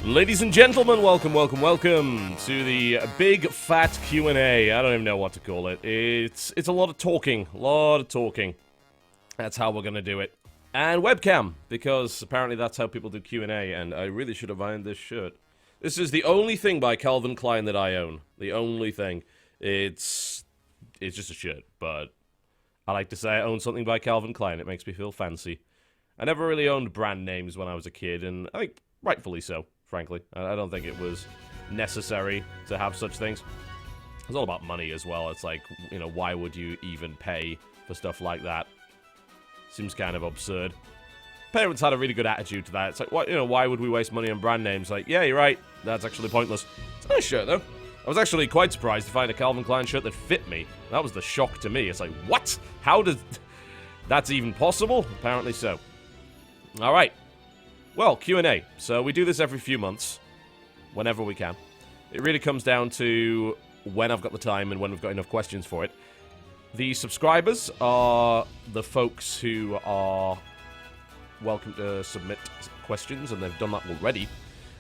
Ladies and gentlemen, welcome to the big fat Q&A. I don't even know what to call it. It's a lot of talking, That's how we're gonna do it. And webcam, because apparently that's how people do Q&A, and I really should have ironed this shirt. This is the only thing by Calvin Klein that I own. The only thing. It's just a shirt, but I like to say I own something by Calvin Klein. It makes me feel fancy. I never really owned brand names when I was a kid, and I think rightfully so. Frankly, I don't think it was necessary to have such things. It's all about money as well. It's like, you know, why would you even pay for stuff like that? Seems kind of absurd. Parents had a really good attitude to that. It's like, what, you know, why would we waste money on brand names? Like, yeah, you're right. That's actually pointless. It's a nice shirt, though. I was actually quite surprised to find a Calvin Klein shirt that fit me. That was the shock to me. It's like, what? How does... That's even possible? Apparently so. All right. Well, Q&A. So we do this every few months, whenever we can. It really comes down to when I've got the time and when we've got enough questions for it. The subscribers are the folks who are welcome to submit questions, and they've done that already.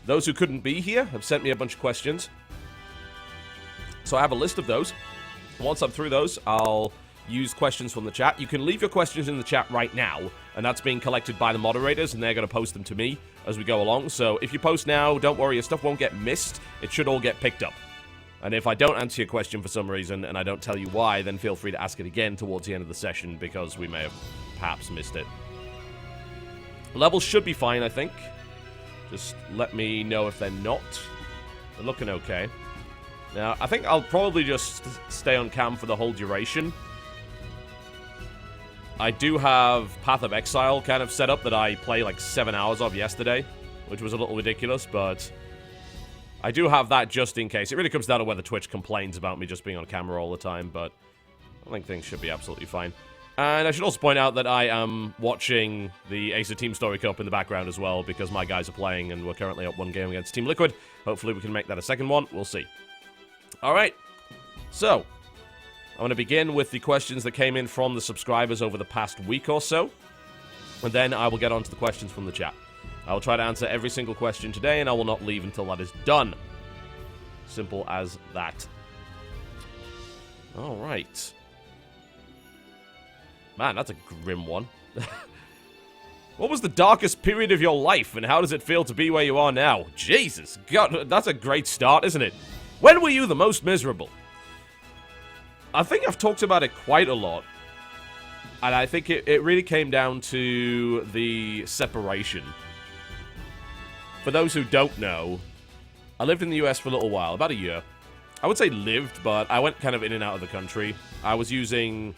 Those who couldn't be here have sent me a bunch of questions. So I have a list of those. Once I'm through those, I'll use questions from the chat. You can leave your questions in the chat right now, and that's being collected by the moderators, and they're going to post them to me as we go along. So if you post now, don't worry, your stuff won't get missed. It should all get picked up. And if I don't answer your question for some reason, and I don't tell you why, then feel free to ask it again towards the end of the session, because we may have perhaps missed it. Levels should be fine, I think. Just let me know if they're not. They're looking okay. Now, I think I'll probably just stay on cam for the whole duration. I do have Path of Exile kind of set up that I play like 7 hours of yesterday, which was a little ridiculous, but I do have that just in case. It really comes down to whether Twitch complains about me just being on camera all the time, but I think things should be absolutely fine. And I should also point out that I am watching the Ace of Team Story Cup in the background as well, because my guys are playing, and we're currently up one game against Team Liquid. Hopefully we can make that a second one. We'll see. Alright, so I'm going to begin with the questions that came in from the subscribers over the past week or so, and then I will get on to the questions from the chat. I will try to answer every single question today, and I will not leave until that is done. Simple as that. Alright. Man, that's a grim one. What was the darkest period of your life, and how does it feel to be where you are now? Jesus, God, that's a great start, isn't it? When were you the most miserable? I think I've talked about it quite a lot. And I think it really came down to the separation. For those who don't know, I lived in the US for a little while, about a year. I would say lived, but I went kind of in and out of the country. I was using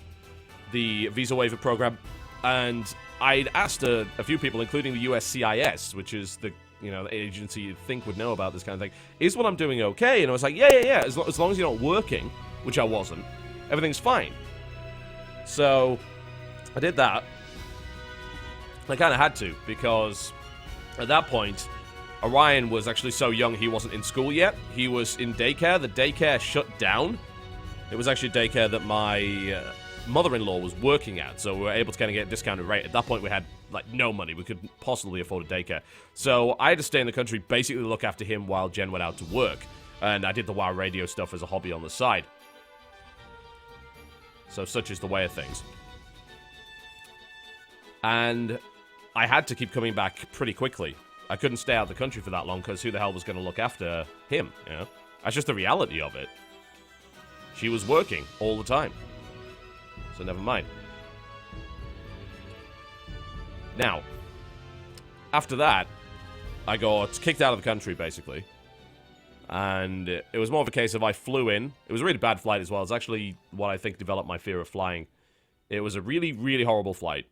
the visa waiver program, and I'd asked a few people, including the USCIS, which is the, you know, the agency you'd think would know about this kind of thing, is what I'm doing okay? And I was like, yeah, as long as you're not working, which I wasn't, everything's fine. So I did that. I kind of had to, because at that point, Orion was actually so young he wasn't in school yet. He was in daycare. The daycare shut down. It was actually a daycare that my mother-in-law was working at, so we were able to kind of get a discounted rate. At that point, we had, like, no money. We couldn't possibly afford a daycare. So I had to stay in the country, basically look after him while Jen went out to work. And I did the WoW radio stuff as a hobby on the side. So such is the way of things. And I had to keep coming back pretty quickly. I couldn't stay out of the country for that long, because who the hell was going to look after him, you know? That's just the reality of it. She was working all the time. So never mind. Now, after that, I got kicked out of the country, basically. And it was more of a case of I flew in. It was a really bad flight as well. It's actually what I think developed my fear of flying. It was a really, really horrible flight.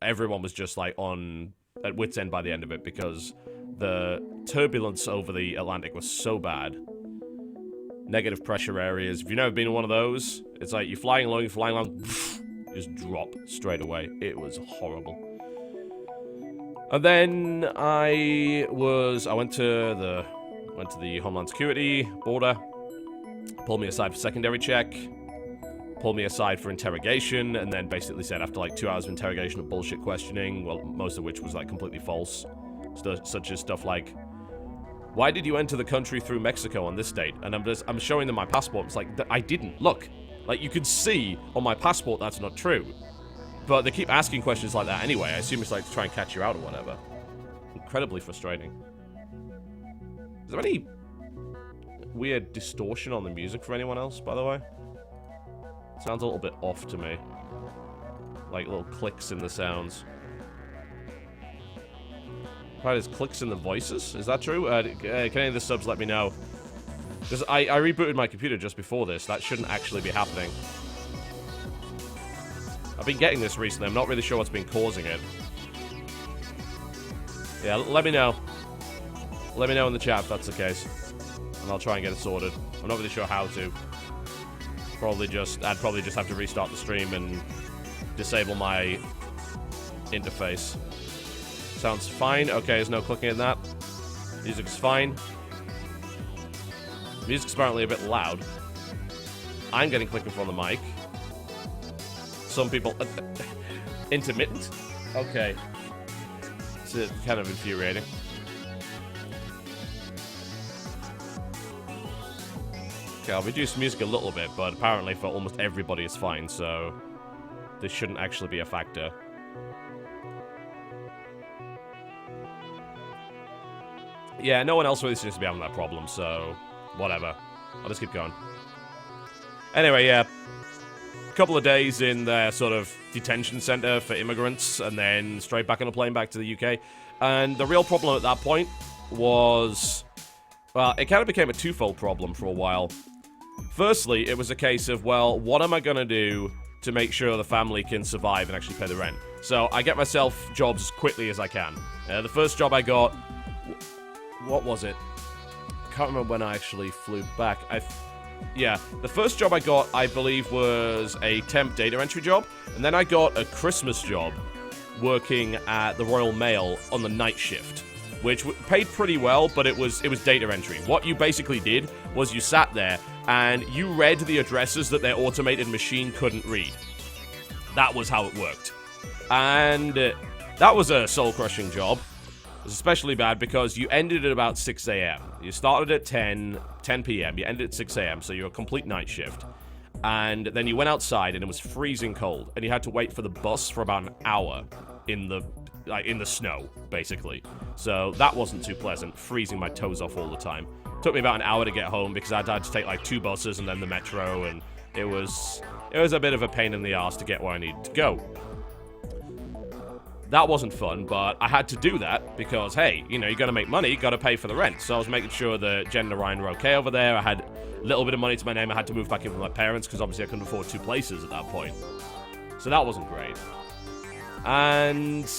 Everyone was just like at wit's end by the end of it, because the turbulence over the Atlantic was so bad. Negative pressure areas. If you've never been in one of those, it's like you're flying along, just drop straight away. It was horrible. And then I went to the Homeland Security border, pulled me aside for secondary check, pulled me aside for interrogation, and then basically said after like 2 hours of interrogation of bullshit questioning, well, most of which was like completely false, such as stuff like, Why did you enter the country through Mexico on this date? And I'm showing them my passport. It's like, I didn't. Look. Like, you can see on my passport that's not true. But they keep asking questions like that anyway. I assume it's like to try and catch you out or whatever. Incredibly frustrating. Is there any weird distortion on the music for anyone else, by the way? Sounds a little bit off to me. Like little clicks in the sounds. Probably there's clicks in the voices. Is that true? Can any of the subs let me know? Because I rebooted my computer just before this. That shouldn't actually be happening. I've been getting this recently. I'm not really sure what's been causing it. Yeah, let me know. Let me know in the chat if that's the case. And I'll try and get it sorted. I'm not really sure how to. I'd probably just have to restart the stream and disable my interface. Sounds fine. Okay, there's no clicking in that. Music's fine. Music's apparently a bit loud. I'm getting clicking from the mic. Some people... intermittent? Okay. It's kind of infuriating. Okay, I'll reduce music a little bit, but apparently for almost everybody it's fine, so... this shouldn't actually be a factor. Yeah, no one else really seems to be having that problem, so... whatever. I'll just keep going. Anyway, yeah. A couple of days in their sort of detention center for immigrants, and then straight back on a plane back to the UK. And the real problem at that point was... well, it kind of became a twofold problem for a while. Firstly, it was a case of, well, what am I going to do to make sure the family can survive and actually pay the rent? So I get myself jobs as quickly as I can. The first job I got... what was it? I can't remember when I actually flew back. Yeah, the first job I got, I believe, was a temp data entry job. And then I got a Christmas job working at the Royal Mail on the night shift, which paid pretty well, but it was data entry. What you basically did was you sat there and you read the addresses that their automated machine couldn't read. That was how it worked. And that was a soul-crushing job. It was especially bad because you ended at about 6 a.m. You started at 10 p.m. You ended at 6 a.m., so you're a complete night shift. And then you went outside and it was freezing cold, and you had to wait for the bus for about an hour in the snow, basically. So that wasn't too pleasant, freezing my toes off all the time. Took me about an hour to get home because I had to take like 2 buses and then the metro, and it was a bit of a pain in the ass to get where I needed to go. That wasn't fun, but I had to do that because, hey, you know, you gotta make money, you gotta pay for the rent. So I was making sure that Jen and Ryan were okay over there. I had a little bit of money to my name. I had to move back in with my parents because obviously I couldn't afford 2 places at that point. So that wasn't great. And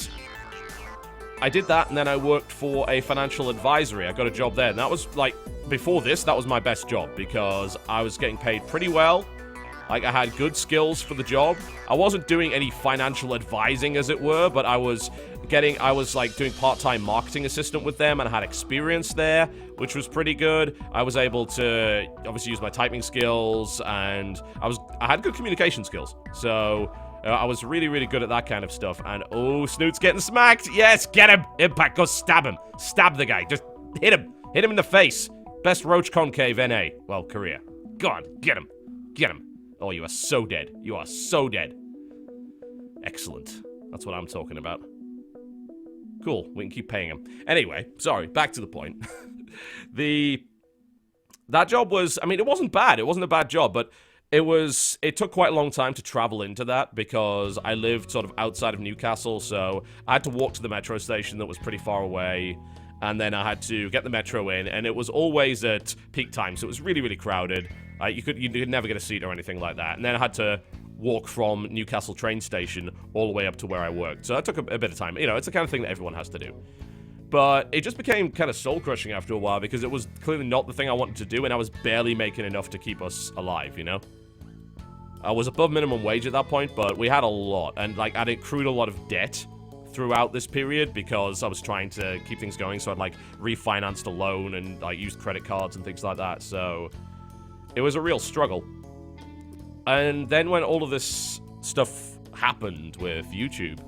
I did that, and then I worked for a financial advisory. I got a job there, and that was, like, before this, that was my best job because I was getting paid pretty well. Like, I had good skills for the job. I wasn't doing any financial advising, as it were, but I was like, doing part-time marketing assistant with them, and I had experience there, which was pretty good. I was able to, obviously, use my typing skills, and I had good communication skills. So, I was really, really good at that kind of stuff. And, oh, Snoot's getting smacked. Yes, get him. Impact, go stab him. Stab the guy. Just hit him. Hit him in the face. Best Roach Concave NA. Well, Korea. Go on, get him. Get him. Oh, you are so dead. You are so dead. Excellent. That's what I'm talking about. Cool. We can keep paying him. Anyway, sorry. Back to the point. That job was... I mean, it wasn't bad. It wasn't a bad job, but it took quite a long time to travel into that because I lived sort of outside of Newcastle, so I had to walk to the metro station that was pretty far away, and then I had to get the metro in, and it was always at peak time, so it was really, really crowded. You could never get a seat or anything like that. And then I had to walk from Newcastle train station all the way up to where I worked. So that took a bit of time. You know, it's the kind of thing that everyone has to do. But it just became kind of soul-crushing after a while because it was clearly not the thing I wanted to do, and I was barely making enough to keep us alive, you know? I was above minimum wage at that point, but we had a lot. And, like, I'd accrued a lot of debt throughout this period because I was trying to keep things going. So I'd, like, refinanced a loan and, like, used credit cards and things like that. So... it was a real struggle. And then when all of this stuff happened with YouTube,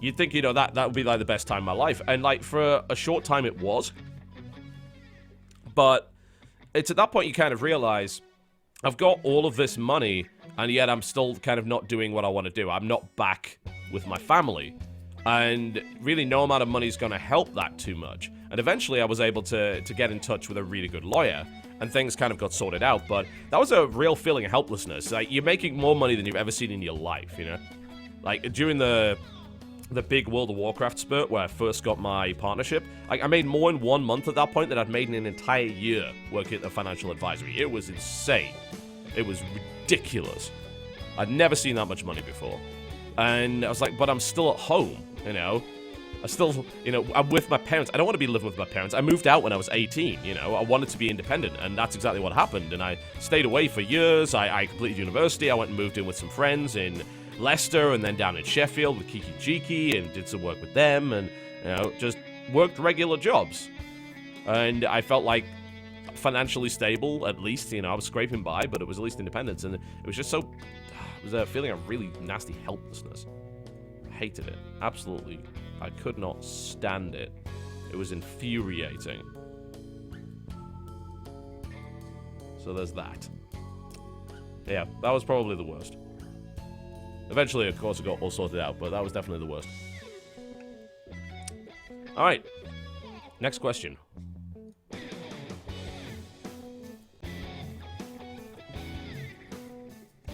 you'd think, you know, that would be, like, the best time of my life. And, like, for a short time it was. But it's at that point you kind of realize, I've got all of this money, and yet I'm still kind of not doing what I want to do. I'm not back with my family. And really no amount of money is going to help that too much. And eventually I was able to get in touch with a really good lawyer, and things kind of got sorted out. But that was a real feeling of helplessness. Like, you're making more money than you've ever seen in your life, you know? Like, during the big World of Warcraft spurt where I first got my partnership, like, I made more in 1 month at that point than I'd made in an entire year working at the financial advisory. It was insane. It was ridiculous. I'd never seen that much money before. And I was like, but I'm still at home, you know? I still, you know, I'm with my parents. I don't want to be living with my parents. I moved out when I was 18, you know? I wanted to be independent, and that's exactly what happened. And I stayed away for years. I completed university. I went and moved in with some friends in Leicester, and then down in Sheffield with Kiki Jiki, and did some work with them, and, you know, just worked regular jobs. And I felt like financially stable, at least, you know, I was scraping by, but it was at least independence, and it was just so, it was a feeling of really nasty helplessness. I hated it. Absolutely. I could not stand it. It was infuriating. So there's that. Yeah, that was probably the worst. Eventually, of course, it got all sorted out, but that was definitely the worst. Alright. Next question.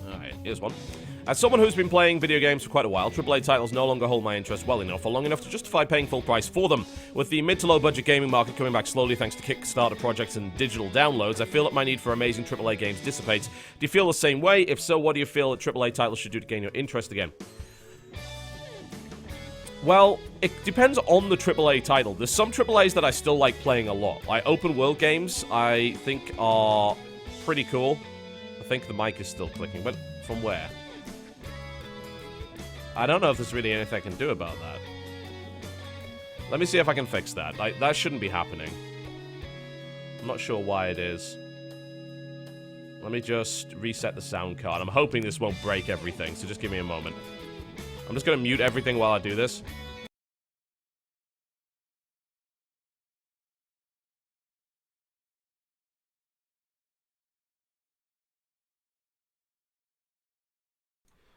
Alright, here's one. As someone who's been playing video games for quite a while, AAA titles no longer hold my interest well enough or long enough to justify paying full price for them. With the mid to low budget gaming market coming back slowly thanks to Kickstarter projects and digital downloads, I feel that my need for amazing AAA games dissipates. Do you feel the same way? If so, what do you feel that AAA titles should do to gain your interest again? Well, it depends on the AAA title. There's some AAAs that I still like playing a lot. Like open world games, I think are pretty cool. I think the mic is still clicking, but from where? I don't know if there's really anything I can do about that. Let me see if I can fix that. Like, that shouldn't be happening. I'm not sure why it is. Let me just reset the sound card. I'm hoping this won't break everything, so just give me a moment. I'm just gonna mute everything while I do this.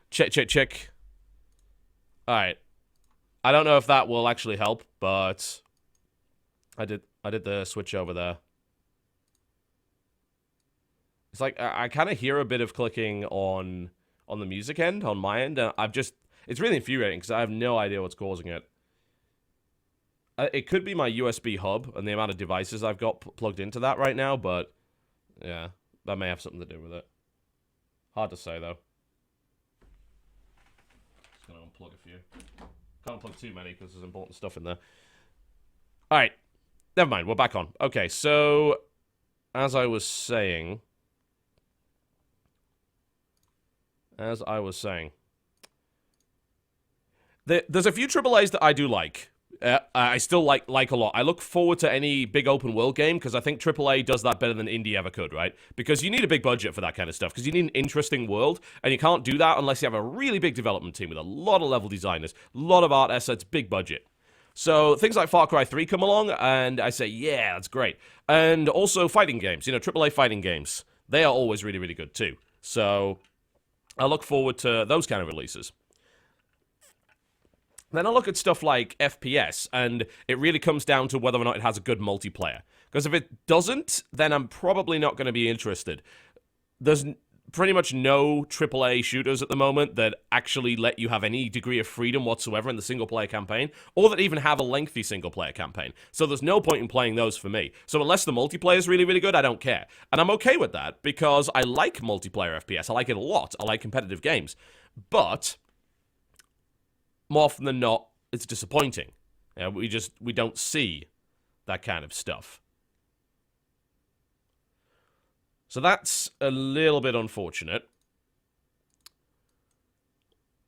Check, check, check. Alright. I don't know if that will actually help, but I did the switch over there. It's like I kind of hear a bit of clicking on the music end, on my end, and it's really infuriating because I have no idea what's causing it. It could be my USB hub and the amount of devices I've got plugged into that right now, but yeah, that may have something to do with it. Hard to say though. Just gonna unplug a few. Can't plug too many because there's important stuff in there. Alright. Never mind, we're back on. Okay, so as I was saying, there's a few AAAs that I do like. I still like a lot. I look forward to any big open world game because I think AAA does that better than indie ever could, right? Because you need a big budget for that kind of stuff because you need an interesting world, and you can't do that unless you have a really big development team with a lot of level designers, a lot of art assets, big budget. So things like Far Cry 3 come along, and I say, yeah, that's great. And also fighting games, you know, AAA fighting games. They are always really, really good too. So I look forward to those kind of releases. Then I look at stuff like FPS, and it really comes down to whether or not it has a good multiplayer. Because if it doesn't, then I'm probably not going to be interested. There's pretty much no AAA shooters at the moment that actually let you have any degree of freedom whatsoever in the single-player campaign, or that even have a lengthy single-player campaign. So there's no point in playing those for me. So unless the multiplayer is really, really good, I don't care. And I'm okay with that, because I like multiplayer FPS. I like it a lot. I like competitive games. But more often than not, it's disappointing. We don't see that kind of stuff. So that's a little bit unfortunate.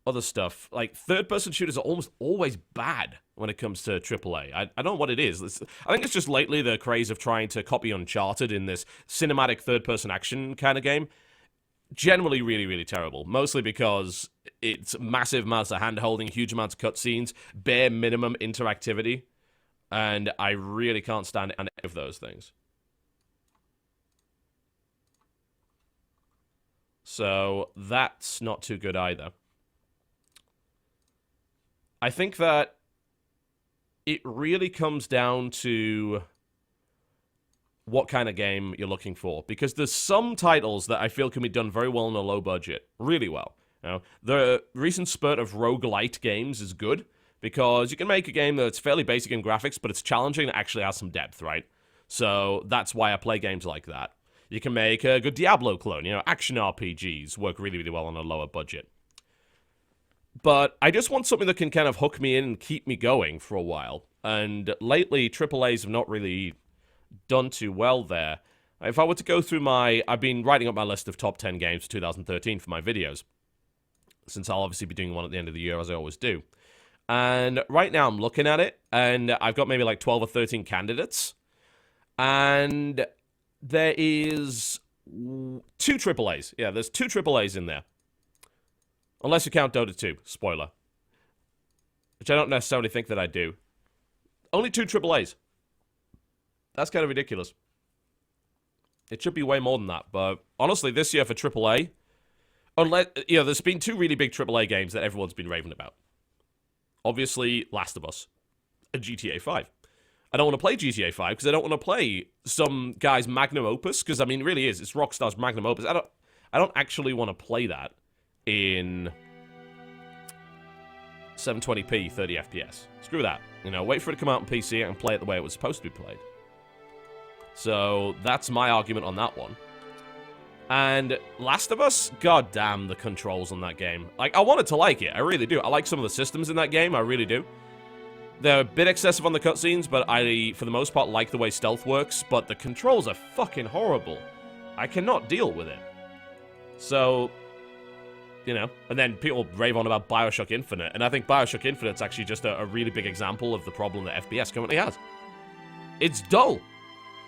Other stuff, like third-person shooters are almost always bad when it comes to AAA. I don't know what it is. I think it's just lately the craze of trying to copy Uncharted in this cinematic third-person action kind of game. Generally really, really terrible. Mostly because it's massive amounts of hand-holding, huge amounts of cutscenes, bare minimum interactivity, and I really can't stand any of those things. So that's not too good either. I think that it really comes down to what kind of game you're looking for. Because there's some titles that I feel can be done very well on a low budget. Really well. You know, the recent spurt of roguelite games is good. Because you can make a game that's fairly basic in graphics, but it's challenging and actually has some depth, right? So that's why I play games like that. You can make a good Diablo clone. You know, action RPGs work really, really well on a lower budget. But I just want something that can kind of hook me in and keep me going for a while. And lately, AAAs have not really done too well there. If I were to go through I've been writing up my list of top 10 games for 2013 for my videos. Since I'll obviously be doing one at the end of the year, as I always do. And right now I'm looking at it, and I've got maybe like 12 or 13 candidates. And there is 2 AAAs. Yeah, there's 2 AAAs in there. Unless you count Dota 2. Spoiler. Which I don't necessarily think that I do. Only 2 AAAs. That's kind of ridiculous. It should be way more than that. But honestly, this year for AAA, there's been 2 really big AAA games that everyone's been raving about. Obviously, Last of Us and GTA 5. I don't want to play GTA 5 because I don't want to play some guy's magnum opus, because, I mean, it really is. It's Rockstar's magnum opus. I don't actually want to play that in 720p, 30 FPS. Screw that. You know, wait for it to come out on PC and play it the way it was supposed to be played. So, that's my argument on that one. And Last of Us, god damn the controls on that game. Like, I wanted to like it, I really do. I like some of the systems in that game, I really do. They're a bit excessive on the cutscenes, but I, for the most part, like the way stealth works, but the controls are fucking horrible. I cannot deal with it. So, you know, and then people rave on about Bioshock Infinite, and I think Bioshock Infinite's actually just a really big example of the problem that FPS currently has. It's dull.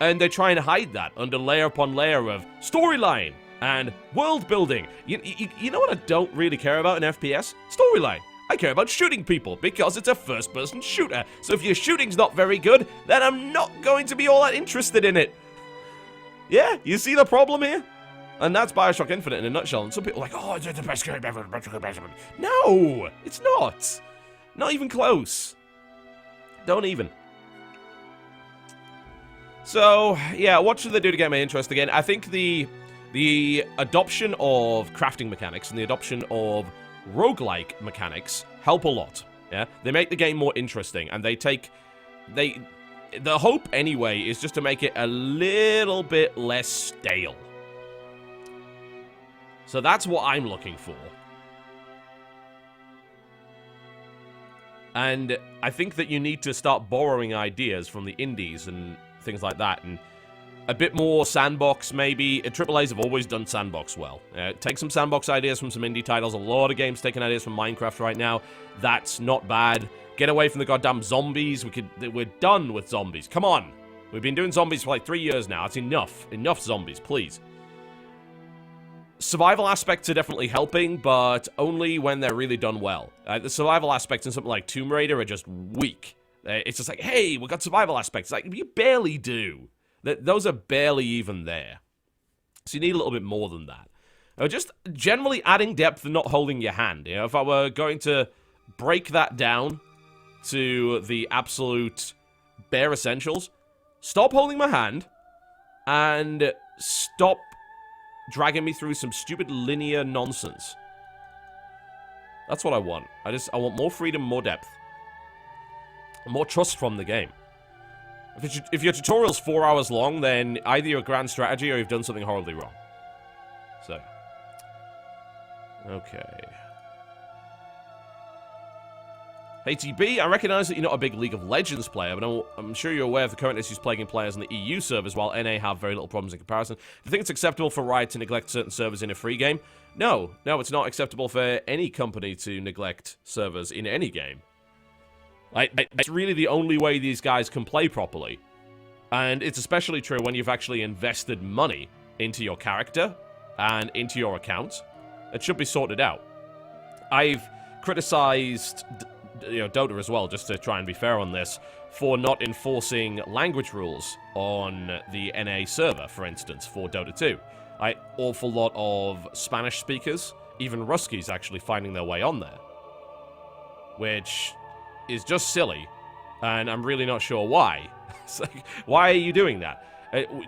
And they try and hide that under layer upon layer of storyline and world building. You know what I don't really care about in FPS? Storyline. I care about shooting people because it's a first-person shooter. So if your shooting's not very good, then I'm not going to be all that interested in it. Yeah, you see the problem here? And that's Bioshock Infinite in a nutshell. And some people are like, oh, it's the best game ever. No, it's not. Not even close. Don't even. So, yeah, what should they do to get my interest again? I think the adoption of crafting mechanics and the adoption of roguelike mechanics help a lot. Yeah, they make the game more interesting, and the hope anyway is just to make it a little bit less stale. So that's what I'm looking for. And I think that you need to start borrowing ideas from the indies and things like that, and a bit more sandbox, maybe. AAAs have always done sandbox well. Take some sandbox ideas from some indie titles. A lot of games taking ideas from Minecraft right now. That's not bad. Get away from the goddamn zombies. We're done with zombies. Come on. We've been doing zombies for like 3 years now. That's enough. Enough zombies, please. Survival aspects are definitely helping, but only when they're really done well. The survival aspects in something like Tomb Raider are just weak. It's just like, hey, we've got survival aspects. Like, you barely do. Those are barely even there. So you need a little bit more than that. Just generally adding depth and not holding your hand. You know, if I were going to break that down to the absolute bare essentials, stop holding my hand and stop dragging me through some stupid linear nonsense. That's what I want. I want more freedom, more depth. More trust from the game. If your tutorial's 4 hours long, then either you're a grand strategy or you've done something horribly wrong. So. Okay. Hey TB, I recognize that you're not a big League of Legends player, but I'm sure you're aware of the current issues plaguing players in the EU servers, while NA have very little problems in comparison. Do you think it's acceptable for Riot to neglect certain servers in a free game? No, it's not acceptable for any company to neglect servers in any game. It's really the only way these guys can play properly. And it's especially true when you've actually invested money into your character and into your account. It should be sorted out. I've criticized, Dota as well, just to try and be fair on this, for not enforcing language rules on the NA server, for instance, for Dota 2. Awful lot of Spanish speakers, even Ruskies actually finding their way on there. Which is just silly, and I'm really not sure why. It's like, why are you doing that?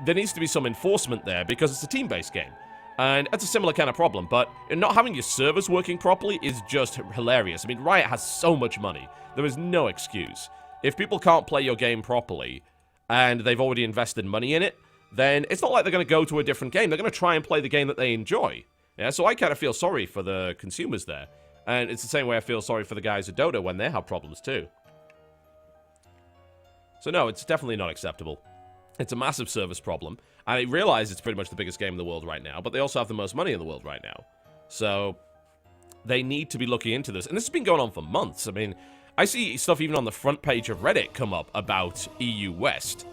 There needs to be some enforcement there, because it's a team-based game. And it's a similar kind of problem, but not having your servers working properly is just hilarious. I mean, Riot has so much money. There is no excuse. If people can't play your game properly, and they've already invested money in it, then it's not like they're going to go to a different game. They're going to try and play the game that they enjoy. Yeah, so I kind of feel sorry for the consumers there. And it's the same way I feel sorry for the guys at Dota when they have problems too. So no, it's definitely not acceptable. It's a massive service problem. I realize it's pretty much the biggest game in the world right now, but they also have the most money in the world right now. So they need to be looking into this. And this has been going on for months. I mean, I see stuff even on the front page of Reddit come up about EU West.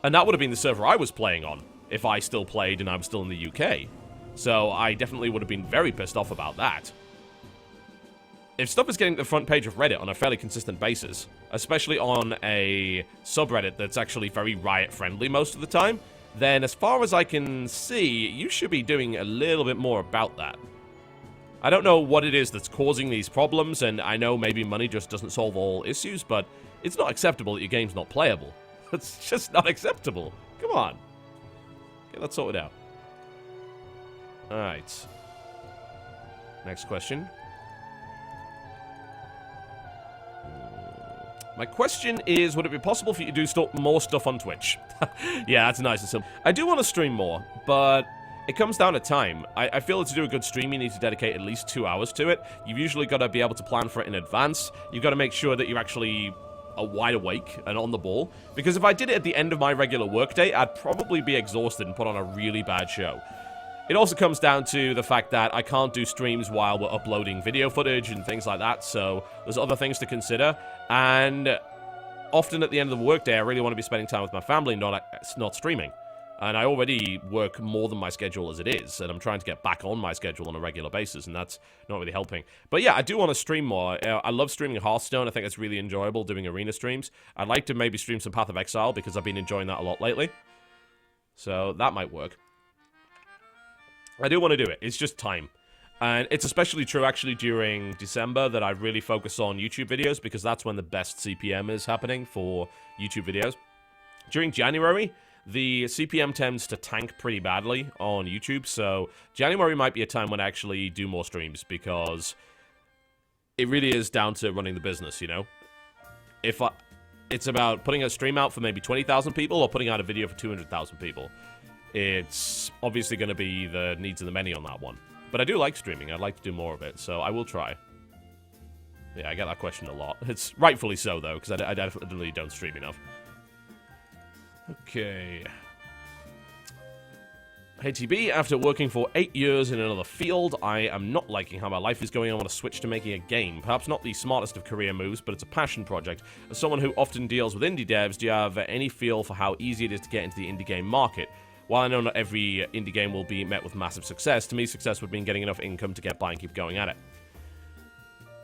And that would have been the server I was playing on if I still played and I was still in the UK. So I definitely would have been very pissed off about that. If stuff is getting to the front page of Reddit on a fairly consistent basis, especially on a subreddit that's actually very Riot-friendly most of the time, then as far as I can see, you should be doing a little bit more about that. I don't know what it is that's causing these problems, and I know maybe money just doesn't solve all issues, but it's not acceptable that your game's not playable. It's just not acceptable. Come on. Get that sorted out. Alright. Next question. My question is, would it be possible for you to do more stuff on Twitch? Yeah, that's nice and simple. I do want to stream more, but it comes down to time. I feel that to do a good stream, you need to dedicate at least 2 hours to it. You've usually got to be able to plan for it in advance. You've got to make sure that you're actually wide awake and on the ball. Because if I did it at the end of my regular workday, I'd probably be exhausted and put on a really bad show. It also comes down to the fact that I can't do streams while we're uploading video footage and things like that, so there's other things to consider. And often at the end of the workday, I really want to be spending time with my family, not streaming. And I already work more than my schedule as it is, and I'm trying to get back on my schedule on a regular basis, and that's not really helping. But yeah, I do want to stream more. I love streaming Hearthstone. I think it's really enjoyable doing arena streams. I'd like to maybe stream some Path of Exile, because I've been enjoying that a lot lately. So that might work. I do want to do it. It's just time. And it's especially true, actually, during December that I really focus on YouTube videos, because that's when the best CPM is happening for YouTube videos. During January, the CPM tends to tank pretty badly on YouTube, so January might be a time when I actually do more streams, because it really is down to running the business, you know? It's about putting a stream out for maybe 20,000 people, or putting out a video for 200,000 people. It's obviously going to be the needs of the many on that one. But I do like streaming. I'd like to do more of it, so I will try. Yeah, I get that question a lot. It's rightfully so, though, because I definitely don't stream enough. Okay. Hey TB, after working for 8 years in another field, I am not liking how my life is going. I want to switch to making a game. Perhaps not the smartest of career moves, but it's a passion project. As someone who often deals with indie devs, do you have any feel for how easy it is to get into the indie game market? While I know not every indie game will be met with massive success, to me success would mean getting enough income to get by and keep going at it.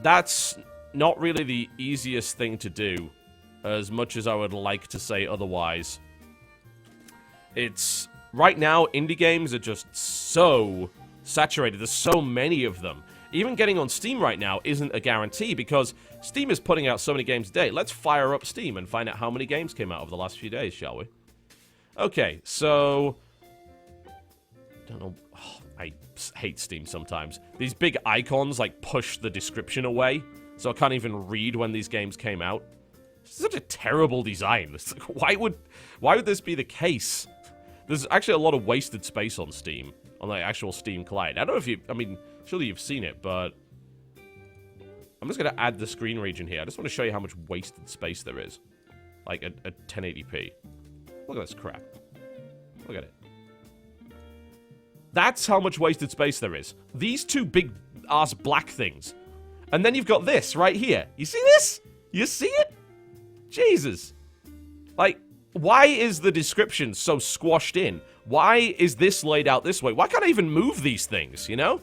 That's not really the easiest thing to do, as much as I would like to say otherwise. It's... Right now, indie games are just so saturated. There's so many of them. Even getting on Steam right now isn't a guarantee, because Steam is putting out so many games a day. Let's fire up Steam and find out how many games came out over the last few days, shall we? Okay, so... Don't know... Oh, I hate Steam sometimes. These big icons, like, push the description away, so I can't even read when these games came out. It's such a terrible design. It's like, why would this be the case? There's actually a lot of wasted space on Steam, on the actual Steam client. I don't know if you... I mean, surely you've seen it, but... I'm just going to add the screen region here. I just want to show you how much wasted space there is. Like, at 1080p. Look at this crap. Look at it. That's how much wasted space there is. These two big-ass black things. And then you've got this right here. You see this? You see it? Jesus. Like, why is the description so squashed in? Why is this laid out this way? Why can't I even move these things, you know?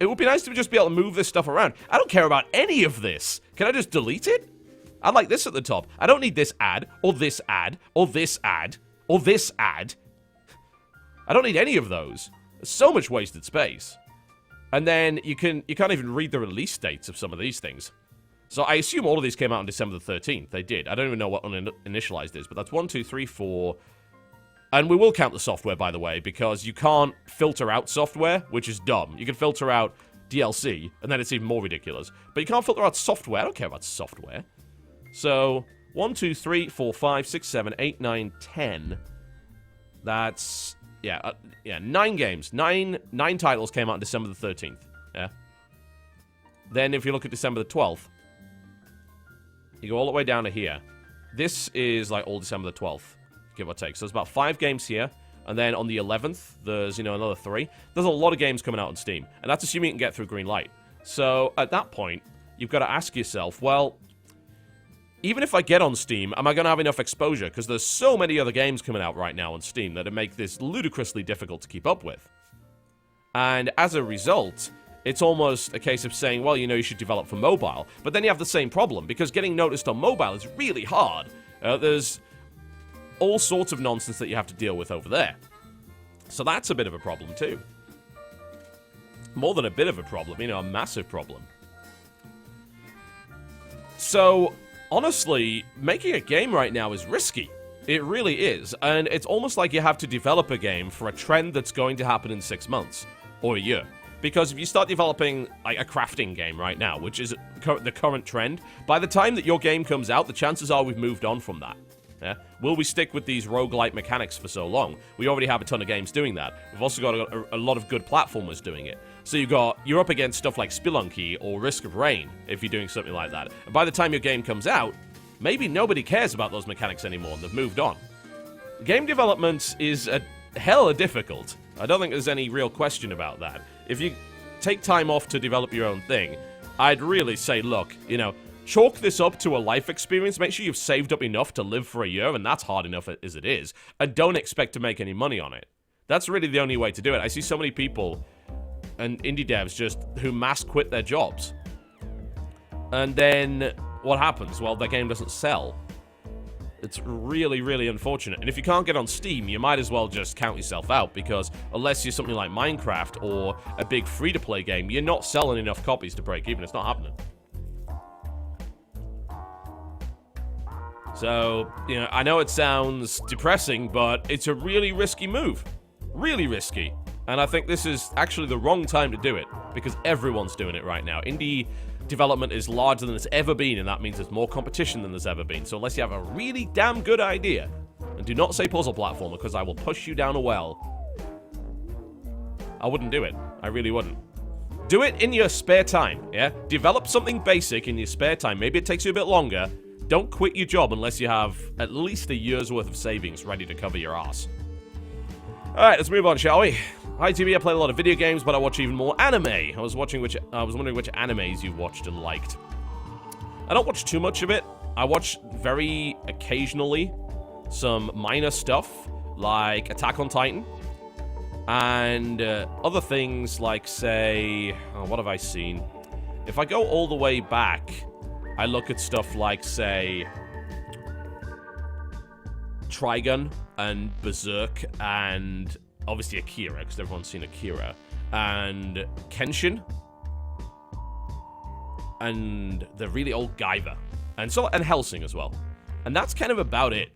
It would be nice to just be able to move this stuff around. I don't care about any of this. Can I just delete it? I like this at the top. I don't need this ad, or this ad, or this ad, or this ad. I don't need any of those. There's so much wasted space. And then you can't even read the release dates of some of these things. So I assume all of these came out on December the 13th. They did. I don't even know what uninitialized is, but that's 1, 2, 3, 4. And we will count the software, by the way, because you can't filter out software, which is dumb. You can filter out DLC, and then it's even more ridiculous. But you can't filter out software. I don't care about software. So 1, 2, 3, 4, 5, 6, 7, 8, 9, 10. That's... Yeah, 9 games. 9 titles came out on December the 13th. Yeah. Then if you look at December the 12th, you go all the way down to here. This is like all December the 12th, give or take. So there's about 5 games here. And then on the 11th, there's, another 3. There's a lot of games coming out on Steam. And that's assuming you can get through green light. So at that point, you've got to ask yourself, well, even if I get on Steam, am I going to have enough exposure? Because there's so many other games coming out right now on Steam that make this ludicrously difficult to keep up with. And as a result, it's almost a case of saying, well, you should develop for mobile. But then you have the same problem, because getting noticed on mobile is really hard. There's all sorts of nonsense that you have to deal with over there. So that's a bit of a problem too. More than a bit of a problem, a massive problem. So... honestly, making a game right now is risky. It really is. And it's almost like you have to develop a game for a trend that's going to happen in 6 months or a year. Because if you start developing like a crafting game right now, which is the current trend, by the time that your game comes out, the chances are we've moved on from that. Yeah? Will we stick with these roguelite mechanics for so long? We already have a ton of games doing that. We've also got a lot of good platformers doing it. So you're up against stuff like Spelunky or Risk of Rain, if you're doing something like that. And by the time your game comes out, maybe nobody cares about those mechanics anymore and they've moved on. Game development is hella difficult. I don't think there's any real question about that. If you take time off to develop your own thing, I'd really say, look, chalk this up to a life experience. Make sure you've saved up enough to live for a year, and that's hard enough as it is. And don't expect to make any money on it. That's really the only way to do it. I see so many people and indie devs who mass quit their jobs. And then what happens? Well, their game doesn't sell. It's really, really unfortunate. And if you can't get on Steam, you might as well just count yourself out, because unless you're something like Minecraft or a big free-to-play game, you're not selling enough copies to break even. It's not happening. So, I know it sounds depressing, but it's a really risky move. Really risky. And I think this is actually the wrong time to do it, because everyone's doing it right now. Indie development is larger than it's ever been, and that means there's more competition than there's ever been. So unless you have a really damn good idea, and do not say puzzle platformer, because I will push you down a well, I wouldn't do it. I really wouldn't. Do it in your spare time, yeah? Develop something basic in your spare time. Maybe it takes you a bit longer. Don't quit your job unless you have at least a year's worth of savings ready to cover your ass. Alright, let's move on, shall we? Hi, TV. I play a lot of video games, but I watch even more anime. I was wondering which animes you watched and liked. I don't watch too much of it. I watch very occasionally some minor stuff, like Attack on Titan, and other things like, say, what have I seen? If I go all the way back, I look at stuff like, say, Trigun and Berserk, and obviously Akira, because everyone's seen Akira, and Kenshin, and the really old Gaiva, and Hellsing as well. And that's kind of about it.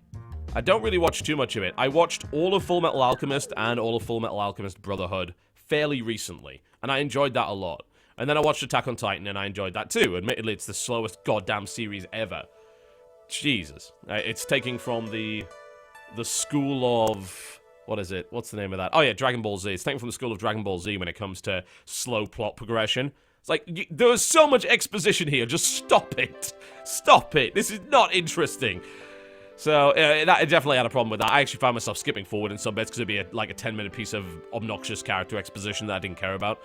I don't really watch too much of it. I watched all of Full Metal Alchemist and all of Full Metal Alchemist Brotherhood fairly recently, and I enjoyed that a lot. And then I watched Attack on Titan, and I enjoyed that too. Admittedly, it's the slowest goddamn series ever. Jesus. It's taking from the school of... What is it? What's the name of that? Oh yeah, Dragon Ball Z. It's taken from the school of Dragon Ball Z when it comes to slow plot progression. It's like, there's so much exposition here. Just stop it. Stop it. This is not interesting. So, that definitely had a problem with that. I actually found myself skipping forward in some bits because it'd be like a 10-minute piece of obnoxious character exposition that I didn't care about.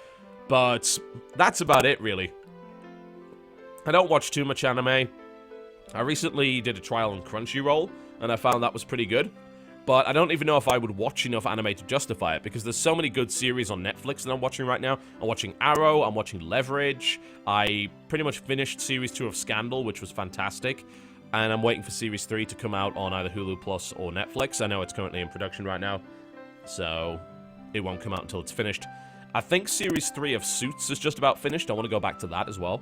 But that's about it, really. I don't watch too much anime. I recently did a trial on Crunchyroll, and I found that was pretty good. But I don't even know if I would watch enough anime to justify it, because there's so many good series on Netflix that I'm watching right now. I'm watching Arrow, I'm watching Leverage. I pretty much finished Series 2 of Scandal, which was fantastic. And I'm waiting for Series 3 to come out on either Hulu Plus or Netflix. I know it's currently in production right now. So, it won't come out until it's finished. I think Series 3 of Suits is just about finished. I want to go back to that as well.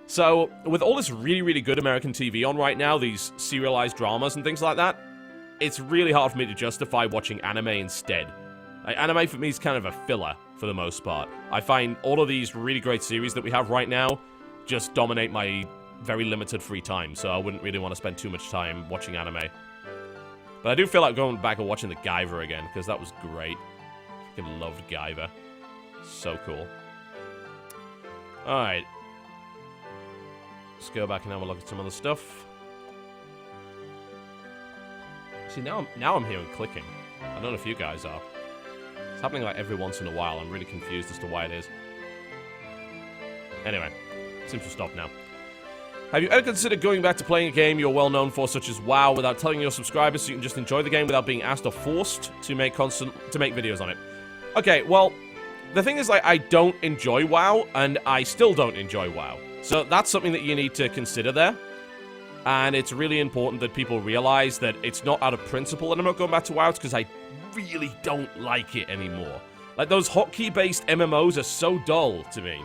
So, with all this really, really good American TV on right now, these serialized dramas and things like that, it's really hard for me to justify watching anime instead. Like, anime for me is kind of a filler, for the most part. I find all of these really great series that we have right now just dominate my very limited free time, so I wouldn't really want to spend too much time watching anime. But I do feel like going back and watching the Guyver again, because that was great. I fucking loved Guyver. So cool. Alright. Let's go back and have a look at some other stuff. See, now I'm hearing clicking. I don't know if you guys are. It's happening like every once in a while. I'm really confused as to why it is. Anyway, seems to stop now. Have you ever considered going back to playing a game you're well known for, such as WoW, without telling your subscribers so you can just enjoy the game without being asked or forced to make videos on it? Okay, well, the thing is, like, I don't enjoy WoW, and I still don't enjoy WoW. So that's something that you need to consider there. And it's really important that people realize that it's not out of principle that I'm not going back to WoW, it's because I really don't like it anymore. Like, those hotkey-based MMOs are so dull to me.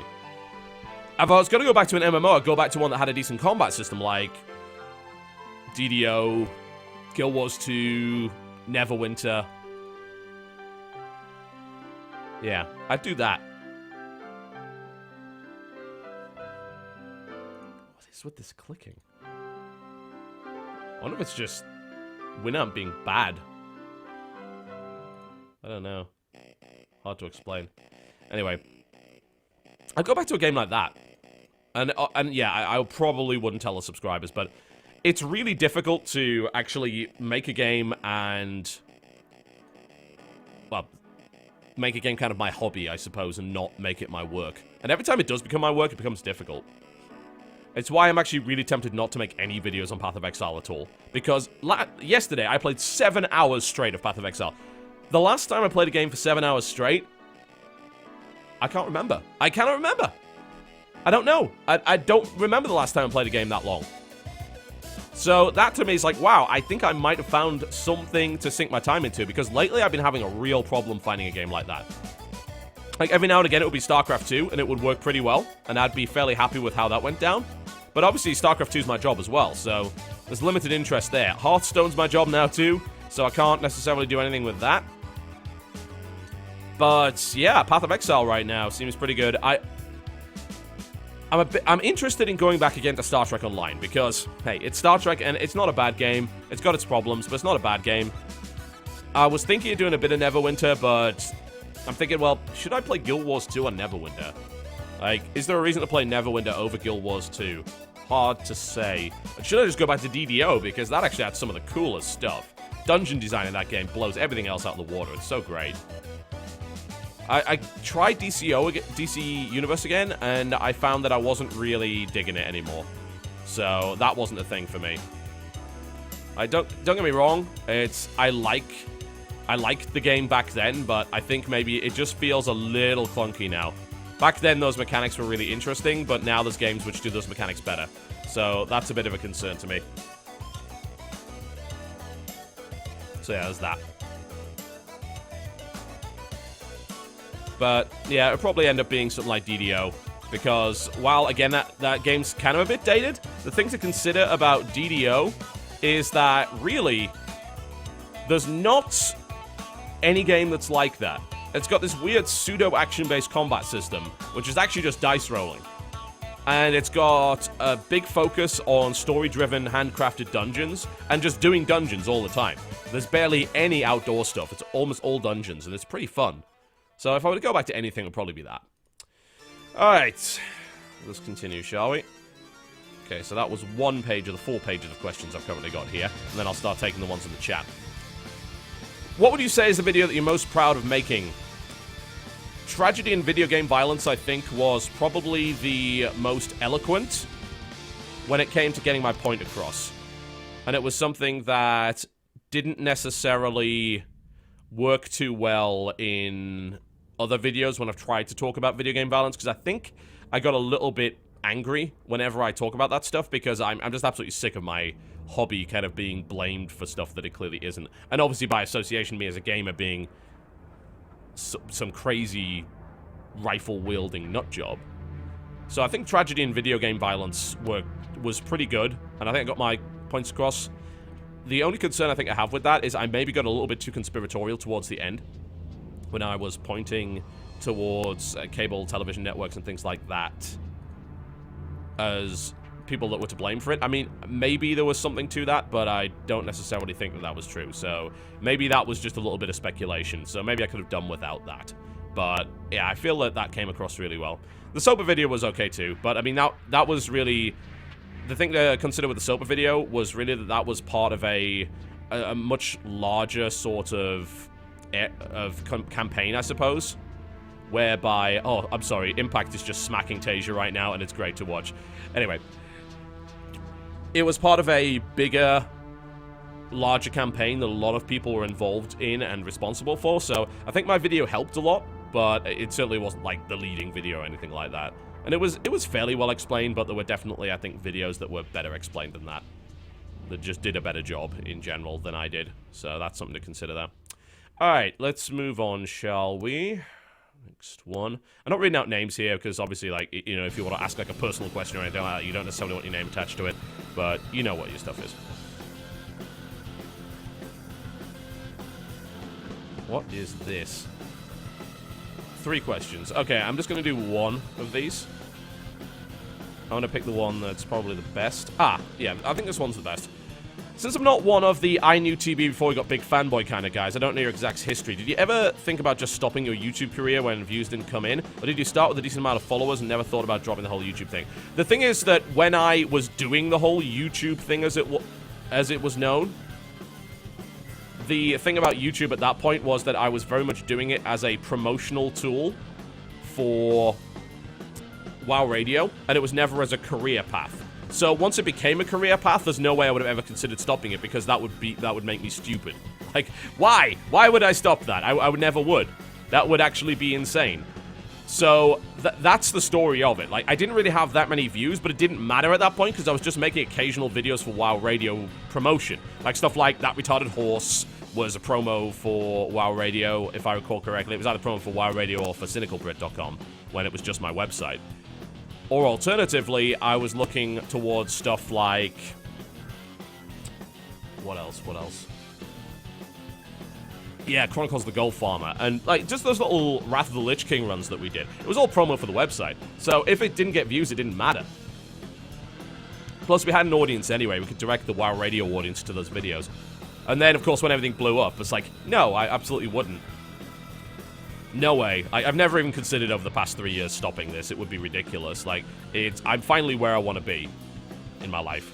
If I was going to go back to an MMO, I'd go back to one that had a decent combat system, like DDO, Guild Wars 2, Neverwinter. Yeah, I'd do that. What is with this clicking? I wonder if it's just Winamp being bad. I don't know. Hard to explain. Anyway, I'd go back to a game like that. And yeah, I probably wouldn't tell the subscribers, but it's really difficult to actually make a game and, well, make a game kind of my hobby, I suppose, and not make it my work. And every time it does become my work, it becomes difficult. It's why I'm actually really tempted not to make any videos on Path of Exile at all. Because yesterday, I played 7 hours straight of Path of Exile. The last time I played a game for 7 hours straight, I can't remember. I cannot remember. I don't know. I don't remember the last time I played a game that long. So that to me is like, wow, I think I might have found something to sink my time into, because lately I've been having a real problem finding a game like that. Like, every now and again it would be Starcraft 2, and it would work pretty well, and I'd be fairly happy with how that went down. But obviously Starcraft 2 is my job as well, so there's limited interest there. Hearthstone's my job now too, so I can't necessarily do anything with that. But yeah, Path of Exile right now seems pretty good. I'm interested in going back again to Star Trek Online, because, hey, it's Star Trek, and it's not a bad game. It's got its problems, but it's not a bad game. I was thinking of doing a bit of Neverwinter, but I'm thinking, well, should I play Guild Wars 2 or Neverwinter? Like, is there a reason to play Neverwinter over Guild Wars 2? Hard to say. But should I just go back to DDO, because that actually had some of the coolest stuff. Dungeon design in that game blows everything else out of the water. It's so great. I tried DC Universe again, and I found that I wasn't really digging it anymore. So that wasn't a thing for me. Don't get me wrong. I liked the game back then, but I think maybe it just feels a little clunky now. Back then, those mechanics were really interesting, but now there's games which do those mechanics better. So that's a bit of a concern to me. So yeah, there's that. But yeah, it'll probably end up being something like DDO, because while, again, that game's kind of a bit dated, the thing to consider about DDO is that, really, there's not any game that's like that. It's got this weird pseudo-action-based combat system, which is actually just dice rolling. And it's got a big focus on story-driven, handcrafted dungeons, and just doing dungeons all the time. There's barely any outdoor stuff. It's almost all dungeons, and it's pretty fun. So if I were to go back to anything, it would probably be that. Alright. Let's continue, shall we? Okay, so that was one page of the 4 pages of questions I've currently got here, and then I'll start taking the ones in the chat. What would you say is the video that you're most proud of making? Tragedy in video game violence, I think, was probably the most eloquent when it came to getting my point across. And it was something that didn't necessarily work too well in other videos when I've tried to talk about video game violence, because I think I got a little bit angry whenever I talk about that stuff, because I'm just absolutely sick of my hobby kind of being blamed for stuff that it clearly isn't. And obviously by association, me as a gamer being some crazy rifle-wielding nutjob. So I think tragedy and video game violence was pretty good, and I think I got my points across. The only concern I think I have with that is I maybe got a little bit too conspiratorial towards the end, when I was pointing towards cable television networks and things like that as people that were to blame for it. I mean, maybe there was something to that, but I don't necessarily think that that was true. So maybe that was just a little bit of speculation. So maybe I could have done without that. But yeah, I feel that that came across really well. The Sopa video was okay too, but I mean, that was really... The thing to consider with the Sopa video was really that that was part of a much larger sort of campaign, I suppose. Whereby... Oh, I'm sorry. Impact is just smacking Tasia right now, and it's great to watch. Anyway. It was part of a bigger, larger campaign that a lot of people were involved in and responsible for, so I think my video helped a lot, but it certainly wasn't like the leading video or anything like that. And it was fairly well explained, but there were definitely, I think, videos that were better explained than that. That just did a better job in general than I did. So that's something to consider there. Alright, let's move on, shall we? Next one. I'm not reading out names here because obviously, like, you know, if you want to ask like a personal question or anything like that, you don't necessarily want your name attached to it, but you know what your stuff is. What is this? 3 questions. Okay, I'm just going to do one of these. I'm going to pick the one that's probably the best. Ah, yeah, I think this one's the best. Since I'm not one of the I knew TB before we got big fanboy kind of guys, I don't know your exact history. Did you ever think about just stopping your YouTube career when views didn't come in? Or did you start with a decent amount of followers and never thought about dropping the whole YouTube thing? The thing is that when I was doing the whole YouTube thing as it was known, the thing about YouTube at that point was that I was very much doing it as a promotional tool for WoW Radio, and it was never as a career path. So once it became a career path, there's no way I would have ever considered stopping it, because that would make me stupid. Like, why? Why would I stop that? I would never would. That would actually be insane. So that's the story of it. Like, I didn't really have that many views, but it didn't matter at that point because I was just making occasional videos for WoW Radio promotion. Like stuff like That Retarded Horse was a promo for WoW Radio, if I recall correctly. It was either promo for WoW Radio or for CynicalBrit.com when it was just my website. Or alternatively, I was looking towards stuff like... What else? Yeah, Chronicles of the Gold Farmer. And, like, just those little Wrath of the Lich King runs that we did. It was all promo for the website. So if it didn't get views, it didn't matter. Plus, we had an audience anyway. We could direct the WoW Radio audience to those videos. And then, of course, when everything blew up, it's like, no, I absolutely wouldn't. No way. I've never even considered over the past 3 years stopping this. It would be ridiculous. Like, I'm finally where I want to be in my life.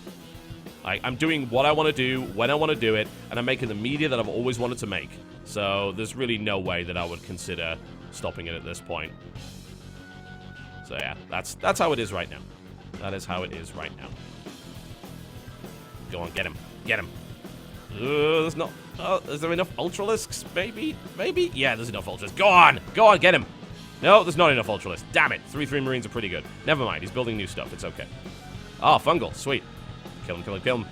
I'm doing what I want to do, when I want to do it, and I'm making the media that I've always wanted to make. So there's really no way that I would consider stopping it at this point. So yeah, that's how it is right now. That is how it is right now. Go on, get him. Get him. There's not... is there enough Ultralisks? Maybe? Maybe? Yeah, there's enough Ultras. Go on! Go on, get him! No, there's not enough Ultralisks. Damn it. 3-3 Marines are pretty good. Never mind, he's building new stuff. It's okay. Ah, Fungal. Sweet. Kill him, kill him, kill him.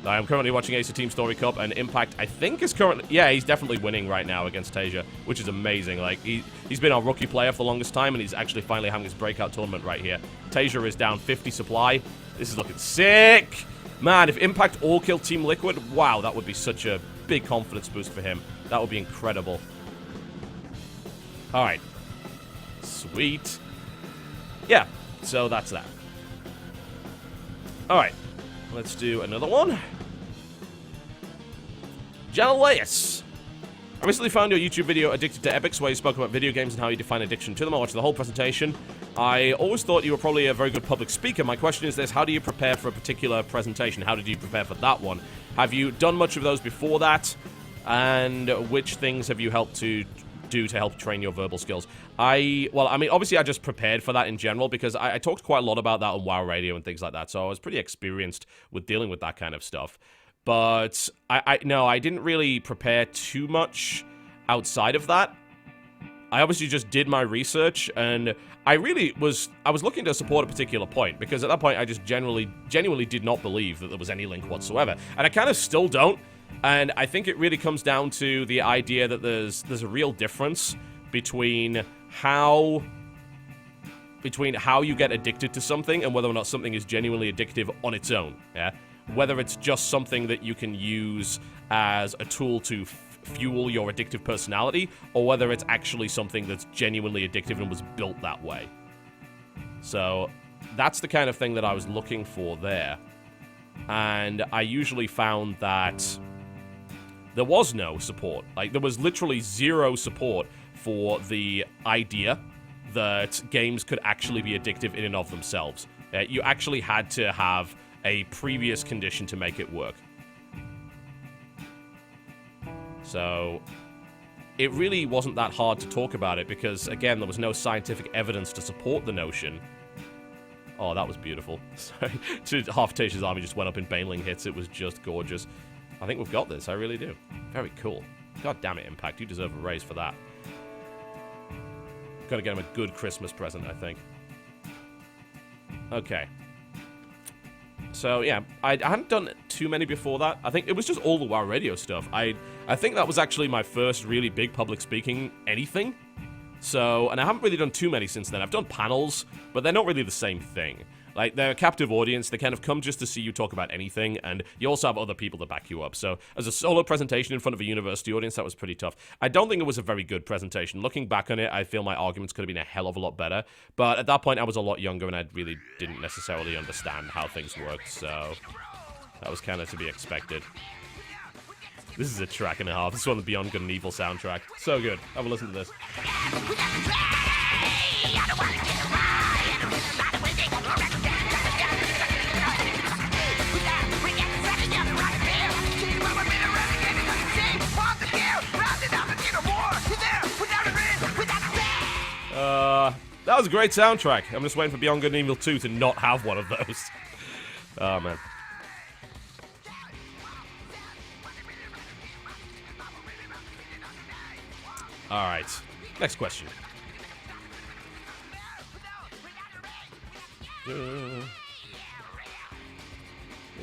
I am currently watching Ace of Team Story Cup, and Impact, I think, is currently... Yeah, he's definitely winning right now against Tasia, which is amazing. Like, he's been our rookie player for the longest time, and he's actually finally having his breakout tournament right here. Tasia is down 50 supply. This is looking sick! Man, if Impact all killed Team Liquid, wow, that would be such a big confidence boost for him. That would be incredible. Alright. Sweet. Yeah, so that's that. Alright, let's do another one. Janelaeus. I recently found your YouTube video, Addicted to Epics, where you spoke about video games and how you define addiction to them. I watched the whole presentation. I always thought you were probably a very good public speaker. My question is this: how do you prepare for a particular presentation? How did you prepare for that one? Have you done much of those before that? And which things have you helped to do to help train your verbal skills? Well, I mean, obviously I just prepared for that in general because I talked quite a lot about that on WoW Radio and things like that, so I was pretty experienced with dealing with that kind of stuff. But no, I didn't really prepare too much outside of that. I obviously just did my research, and I was looking to support a particular point, because at that point I just genuinely did not believe that there was any link whatsoever. And I kind of still don't. And I think it really comes down to the idea that there's a real difference between how you get addicted to something and whether or not something is genuinely addictive on its own, yeah? Whether it's just something that you can use as a tool to fuel your addictive personality, or whether it's actually something that's genuinely addictive and was built that way. So that's the kind of thing that I was looking for there. And I usually found that there was no support. Like, there was literally zero support for the idea that games could actually be addictive in and of themselves. You actually had to have a previous condition to make it work. So it really wasn't that hard to talk about it because, again, there was no scientific evidence to support the notion. Oh, that was beautiful. Sorry. Half Tasha's army just went up in Baneling hits. It was just gorgeous. I think we've got this. I really do. Very cool. God damn it, Impact. You deserve a raise for that. Gotta get him a good Christmas present, I think. Okay. So, yeah, I hadn't done too many before that. I think it was just all the WoW Radio stuff. I think that was actually my first really big public speaking anything. So, and I haven't really done too many since then. I've done panels, but they're not really the same thing. Like, they're a captive audience. They kind of come just to see you talk about anything, and you also have other people that back you up. So, as a solo presentation in front of a university audience, that was pretty tough. I don't think it was a very good presentation. Looking back on it, I feel my arguments could have been a hell of a lot better. But at that point, I was a lot younger, and I really didn't necessarily understand how things worked. So, that was kind of to be expected. This is a track and a half. This is one of the Beyond Good and Evil soundtrack. So good. Have a listen to this. That was a great soundtrack. I'm just waiting for Beyond Good and Evil 2 to not have one of those. Oh, man. Alright. Next question. Here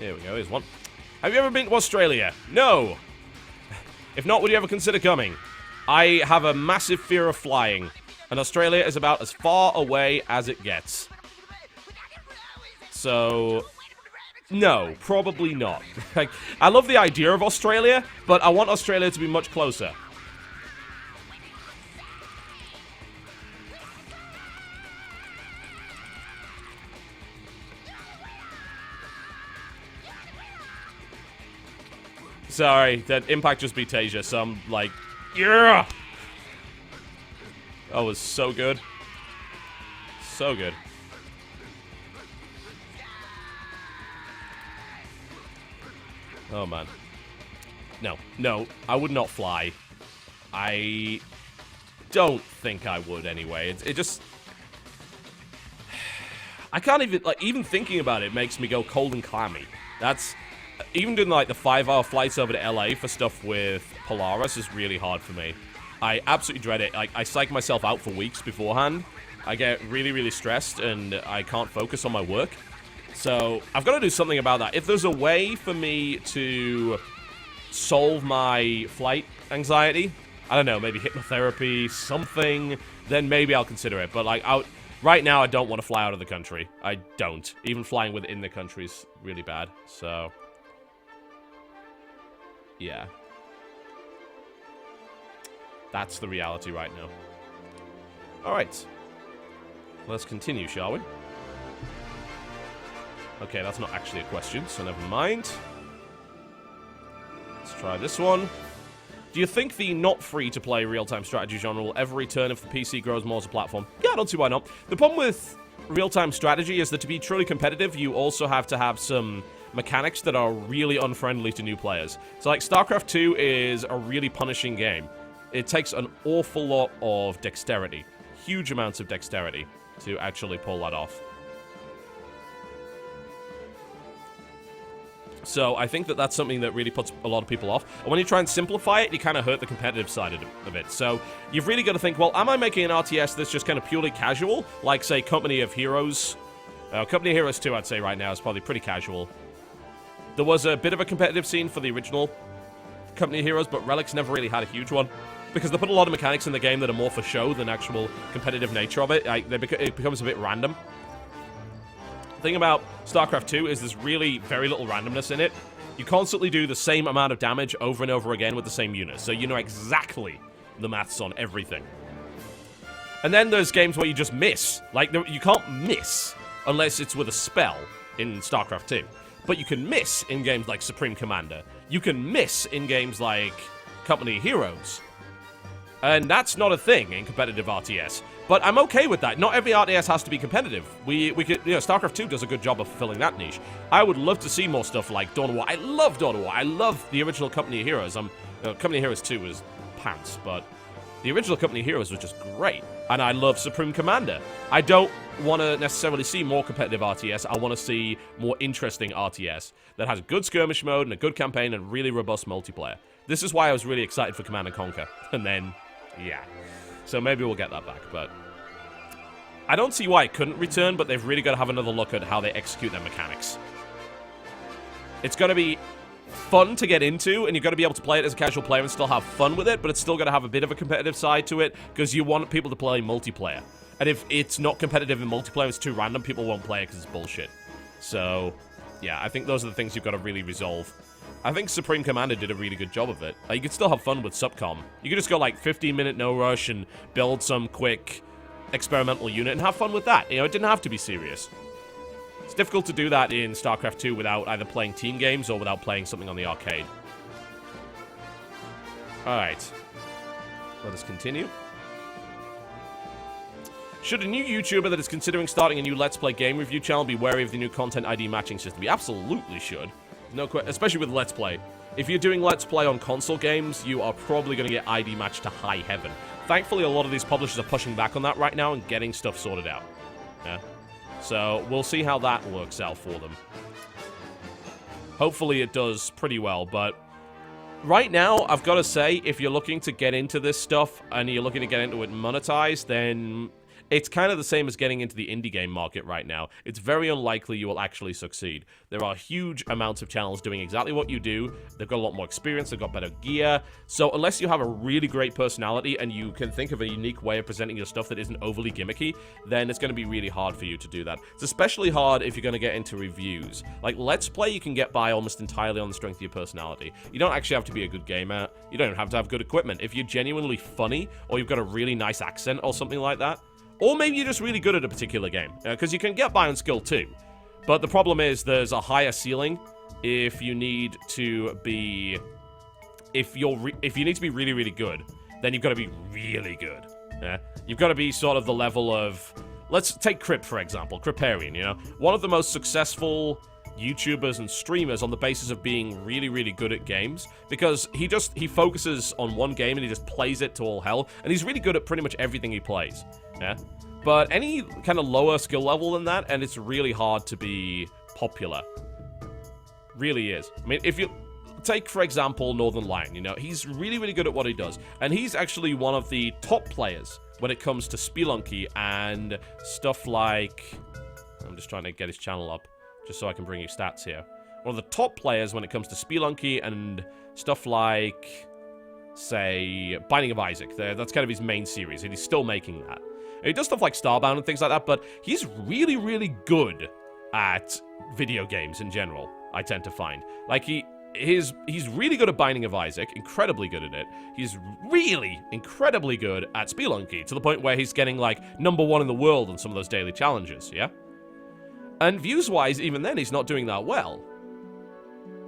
we go. Here's one. Have you ever been to Australia? No. If not, would you ever consider coming? I have a massive fear of flying, and Australia is about as far away as it gets. So, no, probably not. Like, I love the idea of Australia, but I want Australia to be much closer. Sorry, that Impact just beat Tasia, so I'm like, yeah! That was so good. So good. Oh, man. No, I would not fly. I don't think I would anyway. It just... I can't even, like, even thinking about it makes me go cold and clammy. That's... Even doing, like, the 5-hour flights over to LA for stuff with Polaris is really hard for me. I absolutely dread it. Like, I psych myself out for weeks beforehand. I get really, really stressed, and I can't focus on my work. So, I've got to do something about that. If there's a way for me to solve my flight anxiety, I don't know, maybe hypnotherapy, something, then maybe I'll consider it. But, like, right now, I don't want to fly out of the country. I don't. Even flying within the country is really bad. So... yeah. That's the reality right now. Alright. Let's continue, shall we? Okay, that's not actually a question, so never mind. Let's try this one. Do you think the not free-to-play real-time strategy genre will ever return if the PC grows more as a platform? Yeah, I don't see why not. The problem with real-time strategy is that to be truly competitive, you also have to have some mechanics that are really unfriendly to new players. So, like, Starcraft 2 is a really punishing game. It takes an awful lot of dexterity. Huge amounts of dexterity to actually pull that off. So, I think that that's something that really puts a lot of people off. And when you try and simplify it, you kind of hurt the competitive side of it. So, you've really got to think, well, am I making an RTS that's just kind of purely casual? Like, say, Company of Heroes. Company of Heroes 2, I'd say right now, is probably pretty casual. There was a bit of a competitive scene for the original Company of Heroes, but Relic's never really had a huge one. Because they put a lot of mechanics in the game that are more for show than actual competitive nature of it. It becomes a bit random. The thing about StarCraft 2 is there's really very little randomness in it. You constantly do the same amount of damage over and over again with the same units, so you know exactly the maths on everything. And then there's games where you just miss. Like, you can't miss unless it's with a spell in StarCraft 2. But you can miss in games like Supreme Commander. You can miss in games like Company of Heroes. And that's not a thing in competitive RTS. But I'm okay with that. Not every RTS has to be competitive. We could, you know, StarCraft 2 does a good job of fulfilling that niche. I would love to see more stuff like Dawn of War. I love Dawn of War. I love the original Company of Heroes. Company of Heroes 2 was pants, but the original Company of Heroes was just great. And I love Supreme Commander. I don't want to necessarily see more competitive RTS. I want to see more interesting RTS that has a good skirmish mode and a good campaign and really robust multiplayer. This is why I was really excited for Command & Conquer. And then, yeah. So maybe we'll get that back, but I don't see why it couldn't return, but they've really got to have another look at how they execute their mechanics. It's going to be fun to get into, and you've got to be able to play it as a casual player and still have fun with it, but it's still got to have a bit of a competitive side to it, because you want people to play multiplayer. And if it's not competitive in multiplayer, it's too random, people won't play it because it's bullshit. So, yeah, I think those are the things you've got to really resolve. I think Supreme Commander did a really good job of it. You could still have fun with Subcom. You could just go like 15-minute no rush and build some quick experimental unit and have fun with that. You know, it didn't have to be serious. It's difficult to do that in StarCraft 2 without either playing team games or without playing something on the arcade. Alright. Let us continue. Should a new YouTuber that is considering starting a new Let's Play game review channel be wary of the new content ID matching system? You absolutely should. No, especially with Let's Play. If you're doing Let's Play on console games, you are probably going to get ID matched to high heaven. Thankfully, a lot of these publishers are pushing back on that right now and getting stuff sorted out. Yeah. So, we'll see how that works out for them. Hopefully it does pretty well, but right now, I've got to say, if you're looking to get into this stuff and you're looking to get into it monetized, then it's kind of the same as getting into the indie game market right now. It's very unlikely you will actually succeed. There are huge amounts of channels doing exactly what you do. They've got a lot more experience. They've got better gear. So unless you have a really great personality and you can think of a unique way of presenting your stuff that isn't overly gimmicky, then it's going to be really hard for you to do that. It's especially hard if you're going to get into reviews. Like Let's Play, you can get by almost entirely on the strength of your personality. You don't actually have to be a good gamer. You don't have to have good equipment. If you're genuinely funny or you've got a really nice accent or something like that, or maybe you're just really good at a particular game, because you can get by on skill too. But the problem is there's a higher ceiling if you need to be... If you need to be really, really good, then you've got to be really good. Yeah? You've got to be sort of the level of... Let's take Crip, for example. Criparian, you know? One of the most successful YouTubers and streamers on the basis of being really, really good at games, because he focuses on one game and he just plays it to all hell, and he's really good at pretty much everything he plays. Yeah, but any kind of lower skill level than that, and it's really hard to be popular. Really is. I mean, if you take, for example, Northern Lion, you know, he's really, really good at what he does, and he's actually one of the top players when it comes to Spelunky and stuff like... I'm just trying to get his channel up, just so I can bring you stats here. One of the top players when it comes to Spelunky and stuff like, say, Binding of Isaac. That's kind of his main series, and he's still making that. He does stuff like Starbound and things like that, but he's really, really good at video games in general, I tend to find. Like, he's really good at Binding of Isaac, incredibly good at it. He's really incredibly good at Spelunky, to the point where he's getting, like, #1 in the world on some of those daily challenges, yeah? And views-wise, even then, he's not doing that well.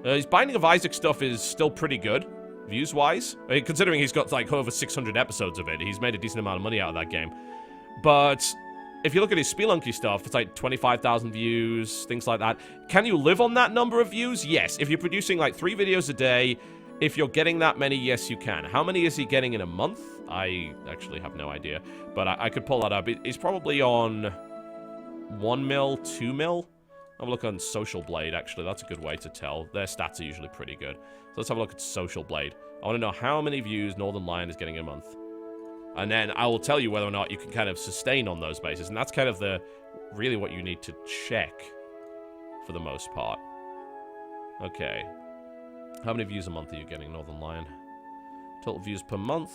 His Binding of Isaac stuff is still pretty good, views-wise. I mean, considering he's got, like, over 600 episodes of it, he's made a decent amount of money out of that game. But if you look at his Spelunky stuff, it's like 25,000 views, things like that. Can you live on that number of views? Yes. If you're producing like 3 videos a day, if you're getting that many, yes, you can. How many is he getting in a month? I actually have no idea, but I could pull that up. He's probably on 1 mil, 2 mil. Have a look on Social Blade, actually. That's a good way to tell. Their stats are usually pretty good. So let's have a look at Social Blade. I want to know how many views Northern Lion is getting a month. And then I will tell you whether or not you can kind of sustain on those bases. And that's kind of really what you need to check for the most part. Okay. How many views a month are you getting, Northern Lion? Total views per month.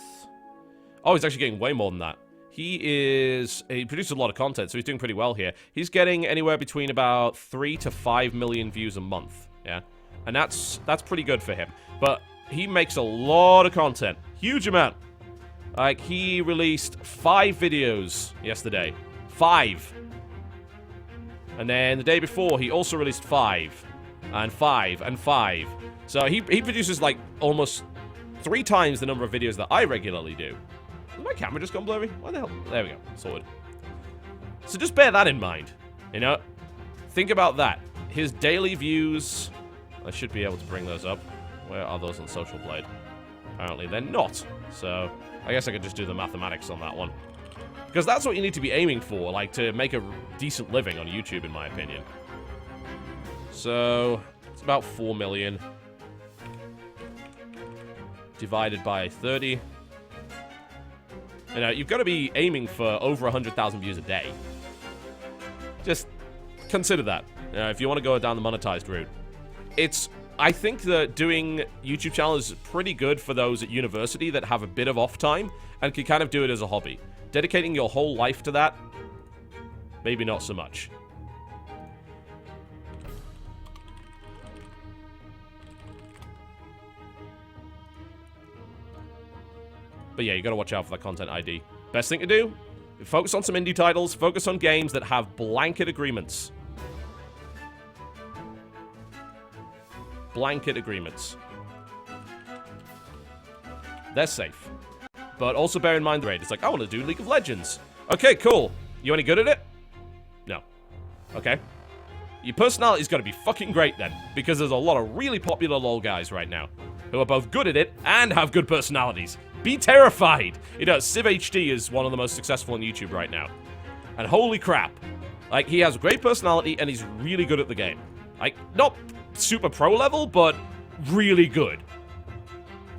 Oh, he's actually getting way more than that. He produces a lot of content, so he's doing pretty well here. He's getting anywhere between about 3 to 5 million views a month, yeah? And that's pretty good for him. But he makes a lot of content. Huge amount. Like, he released 5 videos yesterday. 5. And then the day before, he also released 5. And 5. And 5. So he produces, like, almost 3 times the number of videos that I regularly do. Has my camera just gone blurry? Why the hell? There we go. Sorted. So just bear that in mind. You know? Think about that. His daily views... I should be able to bring those up. Where are those on Social Blade? Apparently they're not. So I guess I could just do the mathematics on that one. Because that's what you need to be aiming for, like, to make a decent living on YouTube, in my opinion. So it's about 4 million. Divided by 30. You know, you've got to be aiming for over 100,000 views a day. Just consider that. You know, if you want to go down the monetized route. I think that doing YouTube channels is pretty good for those at university that have a bit of off time and can kind of do it as a hobby. Dedicating your whole life to that, maybe not so much. But yeah, you gotta watch out for that content ID. Best thing to do? Focus on some indie titles, focus on games that have blanket agreements. Blanket agreements. They're safe. But also bear in mind the rate. It's like, I want to do League of Legends. Okay, cool. You any good at it? No. Okay. Your personality's got to be fucking great then. Because there's a lot of really popular LoL guys right now. Who are both good at it and have good personalities. Be terrified. You know, Civ HD is one of the most successful on YouTube right now. And holy crap. Like, he has great personality and he's really good at the game. Like, not super pro level, but really good.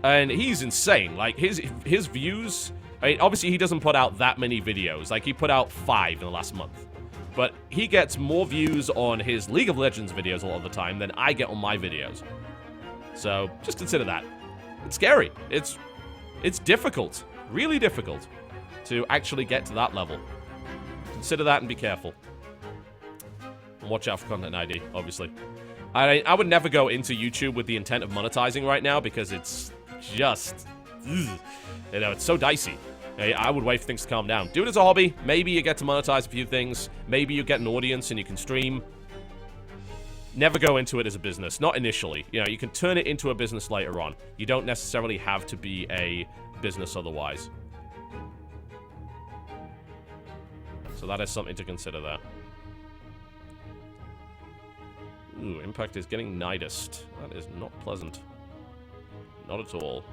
And he's insane. Like, his views... I mean, obviously, he doesn't put out that many videos. Like, he put out 5 in the last month. But he gets more views on his League of Legends videos a lot of the time than I get on my videos. So, just consider that. It's scary. It's difficult. Really difficult to actually get to that level. Consider that and be careful. And watch out for content ID, obviously. I would never go into YouTube with the intent of monetizing right now because it's just... you know, it's so dicey. I would wait for things to calm down. Do it as a hobby. Maybe you get to monetize a few things. Maybe you get an audience and you can stream. Never go into it as a business. Not initially. You know, you can turn it into a business later on. You don't necessarily have to be a business otherwise. So that is something to consider there. Ooh, Impact is getting nidist. That is not pleasant. Not at all.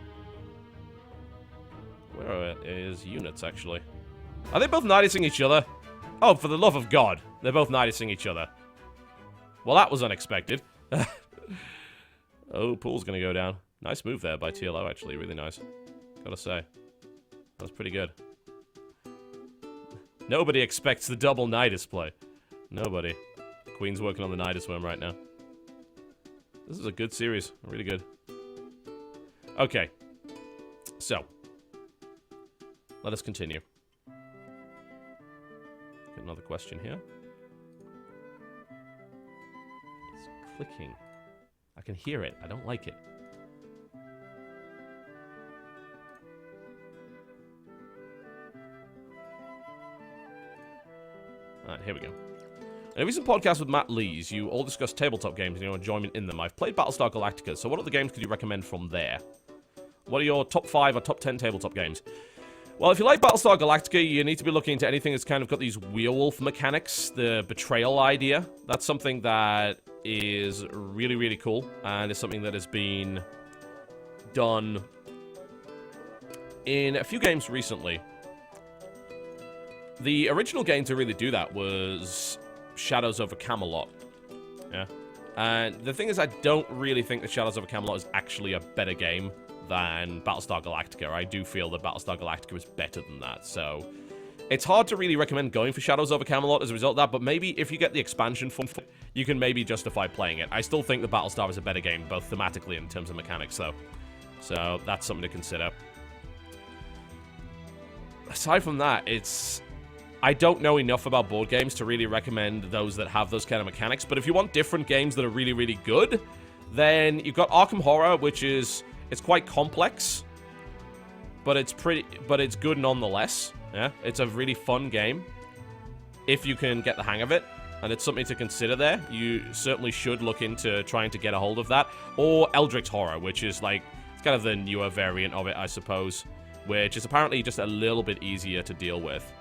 Where is units, actually? Are they both nidising each other? Oh, for the love of God. They're both nidising each other. Well, that was unexpected. Oh, pool's gonna go down. Nice move there by TLO, actually. Really nice. Gotta say. That was pretty good. Nobody expects the double nidus play. Nobody. Queen's working on the nidus worm right now. This is a good series. Really good. Okay. So. Let us continue. Get another question here. It's clicking. I can hear it. I don't like it. Alright, here we go. In a recent podcast with Matt Lees, you all discussed tabletop games and your enjoyment in them. I've played Battlestar Galactica, so what other games could you recommend from there? What are your top 5 or top 10 tabletop games? Well, if you like Battlestar Galactica, you need to be looking into anything that's kind of got these werewolf mechanics, the betrayal idea. That's something that is really, really cool, and it's something that has been done in a few games recently. The original game to really do that was Shadows over Camelot. Yeah. And the thing is, I don't really think that Shadows over Camelot is actually a better game than Battlestar Galactica. I do feel that Battlestar Galactica is better than that. So, It's hard to really recommend going for Shadows over Camelot as a result of that, but maybe if you get the expansion from it, you can maybe justify playing it. I still think the Battlestar is a better game, both thematically and in terms of mechanics, though. So that's something to consider. Aside from that, I don't know enough about board games to really recommend those that have those kind of mechanics, but if you want different games that are really, really good, then you've got Arkham Horror, which is, it's quite complex, but it's good nonetheless. Yeah, it's a really fun game if you can get the hang of it, and it's something to consider there. You certainly should look into trying to get a hold of that. Or Eldritch Horror, which is like, it's kind of the newer variant of it, I suppose, which is apparently just a little bit easier to deal with.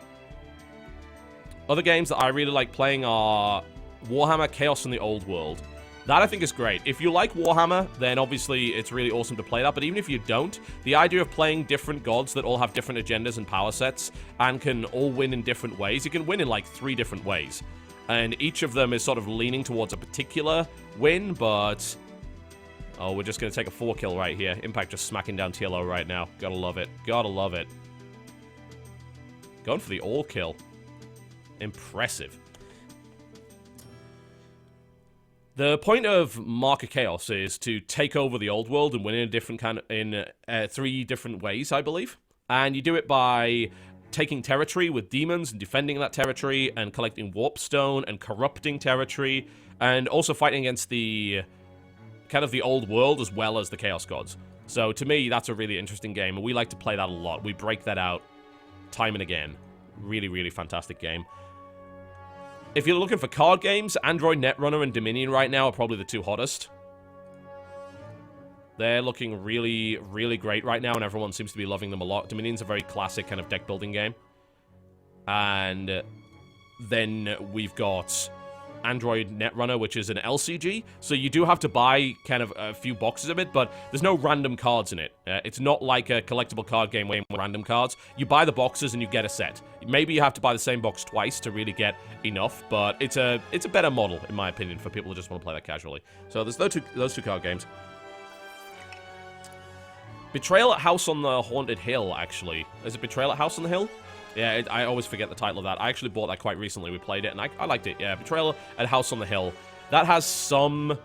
Other games that I really like playing are Warhammer Chaos in the Old World. That I think is great. If you like Warhammer, then obviously it's really awesome to play that, but even if you don't, the idea of playing different gods that all have different agendas and power sets and can all win in different ways, you can win in like 3 different ways. And each of them is sort of leaning towards a particular win, but... Oh, we're just going to take a 4-kill right here. Impact just smacking down TLO right now. Gotta love it. Gotta love it. Going for the all-kill. Impressive. The point of Mark of Chaos is to take over the old world and win in a different in 3 different ways, I believe. And you do it by taking territory with demons and defending that territory and collecting warpstone and corrupting territory and also fighting against the kind of the old world as well as the Chaos Gods. So to me, that's a really interesting game, and we like to play that a lot. We break that out time and again. Really, really fantastic game. If you're looking for card games, Android Netrunner and Dominion right now are probably the 2 hottest. They're looking really, really great right now, and everyone seems to be loving them a lot. Dominion's a very classic kind of deck-building game. And then we've got Android Netrunner, which is an LCG. So you do have to buy kind of a few boxes of it, but there's no random cards in it. It's not like a collectible card game where you have random cards. You buy the boxes and you get a set. Maybe you have to buy the same box twice to really get enough, but it's a better model, in my opinion, for people who just want to play that casually. So there's those two card games. Betrayal at House on the Haunted Hill, actually. Is it Betrayal at House on the Hill? Yeah, I always forget the title of that. I actually bought that quite recently. We played it, and I liked it. Yeah, Betrayal at House on the Hill. That has some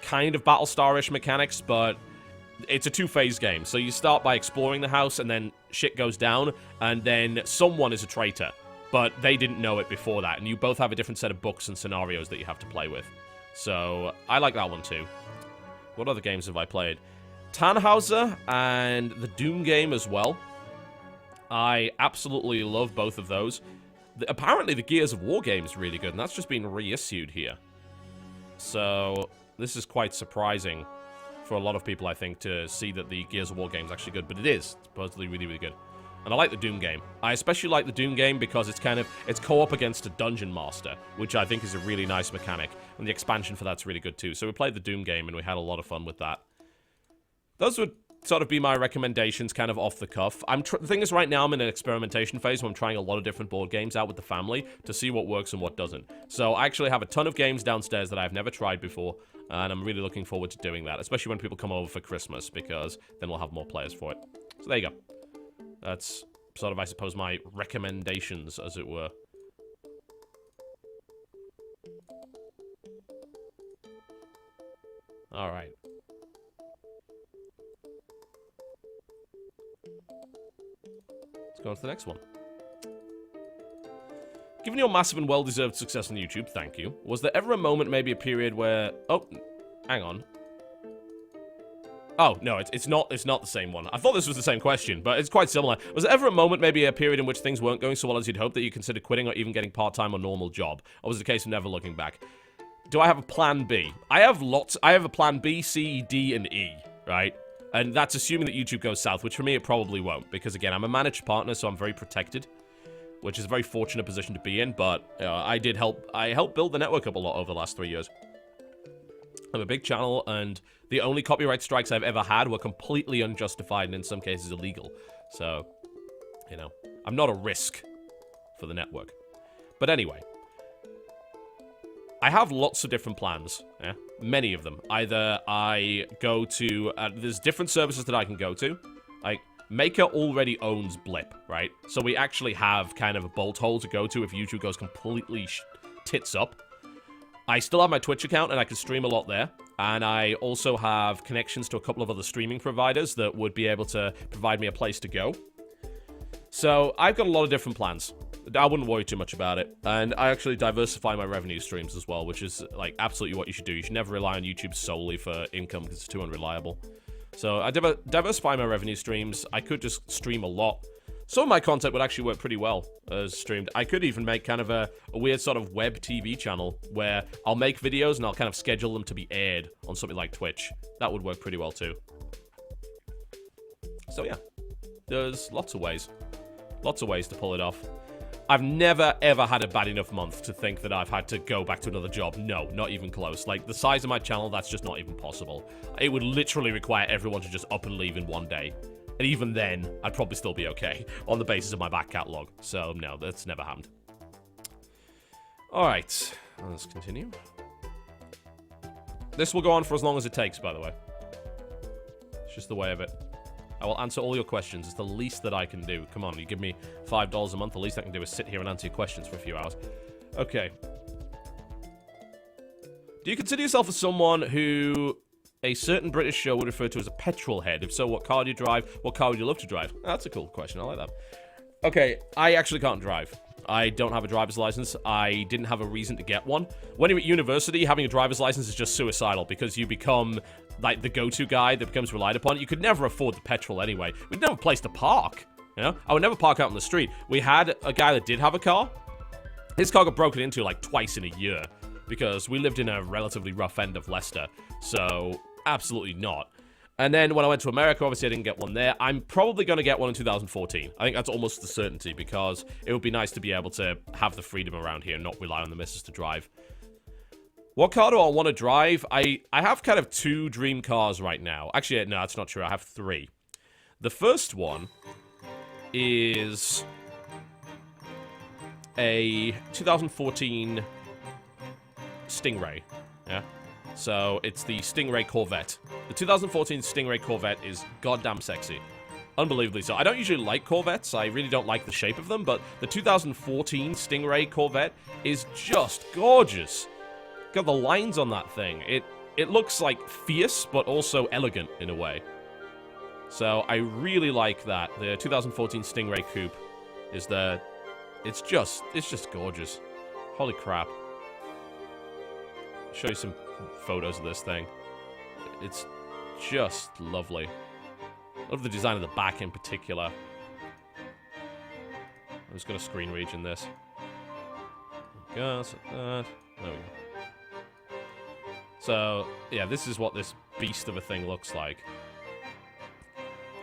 kind of Battlestar-ish mechanics, but it's a 2-phase game. So you start by exploring the house, and then shit goes down, and then someone is a traitor. But they didn't know it before that, and you both have a different set of books and scenarios that you have to play with. So I like that one, too. What other games have I played? Tannhauser and the Doom game as well. I absolutely love both of those. Apparently, the Gears of War game is really good, and that's just been reissued here. So, this is quite surprising for a lot of people, I think, to see that the Gears of War game is actually good, but it is. It's supposedly really, really good. And I like the Doom game. I especially like the Doom game because it's co-op against a Dungeon Master, which I think is a really nice mechanic, and the expansion for that's really good too. So we played the Doom game, and we had a lot of fun with that. Those would sort of be my recommendations, kind of off the cuff. The thing is, right now I'm in an experimentation phase where I'm trying a lot of different board games out with the family to see what works and what doesn't. So I actually have a ton of games downstairs that I've never tried before, and I'm really looking forward to doing that, especially when people come over for Christmas, because then we'll have more players for it. So there you go. That's sort of, I suppose, my recommendations, as it were. Alright. Let's go on to the next one. Given your massive and well-deserved success on YouTube, thank you. Was there ever a moment, maybe a period where... Oh, hang on. Oh, no, it's not the same one. I thought this was the same question, but it's quite similar. Was there ever a moment, maybe a period in which things weren't going so well as you'd hoped, that you considered quitting or even getting part-time or normal job? Or was it a case of never looking back? Do I have a plan B? I have lots. I have a plan B, C, D, and E, right? And that's assuming that YouTube goes south, which for me it probably won't, because again, I'm a managed partner, so I'm very protected, which is a very fortunate position to be in, but I helped build the network up a lot over the last 3 years. I have a big channel, and the only copyright strikes I've ever had were completely unjustified and in some cases illegal. So, you know, I'm not a risk for the network. But anyway, I have lots of different plans, yeah? Many of them. Either I go to, there's different services that I can go to. Like, Maker already owns Blip, right? So we actually have kind of a bolt hole to go to if YouTube goes completely tits up. I still have my Twitch account, and I can stream a lot there. And I also have connections to a couple of other streaming providers that would be able to provide me a place to go. So I've got a lot of different plans. I wouldn't worry too much about it. And I actually diversify my revenue streams as well, which is, like, absolutely what you should do. You should never rely on YouTube solely for income because it's too unreliable. So I diversify my revenue streams. I could just stream a lot. Some of my content would actually work pretty well as streamed. I could even make kind of a weird sort of web TV channel where I'll make videos and I'll kind of schedule them to be aired on something like Twitch. That would work pretty well too. So yeah, there's lots of ways. Lots of ways to pull it off. I've never, ever had a bad enough month to think that I've had to go back to another job. No, not even close. Like, the size of my channel, that's just not even possible. It would literally require everyone to just up and leave in one day. And even then, I'd probably still be okay on the basis of my back catalogue. So, no, that's never happened. Alright, let's continue. This will go on for as long as it takes, by the way. It's just the way of it. I will answer all your questions. It's the least that I can do. Come on, you give me $5 a month. The least I can do is sit here and answer your questions for a few hours. Okay. Do you consider yourself as someone who a certain British show would refer to as a petrol head? If so, what car do you drive? What car would you love to drive? That's a cool question. I like that. Okay, I actually can't drive. I don't have a driver's license. I didn't have a reason to get one. When you're at university, having a driver's license is just suicidal because you become, like, the go-to guy that becomes relied upon. You could never afford the petrol anyway. We'd never have a place to park, you know? I would never park out on the street. We had a guy that did have a car. His car got broken into, like, twice in a year because we lived in a relatively rough end of Leicester. So, absolutely not. And then when I went to America, obviously I didn't get one there. I'm probably going to get one in 2014. I think that's almost a certainty because it would be nice to be able to have the freedom around here and not rely on the missus to drive. What car do I want to drive? I have kind of two dream cars right now. Actually, no, that's not true. I have three. The first one is a 2014 Stingray. Yeah. So, it's the Stingray Corvette. The 2014 Stingray Corvette is goddamn sexy. Unbelievably so. I don't usually like Corvettes. I really don't like the shape of them, but the 2014 Stingray Corvette is just gorgeous. Got the lines on that thing. It looks like fierce, but also elegant in a way. So, I really like that. The 2014 Stingray Coupe is it's just gorgeous. Holy crap. Show you some photos of this thing. It's just lovely. Love the design of the back in particular. I'm just going to screen region this. There we go. So, yeah, this is what this beast of a thing looks like.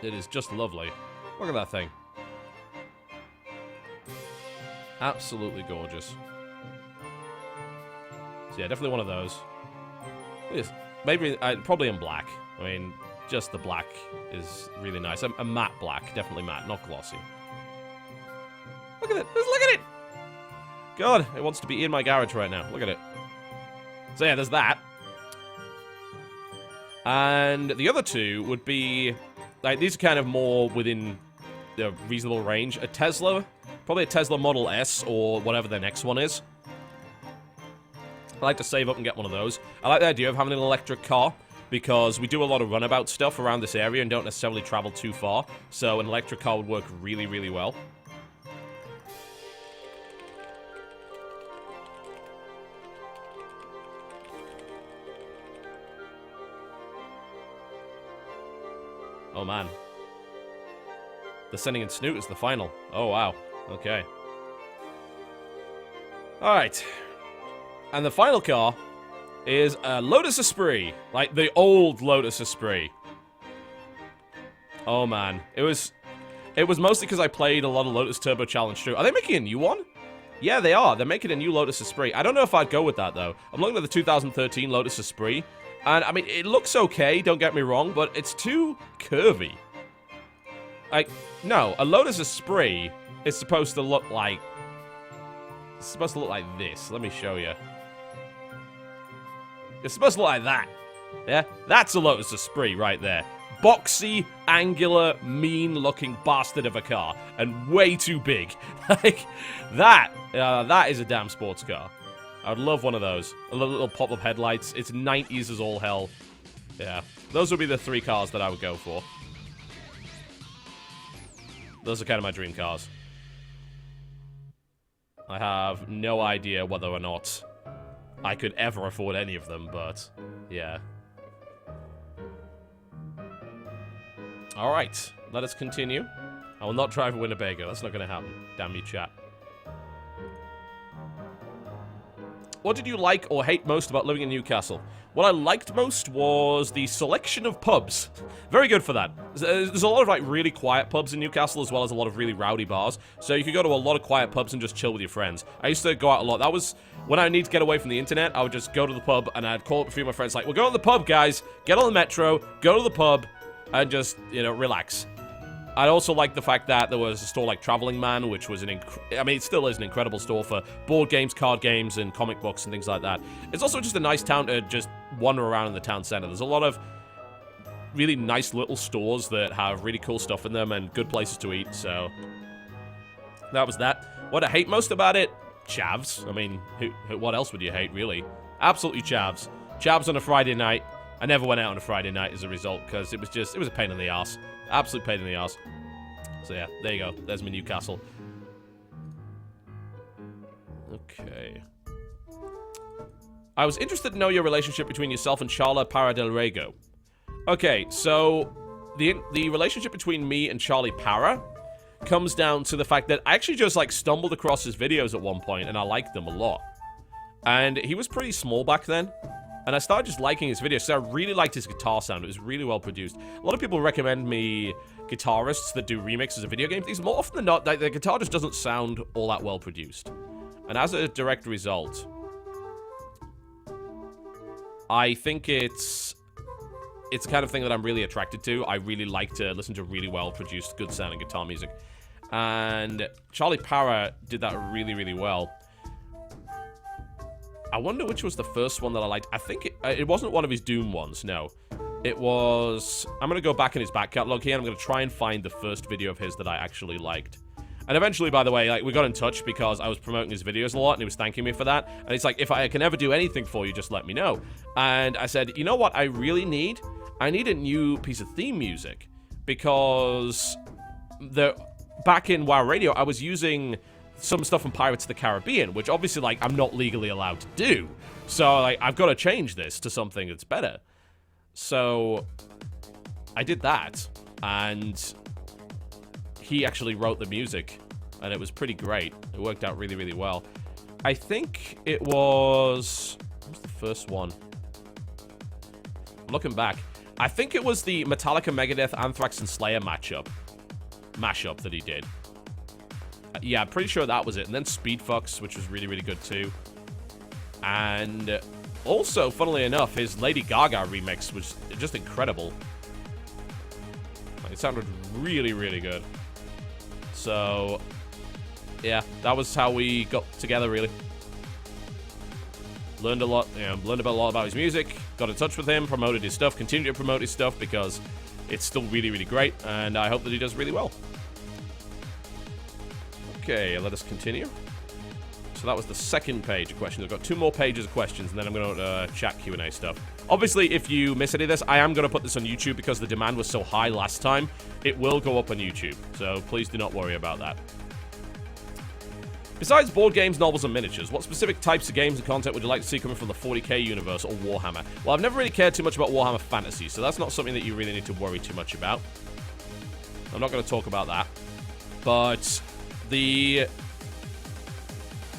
It is just lovely. Look at that thing. Absolutely gorgeous. So yeah, definitely one of those. Yes, maybe, probably in black. I mean, just the black is really nice. A matte black, definitely matte, not glossy. Look at it, look at it! God, it wants to be in my garage right now. Look at it. So yeah, there's that. And the other two would be, like, these are kind of more within the reasonable range. A Tesla, probably a Tesla Model S or whatever their next one is. I like to save up and get one of those. I like the idea of having an electric car because we do a lot of runabout stuff around this area and don't necessarily travel too far. So an electric car would work really, really well. Oh, man. The Sending in Snoot is the final. Oh, wow. Okay. Alright. And the final car is a Lotus Esprit. Like, the old Lotus Esprit. Oh, man. It was mostly because I played a lot of Lotus Turbo Challenge 2. Are they making a new one? Yeah, they are. They're making a new Lotus Esprit. I don't know if I'd go with that, though. I'm looking at the 2013 Lotus Esprit. And, I mean, it looks okay, don't get me wrong, but it's too curvy. Like, no, a Lotus Esprit is supposed to look like... It's supposed to look like this. Let me show you. It's supposed to look like that. Yeah? That's a Lotus Esprit right there. boxy, angular, mean-looking bastard of a car. And way too big. Like, that is a damn sports car. I would love one of those. A little pop-up headlights. It's 90s as all hell. Yeah. Those would be the 3 cars that I would go for. Those are kind of my dream cars. I have no idea whether or not I could ever afford any of them, but yeah. Alright, let us continue. I will not drive a Winnebago. That's not going to happen. Damn you, chat. What did you like or hate most about living in Newcastle? What I liked most was the selection of pubs. Very good for that. There's a lot of, like, really quiet pubs in Newcastle, as well as a lot of really rowdy bars. So you could go to a lot of quiet pubs and just chill with your friends. I used to go out a lot. That was, when I need to get away from the internet, I would just go to the pub, and I'd call up a few of my friends, like, we're going to the pub, guys. Get on the metro, go to the pub, and just, you know, relax. I also like the fact that there was a store like Traveling Man, which was I mean, it still is an incredible store for board games, card games, and comic books and things like that. It's also just a nice town to just wander around in the town center. There's a lot of really nice little stores that have really cool stuff in them and good places to eat, so that was that. What I hate most about it? Chavs. I mean, what else would you hate, really? Absolutely chavs. Chavs on a Friday night. I never went out on a Friday night as a result, because it was a pain in the arse. Absolute pain in the arse. So yeah, there you go. There's my Newcastle. Okay. I was interested to know your relationship between yourself and Charlie Parra del Rego. Okay, so the relationship between me and Charlie Parra comes down to the fact that I actually just, like, stumbled across his videos at one point, and I liked them a lot. And he was pretty small back then. And I started just liking his videos, so I really liked his guitar sound. It was really well produced. A lot of people recommend me guitarists that do remixes of video games. These, more often than not, the guitar just doesn't sound all that well produced. And as a direct result, I think it's the kind of thing that I'm really attracted to. I really like to listen to really well produced, good sounding guitar music. And Charlie Parra did that really, really well. I wonder which was the first one that I liked. I think it wasn't one of his Doom ones, no. It was... I'm going to go back in his back catalog here, and I'm going to try and find the first video of his that I actually liked. And eventually, by the way, like, we got in touch because I was promoting his videos a lot, and he was thanking me for that. And he's like, if I can ever do anything for you, just let me know. And I said, you know what I really need? I need a new piece of theme music. Because back in WoW Radio, I was using some stuff from Pirates of the Caribbean, which obviously, like, I'm not legally allowed to do. So, like, I've got to change this to something that's better. So, I did that, and he actually wrote the music, and it was pretty great. It worked out really, really well. I think it was... What was the first one? I'm looking back. I think it was the Metallica, Megadeth, Anthrax, and Slayer mashup that he did. Yeah, I'm pretty sure that was it. And then Speedfucks, which was really, really good too. And also, funnily enough, his Lady Gaga remix was just incredible. Like, it sounded really, really good. So, yeah, that was how we got together, really. Learned a lot, learned a lot about his music, got in touch with him, promoted his stuff, continued to promote his stuff because it's still really, really great, and I hope that he does really well. Okay, let us continue. So that was the second page of questions. I've got 2 more pages of questions, and then I'm going to chat Q&A stuff. Obviously, if you miss any of this, I am going to put this on YouTube because the demand was so high last time. It will go up on YouTube, so please do not worry about that. Besides board games, novels, and miniatures, what specific types of games and content would you like to see coming from the 40k universe or Warhammer? Well, I've never really cared too much about Warhammer Fantasy, so that's not something that you really need to worry too much about. I'm not going to talk about that. But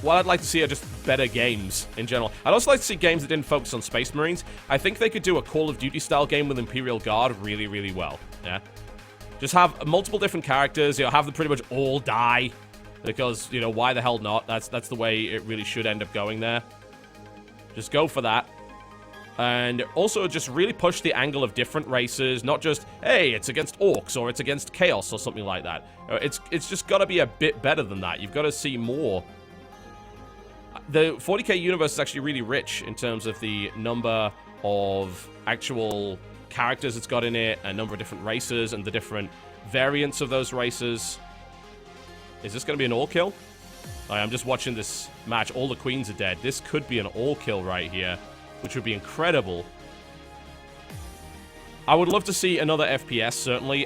what I'd like to see are just better games in general. I'd also like to see games that didn't focus on Space Marines. I think they could do a Call of Duty style game with Imperial Guard really, really well. Yeah. Just have multiple different characters, have them pretty much all die. Because, why the hell not? That's the way it really should end up going there. Just go for that. And also just really push the angle of different races, not just, hey, it's against orcs or it's against chaos or something like that. It's just got to be a bit better than that. You've got to see more. The 40k universe is actually really rich in terms of the number of actual characters it's got in it, a number of different races, and the different variants of those races. Is this going to be an all-kill? I'm just watching this match. All the queens are dead. This could be an all-kill right here, which would be incredible. I would love to see another FPS, certainly.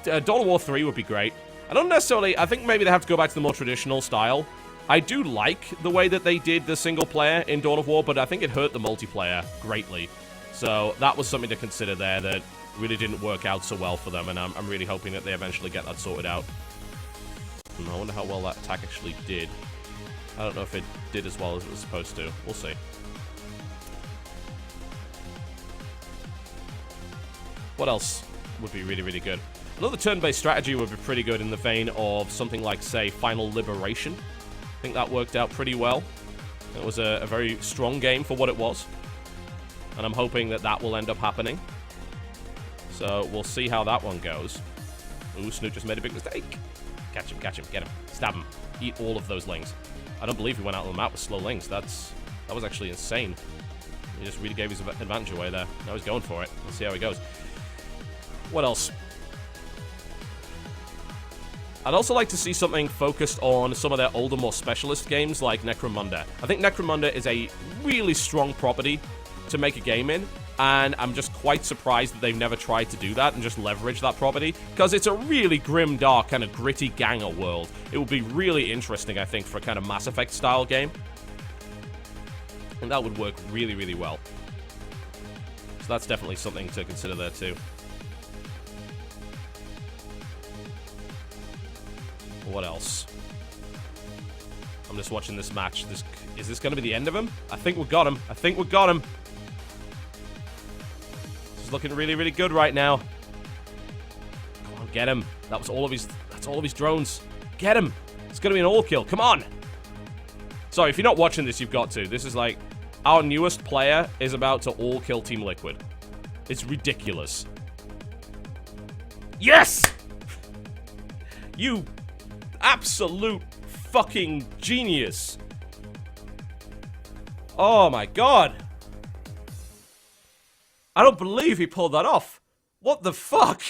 Dawn of War 3 would be great. I don't necessarily... I think maybe they have to go back to the more traditional style. I do like the way that they did the single player in Dawn of War, but I think it hurt the multiplayer greatly. So that was something to consider there that really didn't work out so well for them, and I'm really hoping that they eventually get that sorted out. I wonder how well that attack actually did. I don't know if it did as well as it was supposed to. We'll see. What else would be really, really good? Another turn-based strategy would be pretty good in the vein of something like, say, Final Liberation. I think that worked out pretty well. It was a very strong game for what it was. And I'm hoping that that will end up happening. So we'll see how that one goes. Ooh, Snoot just made a big mistake. Catch him, get him, stab him, eat all of those lings. I don't believe he went out on the map with slow lings. That was actually insane. He just really gave his advantage away there. Now he's going for it. Let's see how he goes. What else? I'd also like to see something focused on some of their older, more specialist games like Necromunda. I think Necromunda is a really strong property to make a game in, and I'm just quite surprised that they've never tried to do that and just leverage that property, because it's a really grim, dark, kind of gritty ganger world. It would be really interesting, I think, for a kind of Mass Effect style game. And that would work really, really well. So that's definitely something to consider there too. What else? I'm just watching this match. Is this going to be the end of him? I think we got him. I think we got him. This is looking really, really good right now. Come on, get him. That's all of his drones. Get him. It's going to be an all-kill. Come on. Sorry, if you're not watching this, you've got to. This is like, our newest player is about to all-kill Team Liquid. It's ridiculous. Yes! You absolute fucking genius. Oh my god. I don't believe he pulled that off. What the fuck?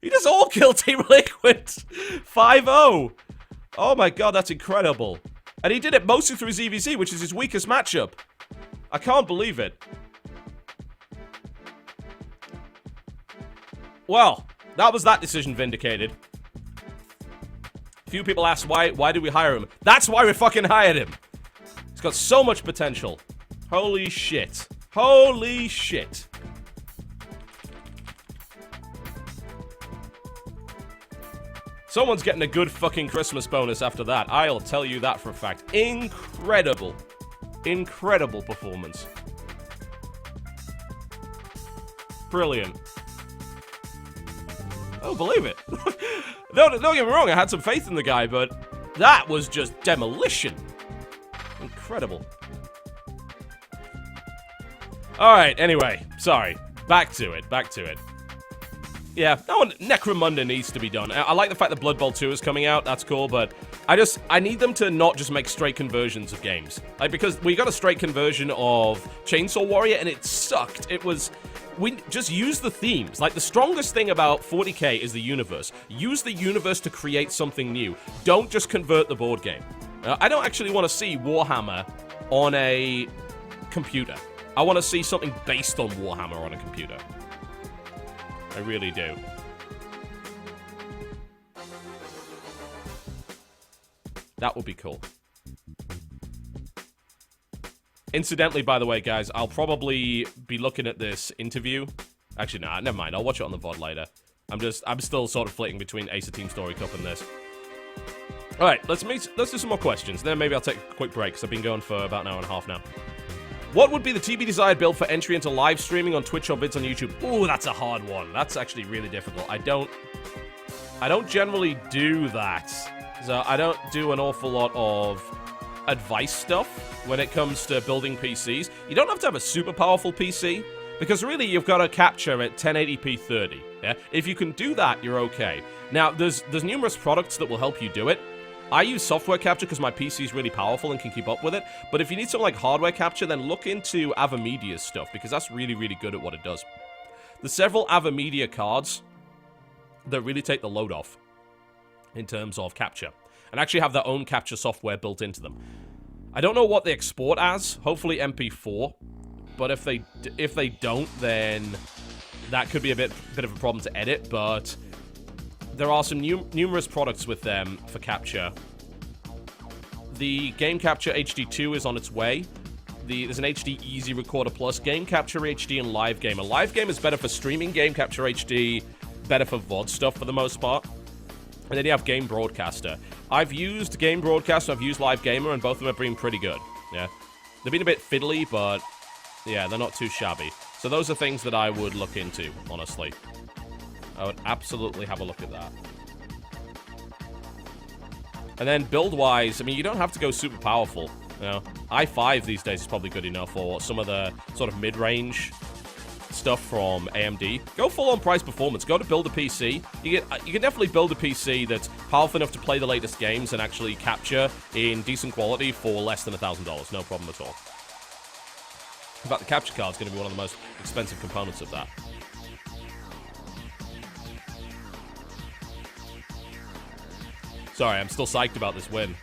He just all killed Team Liquid. 5-0. Oh my god, that's incredible. And he did it mostly through his EVZ, which is his weakest matchup. I can't believe it. Well, that was that decision vindicated. Few people ask why did we hire him? That's why we fucking hired him. He's got so much potential. Holy shit. Holy shit. Someone's getting a good fucking Christmas bonus after that. I'll tell you that for a fact. Incredible. Incredible performance. Brilliant. I don't believe it. Don't get me wrong, I had some faith in the guy, but that was just demolition. Incredible. Alright, anyway, sorry. Back to it. Yeah, that one, Necromunda needs to be done. I like the fact that Blood Bowl 2 is coming out, that's cool, but I need them to not just make straight conversions of games. Like, because we got a straight conversion of Chainsaw Warrior, and it sucked. We just use the themes. Like, the strongest thing about 40k is the universe. Use the universe to create something new. Don't just convert the board game. I don't actually want to see Warhammer on a computer. I want to see something based on Warhammer on a computer. I really do. That would be cool. Incidentally, by the way, guys, I'll probably be looking at this interview. Actually, nah, never mind. I'll watch it on the VOD later. I'm still sort of flitting between Ace of Team Story Cup and this. Alright, let's do some more questions. Then maybe I'll take a quick break, because I've been going for about an hour and a half now. What would be the TB desired build for entry into live streaming on Twitch or vids on YouTube? Ooh, that's a hard one. That's actually really difficult. I don't generally do that. So I don't do an awful lot of advice stuff when it comes to building PCs. You don't have to have a super powerful PC, because really you've got to capture at 1080p 30. Yeah? If you can do that, you're okay. Now, there's numerous products that will help you do it. I use software capture because my PC is really powerful and can keep up with it. But if you need something like hardware capture, then look into AverMedia's stuff because that's really, really good at what it does. There's several AverMedia cards that really take the load off in terms of capture and actually have their own capture software built into them. I don't know what they export as. Hopefully MP4. But if they don't, then that could be a bit of a problem to edit. But there are some numerous products with them for capture. The Game Capture HD2 is on its way. There's an HD Easy Recorder Plus, Game Capture HD, and Live Game. A Live Game is better for streaming, Game Capture HD better for VOD stuff for the most part. And then you have Game Broadcaster. I've used Game Broadcaster, I've used Live Gamer, and both of them have been pretty good. Yeah, they've been a bit fiddly, but yeah, they're not too shabby. So those are things that I would look into, honestly. I would absolutely have a look at that. And then build-wise, I mean, you don't have to go super powerful. You know, i5 these days is probably good enough, or some of the sort of mid-range stuff from AMD. Go full-on price performance. Go to build a PC. You can definitely build a PC that's powerful enough to play the latest games and actually capture in decent quality for less than $1,000. No problem at all. In fact, the capture card is going to be one of the most expensive components of that. Sorry, I'm still psyched about this win.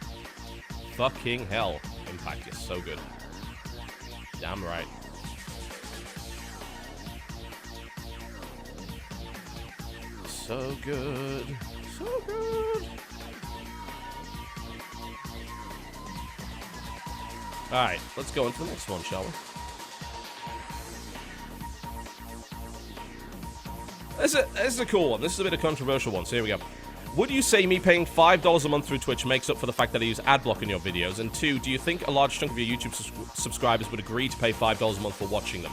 Fucking hell. Impact is so good. Damn right. So good. So good. Alright, let's go into the next one, shall we? This is a cool one. This is a bit of a controversial one, so here we go. Would you say me paying $5 a month through Twitch makes up for the fact that I use adblock in your videos? And 2, do you think a large chunk of your YouTube subscribers would agree to pay $5 a month for watching them?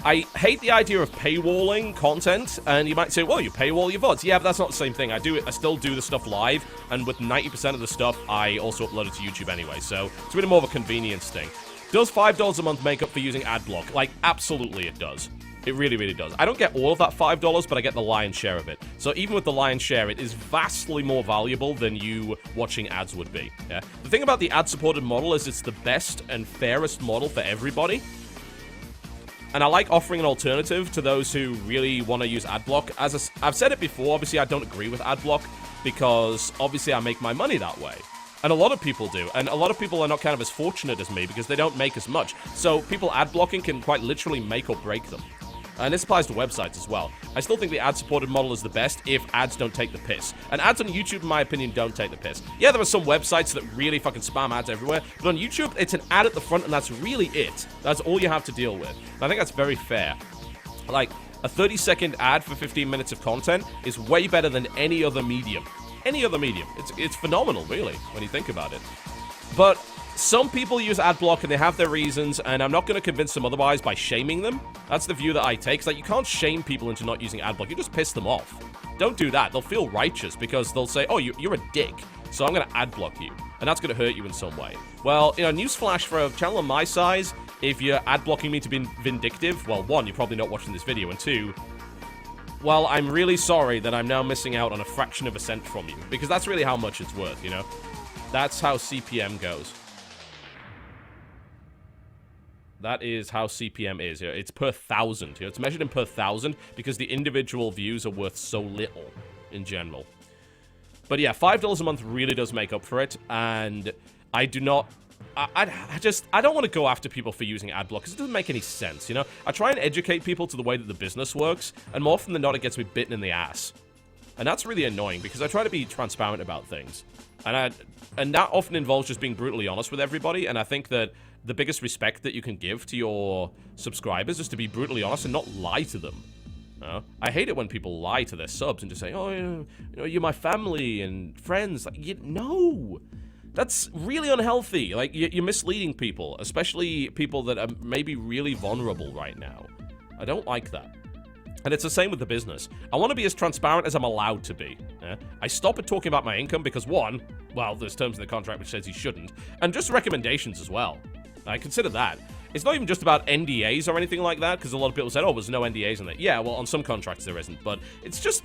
I hate the idea of paywalling content, and you might say, well, you paywall your VODs. Yeah, but that's not the same thing. I still do the stuff live, and with 90% of the stuff, I also upload it to YouTube anyway, so it's really more of a convenience thing. Does $5 a month make up for using adblock? Like, absolutely it does. It really, really does. I don't get all of that $5, but I get the lion's share of it. So even with the lion's share, it is vastly more valuable than you watching ads would be. Yeah. The thing about the ad-supported model is it's the best and fairest model for everybody. And I like offering an alternative to those who really want to use adblock. As I've said it before, obviously I don't agree with adblock because obviously I make my money that way. And a lot of people do. And a lot of people are not kind of as fortunate as me because they don't make as much. So people ad blocking can quite literally make or break them. And this applies to websites as well. I still think the ad-supported model is the best if ads don't take the piss. And ads on YouTube, in my opinion, don't take the piss. Yeah, there are some websites that really fucking spam ads everywhere, but on YouTube, it's an ad at the front, and that's really it. That's all you have to deal with. And I think that's very fair. Like, a 30-second ad for 15 minutes of content is way better than any other medium. Any other medium. It's phenomenal, really, when you think about it. But some people use adblock and they have their reasons, and I'm not going to convince them otherwise by shaming them. That's the view that I take. It's like, you can't shame people into not using adblock. You just piss them off. Don't do that. They'll feel righteous because they'll say, oh, you're a dick, so I'm going to adblock you. And that's going to hurt you in some way. Well, you know, newsflash for a channel of my size, if you're adblocking me to be vindictive, well, 1, you're probably not watching this video, and 2, well, I'm really sorry that I'm now missing out on a fraction of a cent from you. Because that's really how much it's worth, you know? That's how CPM goes. That is how CPM is. It's per 1,000. It's measured in per 1,000 because the individual views are worth so little in general. But yeah, $5 a month really does make up for it, and I do not... I don't want to go after people for using adblock because it doesn't make any sense, you know? I try and educate people to the way that the business works, and more often than not, it gets me bitten in the ass. And that's really annoying because I try to be transparent about things. And that often involves just being brutally honest with everybody, and I think that the biggest respect that you can give to your subscribers is to be brutally honest and not lie to them. I hate it when people lie to their subs and just say, oh, you know, you're my family and friends. Like, no! That's really unhealthy. Like, you're misleading people, especially people that are maybe really vulnerable right now. I don't like that. And it's the same with the business. I want to be as transparent as I'm allowed to be. I stop at talking about my income because, 1, well, there's terms in the contract which says you shouldn't, and just recommendations as well. I consider that. It's not even just about NDAs or anything like that, because a lot of people said, oh, there's no NDAs in that. Yeah, well, on some contracts there isn't, but it's just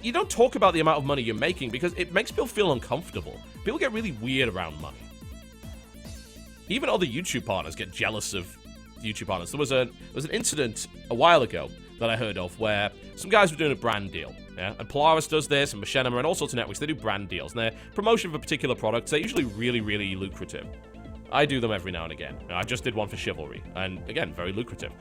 you don't talk about the amount of money you're making because it makes people feel uncomfortable. People get really weird around money. Even other YouTube partners get jealous of YouTube partners. There was an incident a while ago that I heard of where some guys were doing a brand deal. Yeah, and Polaris does this, and Machinima, and all sorts of networks. They do brand deals, and their promotion for particular products, they're usually really, really lucrative. I do them every now and again. I just did one for Chivalry, and again, very lucrative.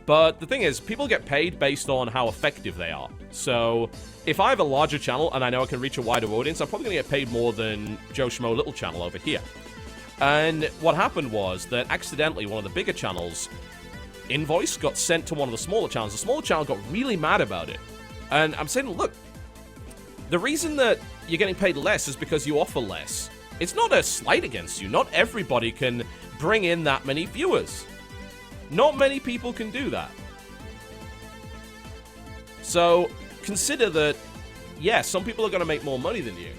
But the thing is, people get paid based on how effective they are. So, if I have a larger channel and I know I can reach a wider audience, I'm probably going to get paid more than Joe Schmo Little channel over here. And what happened was that accidentally one of the bigger channels' invoice got sent to one of the smaller channels. The smaller channel got really mad about it. And I'm saying, look, the reason that you're getting paid less is because you offer less. It's not a slight against you. Not everybody can bring in that many viewers. Not many people can do that. So consider that, yes, some people are going to make more money than you.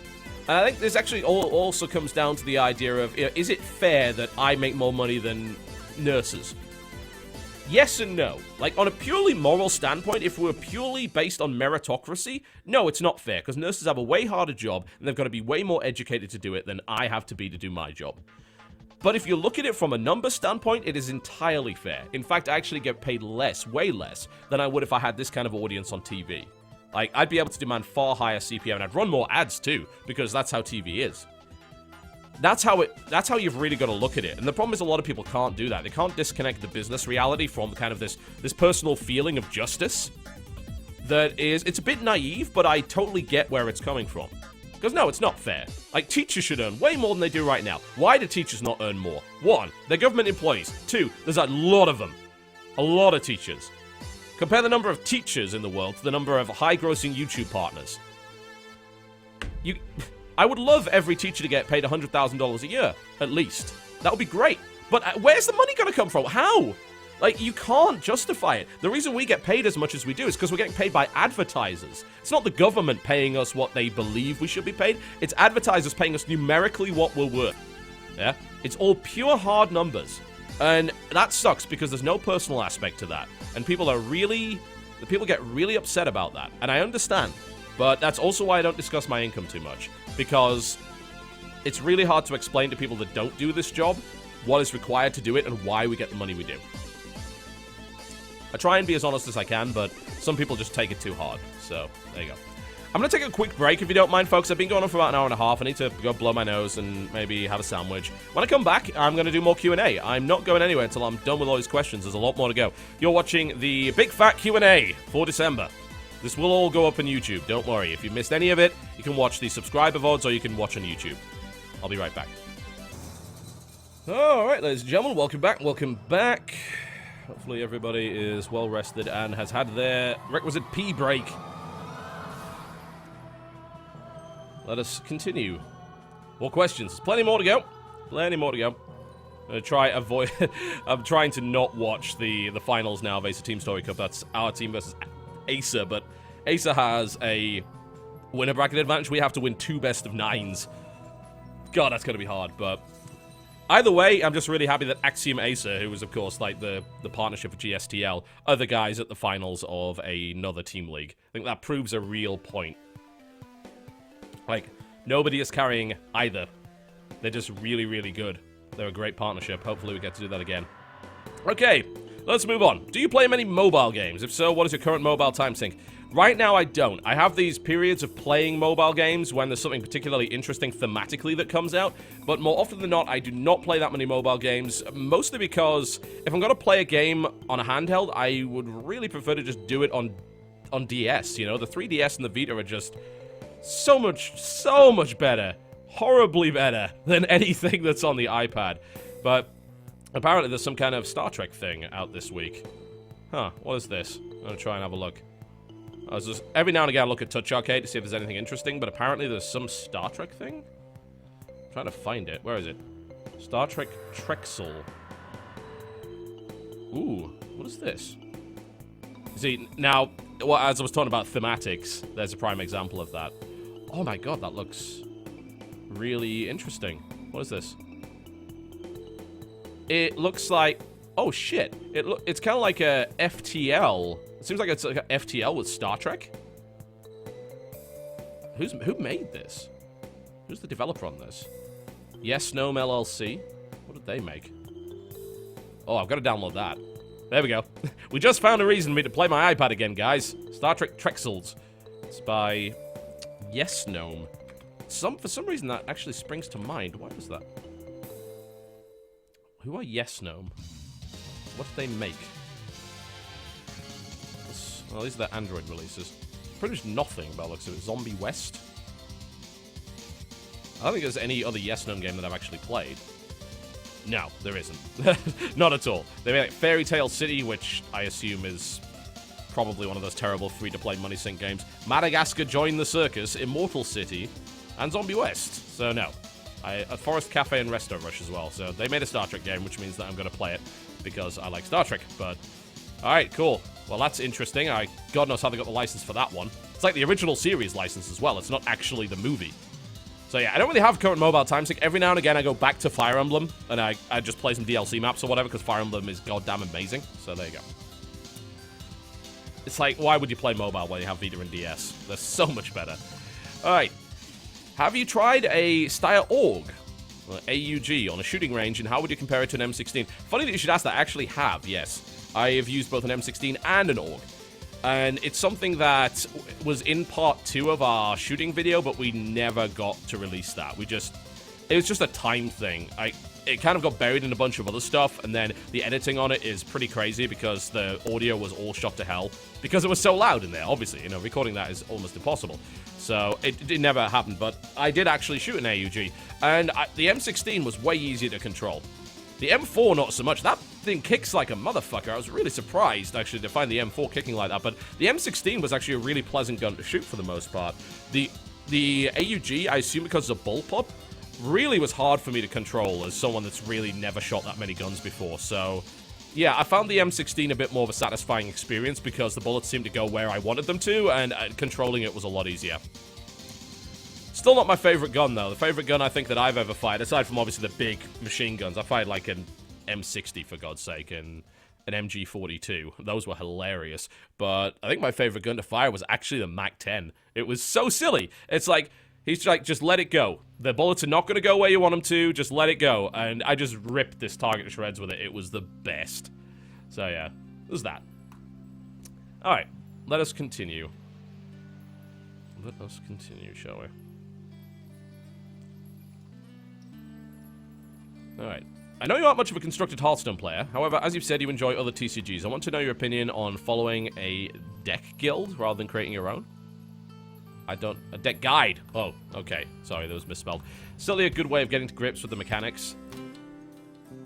And I think this actually also comes down to the idea of, is it fair that I make more money than nurses? Yes and no. Like, on a purely moral standpoint, if we're purely based on meritocracy, no, it's not fair, because nurses have a way harder job, and they've got to be way more educated to do it than I have to be to do my job. But if you look at it from a number standpoint, it is entirely fair. In fact, I actually get paid less, way less, than I would if I had this kind of audience on TV. Like, I'd be able to demand far higher CPM, and I'd run more ads too, because that's how TV is. That's how you've really got to look at it. And the problem is a lot of people can't do that. They can't disconnect the business reality from kind of this personal feeling of justice. It's a bit naive, but I totally get where it's coming from. Because no, it's not fair. Like, teachers should earn way more than they do right now. Why do teachers not earn more? 1, they're government employees. 2, there's a lot of them. A lot of teachers. Compare the number of teachers in the world to the number of high-grossing YouTube partners. I would love every teacher to get paid $100,000 a year, at least. That would be great. But where's the money going to come from? How? Like, you can't justify it. The reason we get paid as much as we do is because we're getting paid by advertisers. It's not the government paying us what they believe we should be paid. It's advertisers paying us numerically what we're worth. Yeah? It's all pure hard numbers. And that sucks because there's no personal aspect to that. And people get really upset about that. And I understand. But that's also why I don't discuss my income too much. Because it's really hard to explain to people that don't do this job what is required to do it and why we get the money we do. I try and be as honest as I can, but some people just take it too hard. So, there you go. I'm going to take a quick break if you don't mind, folks. I've been going on for about an hour and a half. I need to go blow my nose and maybe have a sandwich. When I come back, I'm going to do more Q&A. I'm not going anywhere until I'm done with all these questions. There's a lot more to go. You're watching the Big Fat Q&A for December. This will all go up on YouTube. Don't worry. If you missed any of it, you can watch the subscriber VODs or you can watch on YouTube. I'll be right back. Alright, ladies and gentlemen, welcome back. Welcome back. Hopefully everybody is well rested and has had their requisite pee break. Let us continue. More questions. Plenty more to go. Plenty more to go. I'm trying to not watch the finals now of Acer Team Story Cup. That's our team versus Acer, but Acer has a winner bracket advantage. We have to win 2 best of 9s. God, that's going to be hard, but either way, I'm just really happy that Axiom Acer, who was, of course, like the partnership of GSTL, are the guys at the finals of another team league. I think that proves a real point. Like, nobody is carrying either. They're just really, really good. They're a great partnership. Hopefully we get to do that again. Okay, let's move on. Do you play many mobile games? If so, what is your current mobile time sink? Right now, I don't. I have these periods of playing mobile games when there's something particularly interesting thematically that comes out, but more often than not, I do not play that many mobile games, mostly because if I'm going to play a game on a handheld, I would really prefer to just do it on DS, you know? The 3DS and the Vita are just so much better, horribly better than anything that's on the iPad. But apparently there's some kind of Star Trek thing out this week. Huh, what is this? I'm going to try and have a look. Every now and again I look at Touch Arcade to see if there's anything interesting, but apparently there's some Star Trek thing? I'm trying to find it. Where is it? Star Trek Trexel. Ooh, what is this? See, now, well, as I was talking about thematics, there's a prime example of that. Oh my god, that looks really interesting. What is this? It looks like... Oh shit, it's kind of like a FTL. It seems like it's like a FTL with Star Trek. Who made this? Who's the developer on this? Yes Gnome LLC. What did they make? Oh, I've got to download that. There we go. We just found a reason for me to play my iPad again, guys. Star Trek Trexels. It's by Yes Gnome. For some reason that actually springs to mind. Why is that? Who are Yes Gnome? What did they make? Well, these are the Android releases. Pretty much nothing by the looks of it. Zombie West. I don't think there's any other Yes Gnome game that I've actually played. No, there isn't. Not at all. They made like Fairy Tale City, which I assume is probably one of those terrible free-to-play money sink games. Madagascar Join the Circus, Immortal City, and Zombie West. So no. Forest Cafe and Resto Rush as well. So they made a Star Trek game, which means that I'm going to play it because I like Star Trek. But, alright, cool. Well, that's interesting. God knows how they got the license for that one. It's like the original series license as well. It's not actually the movie. So yeah, I don't really have current mobile time sync. Every now and again, I go back to Fire Emblem, and I just play some DLC maps or whatever, because Fire Emblem is goddamn amazing. So there you go. It's like, why would you play mobile when you have Vita and DS? They're so much better. Alright. Have you tried a Steyr AUG, AUG, on a shooting range, and how would you compare it to an M16? Funny that you should ask that. I actually have, yes. I have used both an M16 and an AUG. And it's something that was in part 2 of our shooting video, but we never got to release that. It was just a time thing. It kind of got buried in a bunch of other stuff, and then the editing on it is pretty crazy because the audio was all shot to hell because it was so loud in there. Obviously, you know, recording that is almost impossible. So it never happened, but I did actually shoot an AUG, and the M16 was way easier to control. The M4, not so much. That thing kicks like a motherfucker. I was really surprised, actually, to find the M4 kicking like that. But the M16 was actually a really pleasant gun to shoot for the most part. The AUG, I assume because it's a bullpup, really was hard for me to control as someone that's really never shot that many guns before. So, yeah, I found the M16 a bit more of a satisfying experience because the bullets seemed to go where I wanted them to, and controlling it was a lot easier. Still not my favorite gun, though. The favorite gun I think that I've ever fired, aside from obviously the big machine guns, I fired like an M60, for God's sake, and an MG42. Those were hilarious. But I think my favorite gun to fire was actually the MAC-10. It was so silly. It's like, he's like, just let it go. The bullets are not going to go where you want them to. Just let it go. And I just ripped this target to shreds with it. It was the best. So, yeah. There's that. Alright. Let us continue. Let us continue, shall we? Alright. I know you aren't much of a constructed Hearthstone player. However, as you've said, you enjoy other TCGs. I want to know your opinion on following a deck guild rather than creating your own. A deck guide. Oh, okay. Sorry, that was misspelled. Certainly a good way of getting to grips with the mechanics.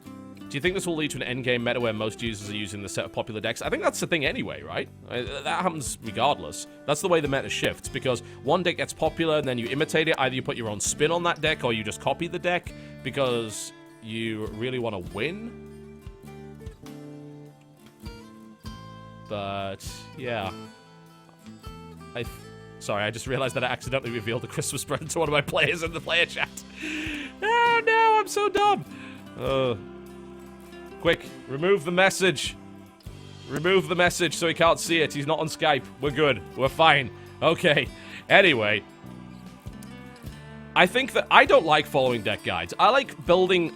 Do you think this will lead to an endgame meta where most users are using the set of popular decks? I think that's the thing anyway, right? That happens regardless. That's the way the meta shifts, because one deck gets popular and then you imitate it. Either you put your own spin on that deck or you just copy the deck because you really want to win. But, yeah. Sorry, I just realized that I accidentally revealed the Christmas present to one of my players in the player chat. Oh no, I'm so dumb. Quick, remove the message. Remove the message so he can't see it. He's not on Skype. We're good. We're fine. Okay. Anyway. I think that I don't like following deck guides. I like building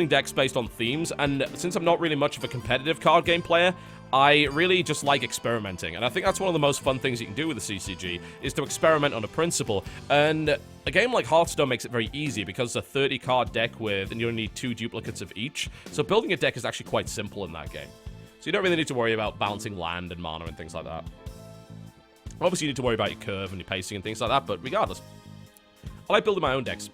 decks based on themes, and since I'm not really much of a competitive card game player, I really just like experimenting, and I think that's one of the most fun things you can do with a CCG, is to experiment on a principle, and a game like Hearthstone makes it very easy, because it's a 30-card deck and you only need 2 duplicates of each, so building a deck is actually quite simple in that game. So you don't really need to worry about balancing land and mana and things like that. Obviously you need to worry about your curve and your pacing and things like that, but regardless. I like building my own decks.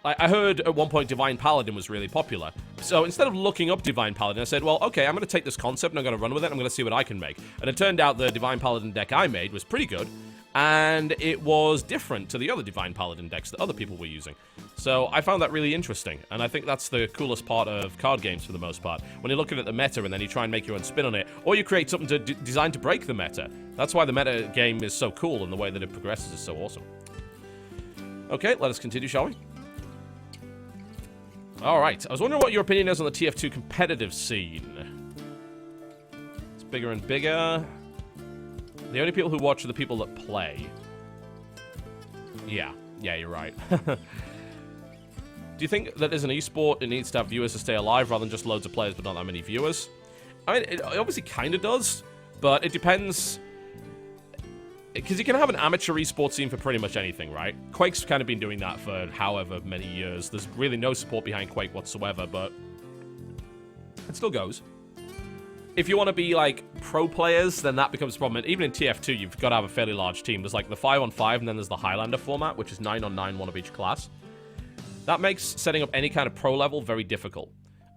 I heard at one point Divine Paladin was really popular. So instead of looking up Divine Paladin, I said, well, okay, I'm going to take this concept and I'm going to run with it. I'm going to see what I can make. And it turned out the Divine Paladin deck I made was pretty good. And it was different to the other Divine Paladin decks that other people were using. So I found that really interesting. And I think that's the coolest part of card games for the most part. When you're looking at the meta and then you try and make your own spin on it. Or you create something designed to break the meta. That's why the meta game is so cool, and the way that it progresses is so awesome. Okay, let us continue, shall we? Alright, I was wondering what your opinion is on the TF2 competitive scene. It's bigger and bigger. The only people who watch are the people that play. Yeah, you're right. Do you think that as an esport, it needs to have viewers to stay alive rather than just loads of players but not that many viewers? I mean, it obviously kind of does, but it depends. Because you can have an amateur esports scene for pretty much anything, right? Quake's kind of been doing that for however many years. There's really no support behind Quake whatsoever, but it still goes. If you want to be, like, pro players, then that becomes a problem. And even in TF2, you've got to have a fairly large team. There's, like, the 5-on-5, and then there's the Highlander format, which is 9-on-9, one of each class. That makes setting up any kind of pro level very difficult.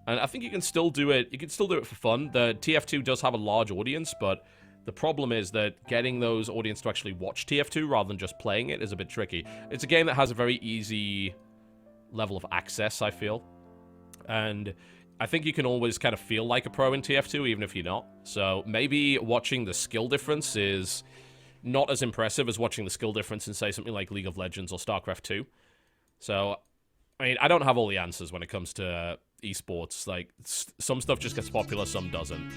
And I think you can still do it. You can still do it for fun. The TF2 does have a large audience, but the problem is that getting those audience to actually watch TF2 rather than just playing it is a bit tricky. It's a game that has a very easy level of access, I feel. And I think you can always kind of feel like a pro in TF2, even if you're not. So maybe watching the skill difference is not as impressive as watching the skill difference in, say, something like League of Legends or Starcraft 2. So, I mean, I don't have all the answers when it comes to esports. Like, some stuff just gets popular, some doesn't.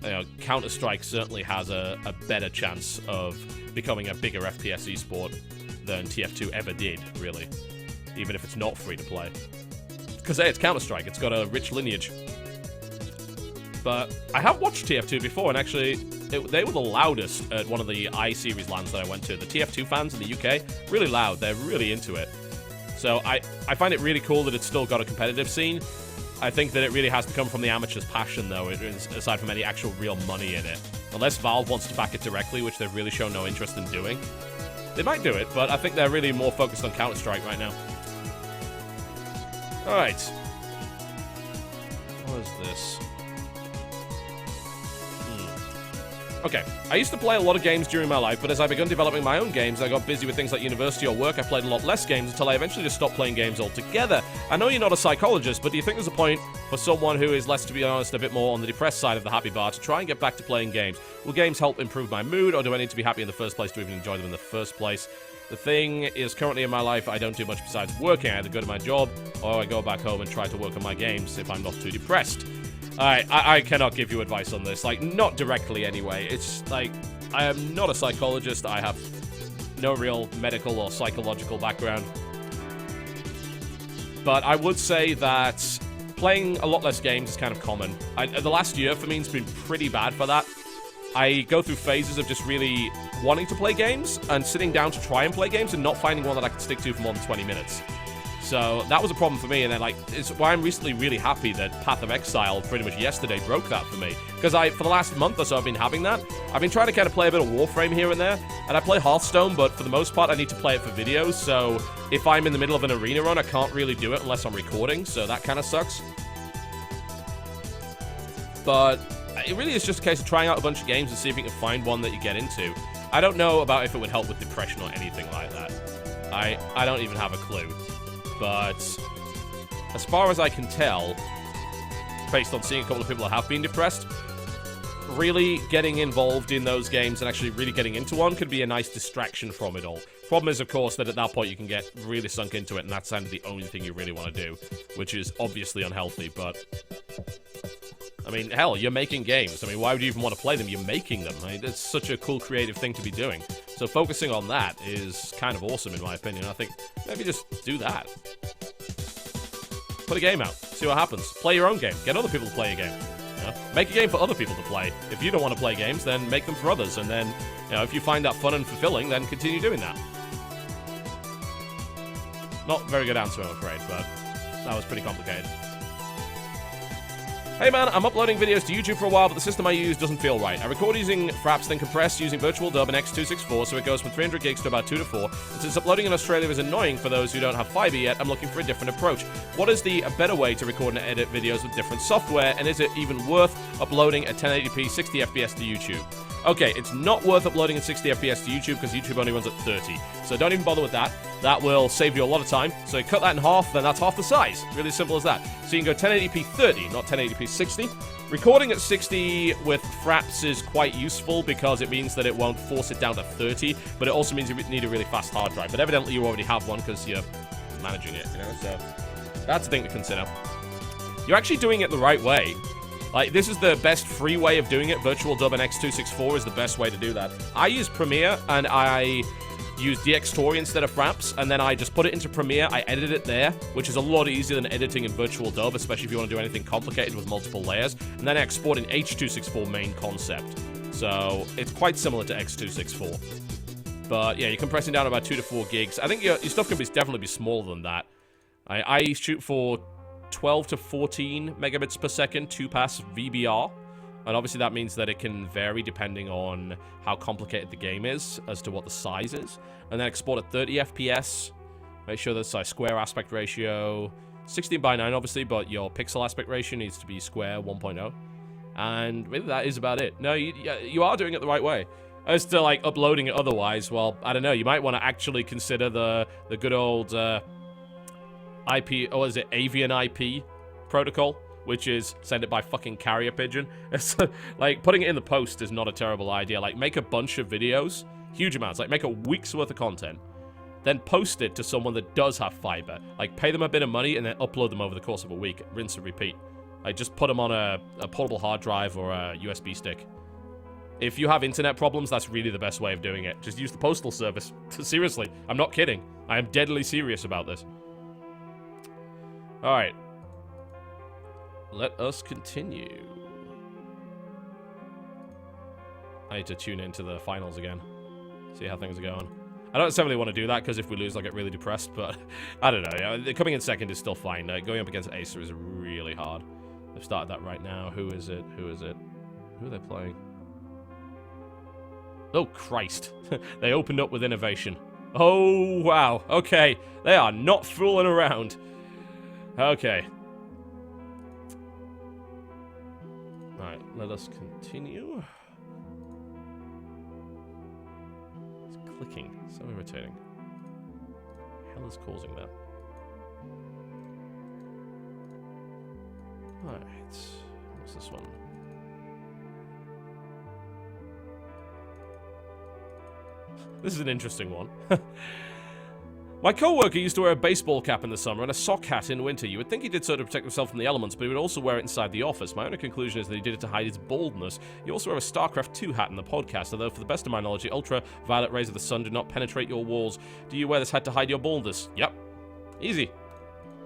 You know, Counter-Strike certainly has a better chance of becoming a bigger FPS esport than TF2 ever did, really. Even if it's not free to play. Because, hey, it's Counter-Strike. It's got a rich lineage. But I have watched TF2 before, and actually, they were the loudest at one of the I-Series LANs that I went to. The TF2 fans in the UK, really loud. They're really into it. So I find it really cool that it's still got a competitive scene. I think that it really has to come from the amateur's passion, though, aside from any actual real money in it. Unless Valve wants to back it directly, which they've really shown no interest in doing. They might do it, but I think they're really more focused on Counter-Strike right now. Alright. What is this? Okay, I used to play a lot of games during my life, but as I began developing my own games, I got busy with things like university or work. I played a lot less games until I eventually just stopped playing games altogether. I know you're not a psychologist, but do you think there's a point for someone who is, let's to be honest, a bit more on the depressed side of the happy bar to try and get back to playing games? Will games help improve my mood, or do I need to be happy in the first place to even enjoy them in the first place? The thing is, currently in my life, I don't do much besides working. I either go to my job, or I go back home and try to work on my games if I'm not too depressed. I cannot give you advice on this. Like, not directly anyway. It's, like, I am not a psychologist. I have no real medical or psychological background. But I would say that playing a lot less games is kind of common. The last year for me has been pretty bad for that. I go through phases of just really wanting to play games and sitting down to try and play games and not finding one that I can stick to for more than 20 minutes. So that was a problem for me, and then, like, it's why I'm recently really happy that Path of Exile pretty much yesterday broke that for me. Because for the last month or so, I've been having that. I've been trying to kind of play a bit of Warframe here and there, and I play Hearthstone, but for the most part, I need to play it for videos, so if I'm in the middle of an arena run, I can't really do it unless I'm recording, so that kind of sucks. But it really is just a case of trying out a bunch of games and see if you can find one that you get into. I don't know about if it would help with depression or anything like that. I don't even have a clue. But as far as I can tell, based on seeing a couple of people that have been depressed, really getting involved in those games and actually really getting into one could be a nice distraction from it all. Problem is, of course, that at that point you can get really sunk into it, and that's kind of the only thing you really want to do, which is obviously unhealthy, but I mean, hell, you're making games. I mean, why would you even want to play them? You're making them. I mean, it's such a cool creative thing to be doing. So focusing on that is kind of awesome, in my opinion. I think maybe just do that. Put a game out. See what happens. Play your own game. Get other people to play a game. You know? Make a game for other people to play. If you don't want to play games, then make them for others. And then, you know, if you find that fun and fulfilling, then continue doing that. Not a very good answer, I'm afraid, but that was pretty complicated. Hey man, I'm uploading videos to YouTube for a while, but the system I use doesn't feel right. I record using Fraps, then compress using Virtual Dub and X264, so it goes from 300 gigs to about 2 to 4. And since uploading in Australia is annoying for those who don't have fiber yet, I'm looking for a different approach. What is the better way to record and edit videos with different software, and is it even worth uploading at 1080p 60 FPS to YouTube? Okay, it's not worth uploading at 60 FPS to YouTube because YouTube only runs at 30. So don't even bother with that. That will save you a lot of time. So you cut that in half, then that's half the size. Really simple as that. So you can go 1080p 30, not 1080p 60. Recording at 60 with Fraps is quite useful because it means that it won't force it down to 30, but it also means you need a really fast hard drive. But evidently you already have one because you're managing it, you know? So that's a thing to consider. You're actually doing it the right way. Like, this is the best free way of doing it. Virtual Dub and X264 is the best way to do that. I use Premiere, and I use DxTory instead of Fraps, and then I just put it into Premiere, I edit it there, which is a lot easier than editing in Virtual Dub, especially if you want to do anything complicated with multiple layers, and then I export in H.264 main concept. So, it's quite similar to X.264. But, yeah, you're compressing down about 2 to 4 gigs. I think your stuff can definitely be smaller than that. I shoot for 12 to 14 megabits per second, 2-pass VBR. And obviously that means that it can vary depending on how complicated the game is as to what the size is. And then export at 30 FPS. Make sure that's a square aspect ratio. 16:9 obviously, but your pixel aspect ratio needs to be square 1.0. And really that is about it. No, you are doing it the right way. As to like uploading it otherwise, well, I don't know. You might want to actually consider the good old IP, or is it avian IP protocol? Which is send it by fucking carrier pigeon. It's like putting it in the post is not a terrible idea. Like make a bunch of videos, huge amounts, like make a week's worth of content, then post it to someone that does have fiber. Like pay them a bit of money and then upload them over the course of a week. Rinse and repeat. Like just put them on a portable hard drive or a USB stick. If you have internet problems, that's really the best way of doing it. Just use the postal service. Seriously, I'm not kidding. I am deadly serious about this. Alright. Let us continue. I need to tune into the finals again. See how things are going. I don't necessarily want to do that, because if we lose, I'll get really depressed, but I don't know. Yeah, coming in second is still fine. Going up against Acer is really hard. They've started that right now. Who is it? Who is it? Who are they playing? Oh, Christ. They opened up with innovation. Oh, wow. Okay. They are not fooling around. Okay. Alright, let us continue. It's clicking. So irritating. What the hell is causing that? Alright. What's this one? This is an interesting one. My co-worker used to wear a baseball cap in the summer and a sock hat in winter. You would think he did so to protect himself from the elements, but he would also wear it inside the office. My only conclusion is that he did it to hide his baldness. He also wear a Starcraft 2 hat in the podcast, although for the best of my knowledge, the ultraviolet rays of the sun do not penetrate your walls. Do you wear this hat to hide your baldness? Yep. Easy.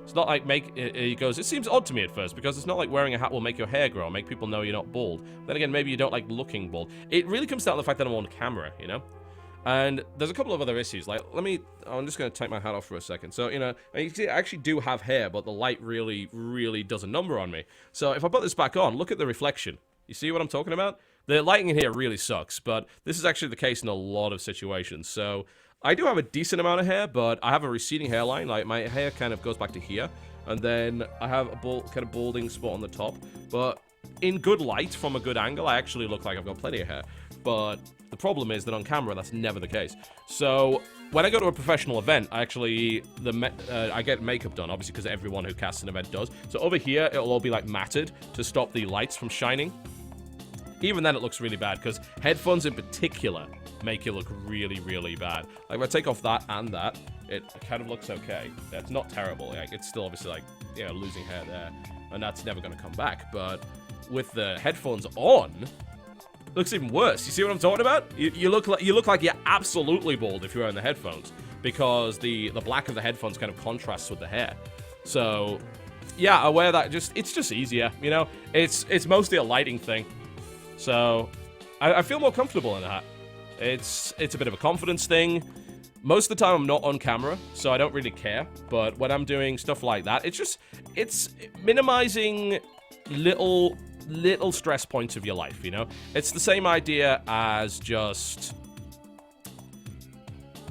It's not like he goes, it seems odd to me at first, because it's not like wearing a hat will make your hair grow, make people know you're not bald. Then again, maybe you don't like looking bald. It really comes down to the fact that I'm on camera, you know? And there's a couple of other issues. Like, I'm just going to take my hat off for a second. So, you know, you can see I actually do have hair, but the light really, really does a number on me. So if I put this back on, look at the reflection. You see what I'm talking about? The lighting in here really sucks, but this is actually the case in a lot of situations. So I do have a decent amount of hair, but I have a receding hairline. Like, my hair kind of goes back to here. And then I have a kind of balding spot on the top. But in good light, from a good angle, I actually look like I've got plenty of hair. But the problem is that on camera, that's never the case. So when I go to a professional event, I actually, I get makeup done, obviously, because everyone who casts an event does. So over here, it'll all be, like, matted to stop the lights from shining. Even then, it looks really bad, because headphones in particular make you look really, really bad. Like, if I take off that and that, it kind of looks okay. It's not terrible. Like, it's still obviously, like, you know, losing hair there, and that's never going to come back. But with the headphones on, it looks even worse. You see what I'm talking about? You look like you're absolutely bald if you're wearing the headphones, because the black of the headphones kind of contrasts with the hair. So, yeah, I wear that. It's just easier, you know. It's mostly a lighting thing. So, I feel more comfortable in that. It's a bit of a confidence thing. Most of the time, I'm not on camera, so I don't really care. But when I'm doing stuff like that, it's minimizing little stress points of your life, you know? It's the same idea as just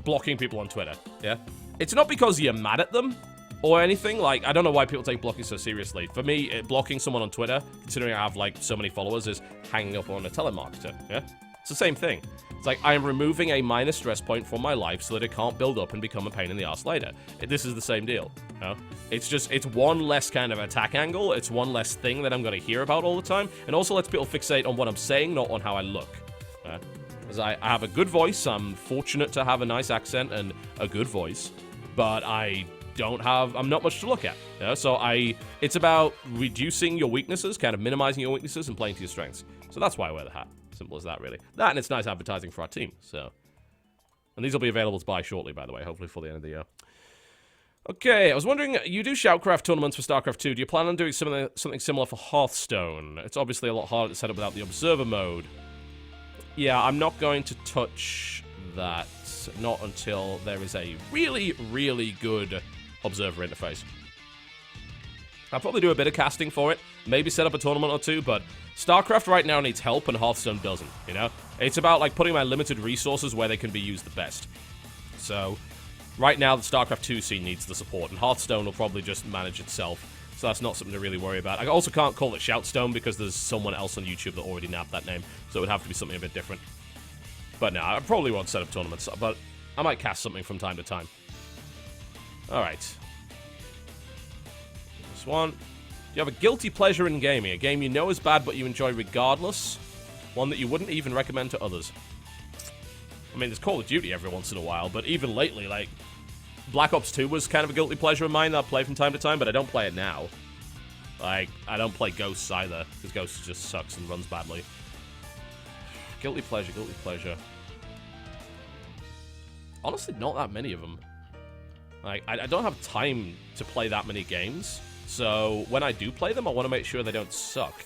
blocking people on Twitter, yeah? It's not because you're mad at them or anything. Like, I don't know why people take blocking so seriously. For me, blocking someone on Twitter, considering I have, like, so many followers, is hanging up on a telemarketer, yeah? It's the same thing. It's like, I am removing a minor stress point from my life so that it can't build up and become a pain in the ass later. This is the same deal, you know? It's one less kind of attack angle. It's one less thing that I'm going to hear about all the time. And also lets people fixate on what I'm saying, not on how I look. Because I have a good voice. I'm fortunate to have a nice accent and a good voice. But I'm not much to look at. You know? So it's about reducing your weaknesses, kind of minimizing your weaknesses and playing to your strengths. So that's why I wear the hat. Simple as that, really. That, and it's nice advertising for our team, so. And these will be available to buy shortly, by the way, hopefully for the end of the year. Okay, I was wondering, you do Shoutcraft tournaments for Starcraft 2. Do you plan on doing something similar for Hearthstone? It's obviously a lot harder to set up without the Observer mode. Yeah, I'm not going to touch that. Not until there is a really, really good Observer interface. I'll probably do a bit of casting for it. Maybe set up a tournament or two, but StarCraft right now needs help and Hearthstone doesn't, you know? It's about, like, putting my limited resources where they can be used the best. So, right now, the StarCraft 2 scene needs the support, and Hearthstone will probably just manage itself. So that's not something to really worry about. I also can't call it Shoutstone because there's someone else on YouTube that already nabbed that name, so it would have to be something a bit different. But no, I probably won't set up tournaments, but I might cast something from time to time. Alright. This one. Do you have a guilty pleasure in gaming? A game you know is bad but you enjoy regardless? One that you wouldn't even recommend to others? I mean, there's Call of Duty every once in a while, but even lately, like, Black Ops 2 was kind of a guilty pleasure of mine that I play from time to time, but I don't play it now. Like, I don't play Ghosts either, because Ghosts just sucks and runs badly. Guilty pleasure, guilty pleasure. Honestly, not that many of them. Like, I don't have time to play that many games, so when I do play them, I want to make sure they don't suck.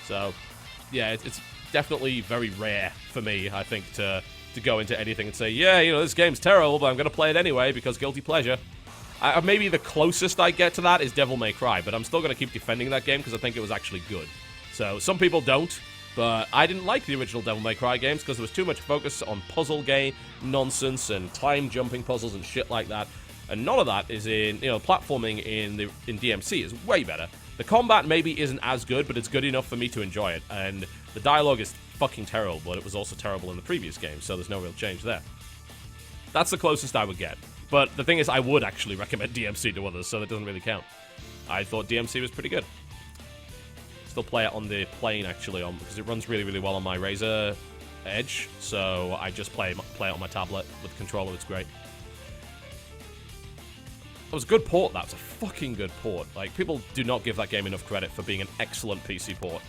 So, yeah, it's definitely very rare for me, I think, to go into anything and say, yeah, you know, this game's terrible, but I'm going to play it anyway because guilty pleasure. Maybe the closest I get to that is Devil May Cry, but I'm still going to keep defending that game because I think it was actually good. So, some people don't, but I didn't like the original Devil May Cry games because there was too much focus on puzzle game nonsense and time jumping puzzles and shit like that. And none of that is in, you know, platforming in DMC is way better. The combat maybe isn't as good, but it's good enough for me to enjoy it. And the dialogue is fucking terrible, but it was also terrible in the previous game, so there's no real change there. That's the closest I would get. But the thing is, I would actually recommend DMC to others, so that doesn't really count. I thought DMC was pretty good. Still play it on the plane, actually, because it runs really, really well on my Razer Edge, so I just play it on my tablet with the controller. It's great. It was a good port, that was a fucking good port. Like, people do not give that game enough credit for being an excellent PC port.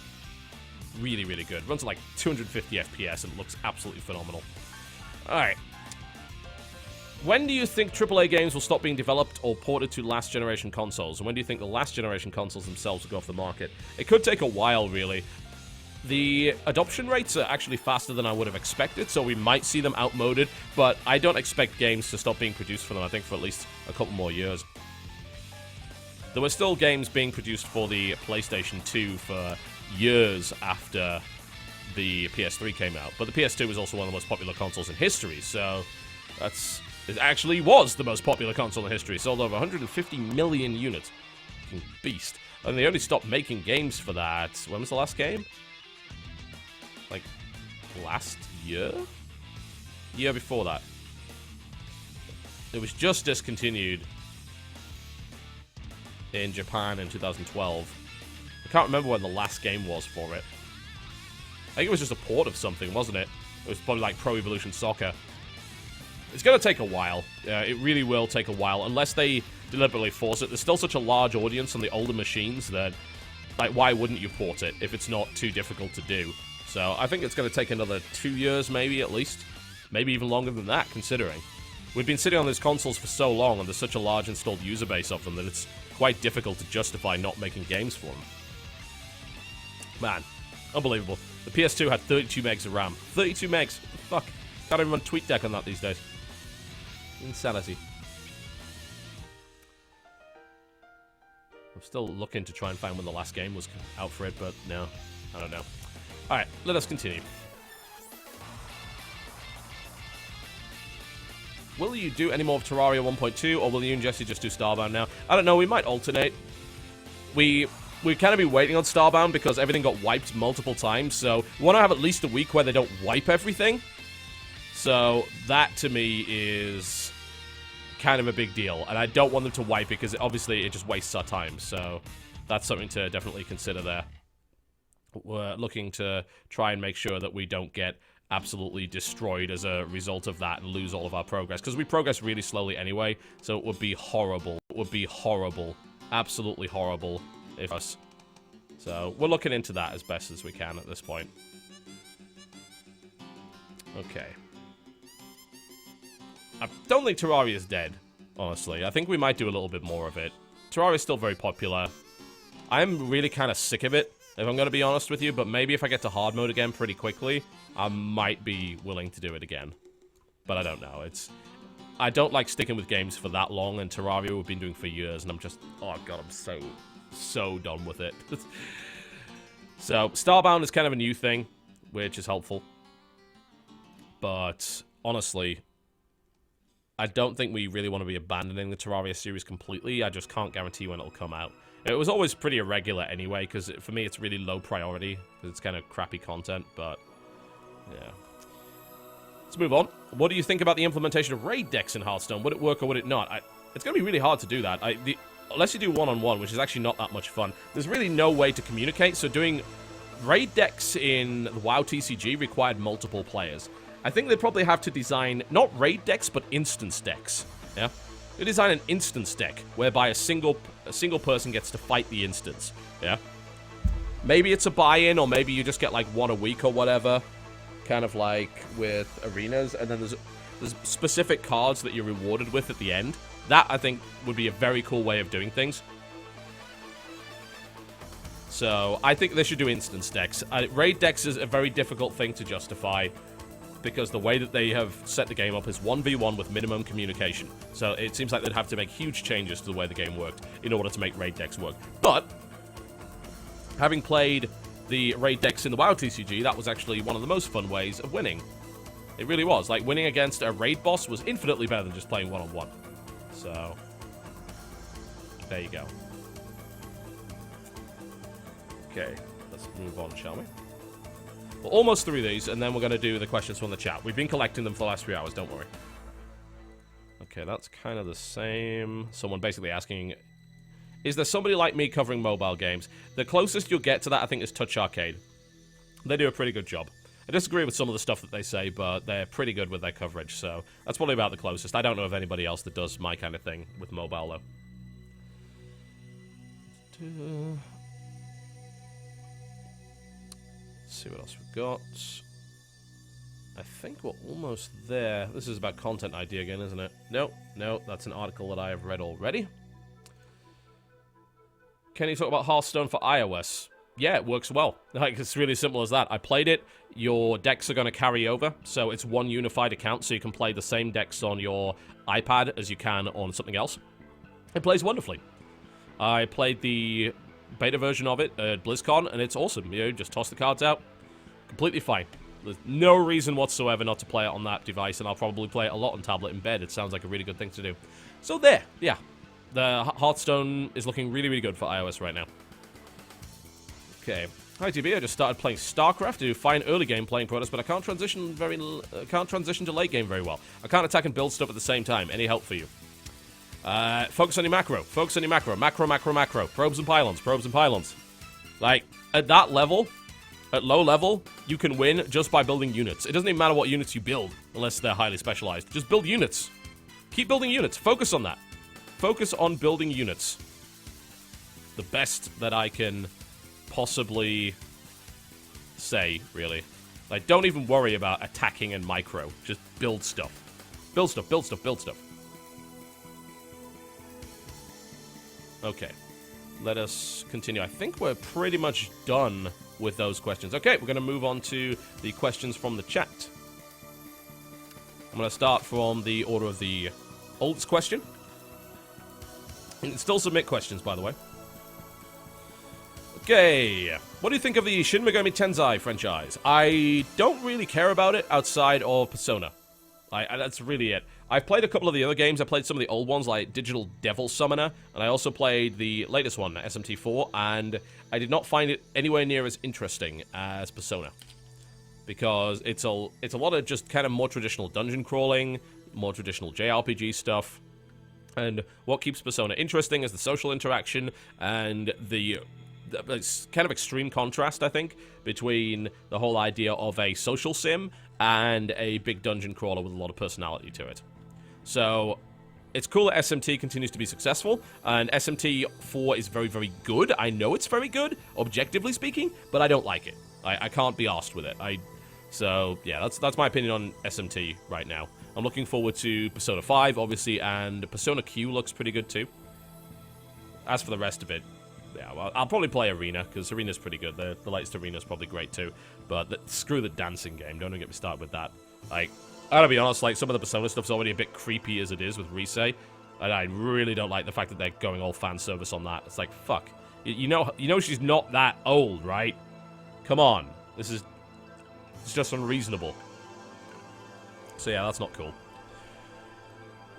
Really, really good. Runs at like 250 FPS and looks absolutely phenomenal. Alright. When do you think AAA games will stop being developed or ported to last generation consoles? And when do you think the last generation consoles themselves will go off the market? It could take a while, really. The adoption rates are actually faster than I would have expected, so we might see them outmoded, but I don't expect games to stop being produced for them, I think, for at least a couple more years. There were still games being produced for the PlayStation 2 for years after the PS3 came out, but the PS2 was also one of the most popular consoles in history, so it actually was the most popular console in history. Sold over 150 million units. Fucking beast. And they only stopped making games for that. When was the last game? Like, last year? Year before that. It was just discontinued in Japan in 2012. I can't remember when the last game was for it. I think it was just a port of something, wasn't it? It was probably like Pro Evolution Soccer. It's going to take a while. It really will take a while, unless they deliberately force it. There's still such a large audience on the older machines that, like, why wouldn't you port it if it's not too difficult to do? So I think it's going to take another 2 years, maybe, at least. Maybe even longer than that, considering. We've been sitting on these consoles for so long, and there's such a large installed user base of them that it's quite difficult to justify not making games for them. Man, unbelievable. The PS2 had 32 megs of RAM. 32 megs! Fuck. Can't even run TweetDeck on that these days. Insanity. I'm still looking to try and find when the last game was out for it, but no, I don't know. Alright, let us continue. Will you do any more of Terraria 1.2, or will you and Jesse just do Starbound now? I don't know, we might alternate. We kind of be waiting on Starbound because everything got wiped multiple times, so we want to have at least a week where they don't wipe everything. So that, to me, is kind of a big deal. And I don't want them to wipe it because, obviously, it just wastes our time. So that's something to definitely consider there. We're looking to try and make sure that we don't get absolutely destroyed as a result of that and lose all of our progress. Because we progress really slowly anyway, so it would be horrible. It would be horrible. Absolutely horrible if us. So we're looking into that as best as we can at this point. Okay. I don't think Terraria is dead, honestly. I think we might do a little bit more of it. Terraria is still very popular. I'm really kind of sick of it, if I'm going to be honest with you, but maybe if I get to hard mode again pretty quickly, I might be willing to do it again. But I don't know. I don't like sticking with games for that long, and Terraria we've been doing for years, and I'm just, oh god, I'm so done with it. So, Starbound is kind of a new thing, which is helpful. But, honestly, I don't think we really want to be abandoning the Terraria series completely. I just can't guarantee when it'll come out. It was always pretty irregular anyway, because for me it's really low priority, because it's kind of crappy content, but yeah. Let's move on. What do you think about the implementation of raid decks in Hearthstone? Would it work or would it not? It's going to be really hard to do that. Unless you do one-on-one, which is actually not that much fun, there's really no way to communicate, so doing raid decks in the WoW TCG required multiple players. I think they'd probably have to design, not raid decks, but instance decks, yeah? They design an instance deck, whereby a single person gets to fight the instance, yeah? Maybe it's a buy-in, or maybe you just get, like, one a week or whatever, kind of like with arenas, and then there's specific cards that you're rewarded with at the end. That, I think, would be a very cool way of doing things. So, I think they should do instance decks. Raid decks is a very difficult thing to justify, because the way that they have set the game up is 1v1 with minimum communication. So it seems like they'd have to make huge changes to the way the game worked in order to make raid decks work. But, having played the raid decks in the WoW TCG, that was actually one of the most fun ways of winning. It really was. Like, winning against a raid boss was infinitely better than just playing one-on-one. So, there you go. Okay, let's move on, shall we? We're almost through these, and then we're going to do the questions from the chat. We've been collecting them for the last 3 hours, don't worry. Okay, that's kind of the same. Someone basically asking, is there somebody like me covering mobile games? The closest you'll get to that, I think, is Touch Arcade. They do a pretty good job. I disagree with some of the stuff that they say, but they're pretty good with their coverage, so that's probably about the closest. I don't know of anybody else that does my kind of thing with mobile, though. See what else we've got. I think we're almost there. This is about content ID again, isn't it? No, that's an article that I have read already. Can you talk about Hearthstone for iOS? Yeah, it works well. Like, it's really simple as that. I played it. Your decks are going to carry over, so it's one unified account, so you can play the same decks on your iPad as you can on something else. It plays wonderfully. I played the beta version of it at BlizzCon, and it's awesome. You know, just toss the cards out. Completely fine. There's no reason whatsoever not to play it on that device, and I'll probably play it a lot on tablet in bed. It sounds like a really good thing to do. So there, yeah. The Hearthstone is looking really, really good for iOS right now. Okay. Hi, TB. I just started playing Starcraft. I do fine early game playing progress, but I can't transition to late game very well. I can't attack and build stuff at the same time. Any help for you? Focus on your macro. Focus on your macro. Macro, macro, macro. Probes and pylons. Probes and pylons. Like, at that level, at low level, you can win just by building units. It doesn't even matter what units you build, unless they're highly specialized. Just build units. Keep building units. Focus on that. Focus on building units. The best that I can possibly say, really. Like, don't even worry about attacking and micro. Just build stuff. Build stuff, build stuff, build stuff. Okay. Let us continue. I think we're pretty much done with those questions. Okay, we're going to move on to the questions from the chat. I'm going to start from the order of the oldest question. You can still submit questions, by the way. Okay, what do you think of the Shin Megami Tensei franchise? I don't really care about it outside of Persona. That's really it. I've played a couple of the other games. I played some of the old ones, like Digital Devil Summoner, and I also played the latest one, SMT4, and I did not find it anywhere near as interesting as Persona. Because it's a lot of just kind of more traditional dungeon crawling, more traditional JRPG stuff. And what keeps Persona interesting is the social interaction and the kind of extreme contrast, I think, between the whole idea of a social sim and a big dungeon crawler with a lot of personality to it. So, it's cool that SMT continues to be successful, and SMT4 is very, very good. I know it's very good, objectively speaking, but I don't like it. I can't be arsed with it. So, yeah, that's my opinion on SMT right now. I'm looking forward to Persona 5, obviously, and Persona Q looks pretty good, too. As for the rest of it, yeah, well, I'll probably play Arena, because Arena's pretty good. The latest Arena's probably great, too. But screw the dancing game. Don't even get me started with that. Like, I gotta be honest, like, some of the Persona stuff's already a bit creepy as it is with Rise. And I really don't like the fact that they're going all fan service on that. It's like, fuck. You know she's not that old, right? Come on. It's just unreasonable. So yeah, that's not cool.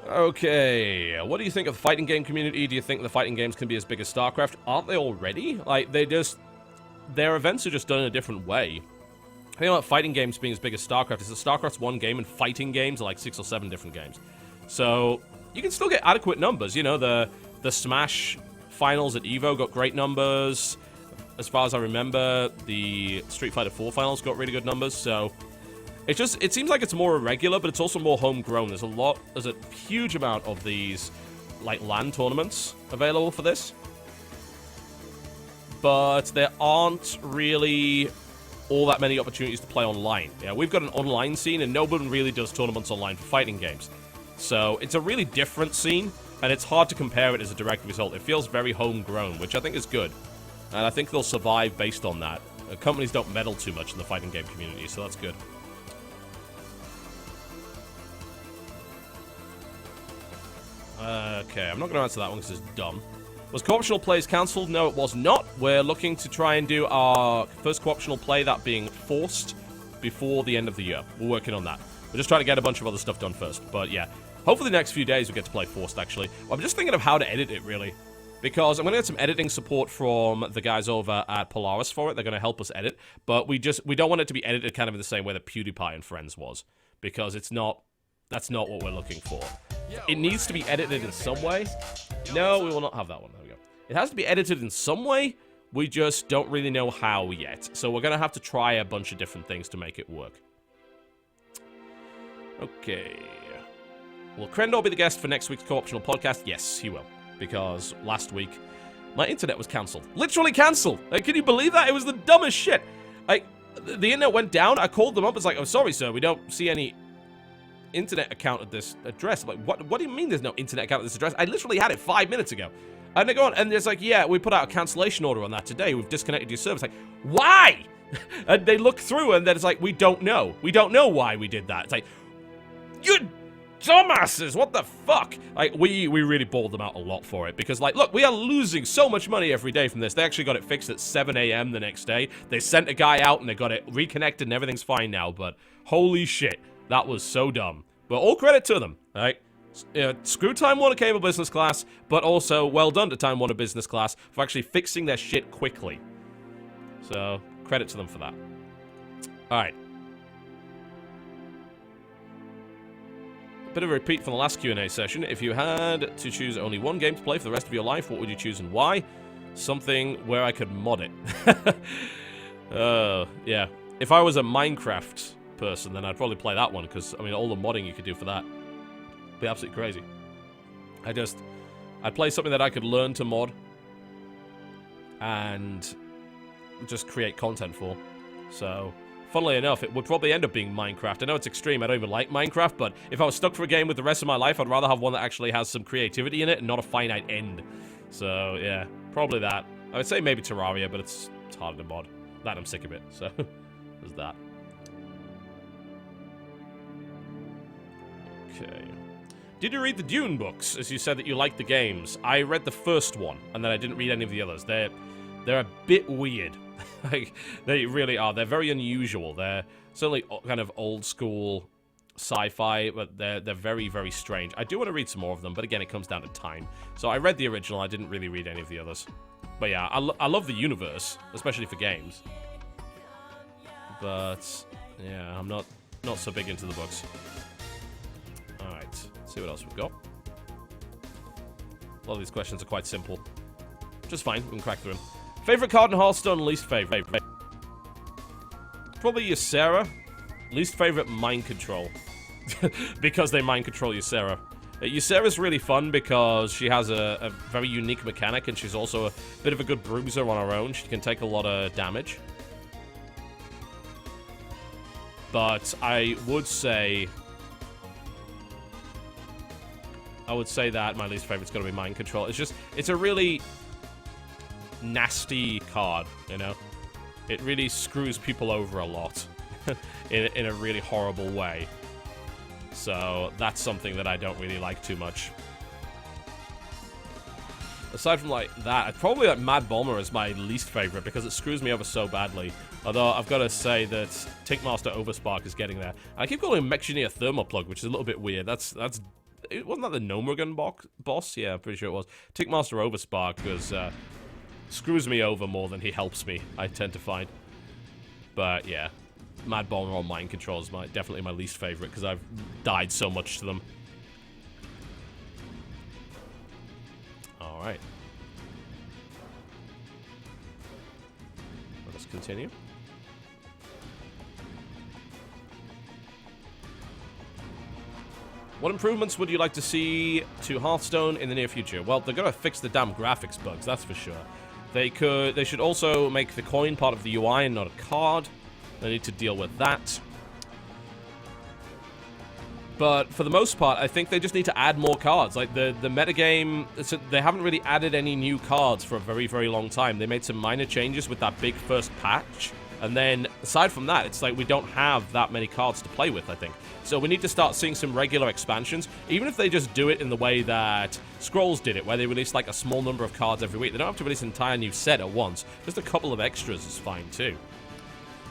Okay, what do you think of the fighting game community? Do you think the fighting games can be as big as Starcraft? Aren't they already? Like, their events are just done in a different way. I think about fighting games being as big as Starcraft is that Starcraft's one game and fighting games are like 6 or 7 different games. So, you can still get adequate numbers. You know, the Smash finals at EVO got great numbers. As far as I remember, the Street Fighter 4 finals got really good numbers, so... It seems like it's more irregular, but it's also more homegrown. There's a huge amount of these, like, LAN tournaments available for this. But there aren't really all that many opportunities to play online. Yeah, we've got an online scene, and no one really does tournaments online for fighting games. So, it's a really different scene, and it's hard to compare it as a direct result. It feels very homegrown, which I think is good. And I think they'll survive based on that. Companies don't meddle too much in the fighting game community, so that's good. Okay, I'm not going to answer that one because it's dumb. Was co-optional plays cancelled? No, it was not. We're looking to try and do our first co-optional play, that being forced, before the end of the year. We're working on that. We're just trying to get a bunch of other stuff done first. But yeah, hopefully the next few days we get to play forced, actually. I'm just thinking of how to edit it, really. Because I'm going to get some editing support from the guys over at Polaris for it. They're going to help us edit. But we don't want it to be edited kind of in the same way that PewDiePie and Friends was. Because that's not what we're looking for. It needs to be edited in some way. No, we will not have that one. There we go. It has to be edited in some way. We just don't really know how yet. So we're going to have to try a bunch of different things to make it work. Okay. Will Krendor be the guest for next week's co-optional podcast? Yes, he will. Because last week, my internet was cancelled. Literally cancelled! Like, can you believe that? It was the dumbest shit. Like, the internet went down. I called them up. It's like, oh, sorry, sir. We don't see any internet account at this address. I'm like, what do you mean there's no internet account at this address? I literally had it 5 minutes ago. And they go on, and it's like, yeah, we put out a cancellation order on that today. We've disconnected your service. Like, why? And they look through, and then it's like, we don't know. We don't know why we did that. It's like, you dumbasses, what the fuck? Like, we really bawled them out a lot for it. Because, like, look, we are losing so much money every day from this. They actually got it fixed at 7 a.m. the next day. They sent a guy out, and they got it reconnected, and everything's fine now. But, holy shit. That was so dumb. But all credit to them, right? Screw Time Warner Cable Business Class, but also well done to Time Warner Business Class for actually fixing their shit quickly. So, credit to them for that. Alright. Bit of a repeat from the last Q&A session. If you had to choose only one game to play for the rest of your life, what would you choose and why? Something where I could mod it. Yeah. If I was a Minecraft person, then I'd probably play that one, because, I mean, all the modding you could do for that would be absolutely crazy. I'd play something that I could learn to mod and just create content for. So, funnily enough, it would probably end up being Minecraft. I know it's extreme, I don't even like Minecraft, but if I was stuck for a game with the rest of my life, I'd rather have one that actually has some creativity in it and not a finite end. So, yeah, probably that. I would say maybe Terraria, but it's harder to mod. That I'm sick of it, so there's that. Okay. Did you read the Dune books, as you said that you liked the games? I read the first one, and then I didn't read any of the others. They're a bit weird. Like, they really are. They're very unusual. They're certainly kind of old-school sci-fi, but they're very, very strange. I do want to read some more of them, but again, it comes down to time. So I read the original. I didn't really read any of the others. But yeah, I love the universe, especially for games. But, yeah, I'm not so big into the books. Alright, let's see what else we've got. A lot of these questions are quite simple. Which is fine, we can crack through them. Favorite card in Hearthstone, least favorite? Probably Ysera. Least favorite, Mind Control. Because they mind control Ysera. Ysera's really fun because she has a very unique mechanic, and she's also a bit of a good bruiser on her own. She can take a lot of damage. But I would say I would say that my least favorite's going to be Mind Control. It's a really nasty card, you know? It really screws people over a lot in a really horrible way. So that's something that I don't really like too much. Aside from like that, I'd probably like Mad Bomber as my least favorite because it screws me over so badly. Although I've got to say that Tinkmaster Overspark is getting there. I keep calling him Mechgineer Thermoplug, which is a little bit weird. Wasn't that the Nomergun boss? Yeah, I'm pretty sure it was. Tinkmaster Overspark screws me over more than he helps me, I tend to find. But yeah, Mad Bomber or Mind Control is definitely my least favorite because I've died so much to them. Alright. Let us continue. What improvements would you like to see to Hearthstone in the near future? Well, they're going to fix the damn graphics bugs, that's for sure. They should also make the coin part of the UI and not a card. They need to deal with that. But for the most part, I think they just need to add more cards. Like, the metagame, they haven't really added any new cards for a very, very long time. They made some minor changes with that big first patch. And then, aside from that, it's like we don't have that many cards to play with, I think. So we need to start seeing some regular expansions, even if they just do it in the way that Scrolls did it, where they release like a small number of cards every week. They don't have to release an entire new set at once. Just a couple of extras is fine, too.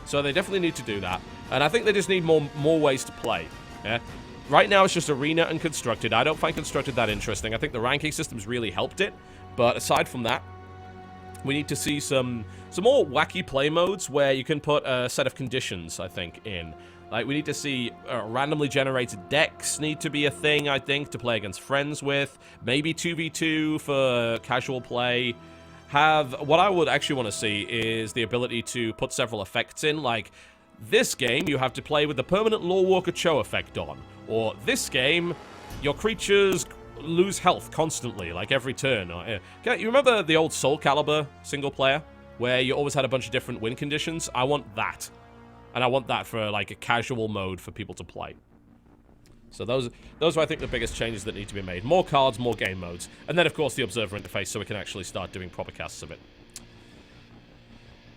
So they definitely need to do that. And I think they just need more ways to play. Yeah. Right now, it's just Arena and Constructed. I don't find Constructed that interesting. I think the ranking system's really helped it. But aside from that, we need to see some more wacky play modes where you can put a set of conditions, I think, in. Like, we need to see randomly generated decks need to be a thing, I think, to play against friends with. Maybe 2v2 for casual play. What I would actually want to see is the ability to put several effects in, like, this game, you have to play with the permanent Lawwalker Cho effect on. Or this game, your creatures lose health constantly, like every turn. You remember the old Soul Calibur single player, where you always had a bunch of different win conditions? I want that. And I want that for, like, a casual mode for people to play. So those are, I think, the biggest changes that need to be made. More cards, more game modes. And then, of course, the observer interface so we can actually start doing proper casts of it.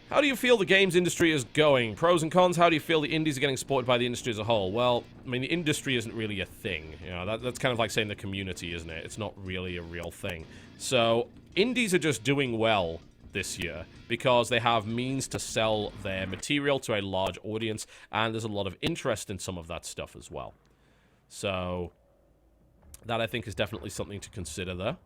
How do you feel the games industry is going? Pros and cons, how do you feel the indies are getting supported by the industry as a whole? Well, I mean, the industry isn't really a thing. You know, that's kind of like saying the community, isn't it? It's not really a real thing. So, indies are just doing well this year because they have means to sell their material to a large audience, and there's a lot of interest in some of that stuff as well. So, that I think is definitely something to consider there.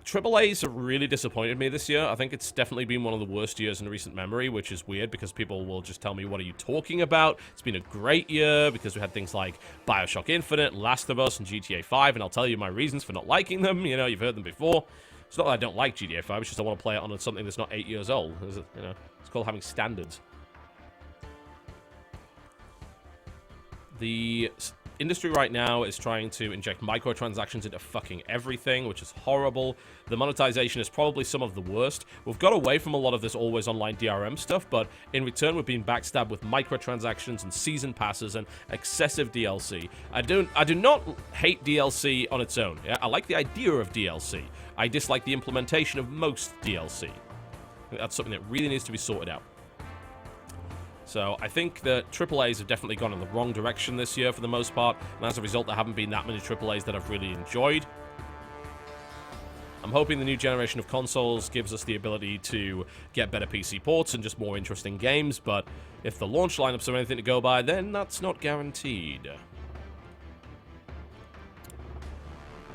AAAs have really disappointed me this year. I think it's definitely been one of the worst years in recent memory, which is weird because people will just tell me, what are you talking about? It's been a great year because we had things like Bioshock Infinite, Last of Us, and GTA 5, and I'll tell you my reasons for not liking them. You know, you've heard them before. It's not that I don't like GTA 5, it's just I want to play it on something that's not 8 years old. You know, it's called having standards. The industry right now is trying to inject microtransactions into fucking everything, which is horrible. The monetization is probably some of the worst. We've got away from a lot of this always online DRM stuff, but in return we've been backstabbed with microtransactions and season passes and excessive DLC. I do not hate DLC on its own. Yeah? I like the idea of DLC. I dislike the implementation of most DLC. I think that's something that really needs to be sorted out. So I think that AAAs have definitely gone in the wrong direction this year for the most part, and as a result, there haven't been that many AAAs that I've really enjoyed. I'm hoping the new generation of consoles gives us the ability to get better PC ports and just more interesting games, but if the launch lineups are anything to go by, then that's not guaranteed.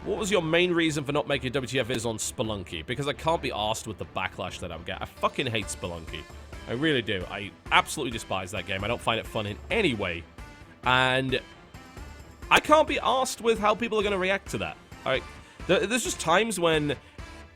What was your main reason for not making WTF Viz on Spelunky? Because I can't be arsed with the backlash that I'm getting. I fucking hate Spelunky. I really do. I absolutely despise that game. I don't find it fun in any way. And I can't be arsed with how people are going to react to that. Alright? There's just times when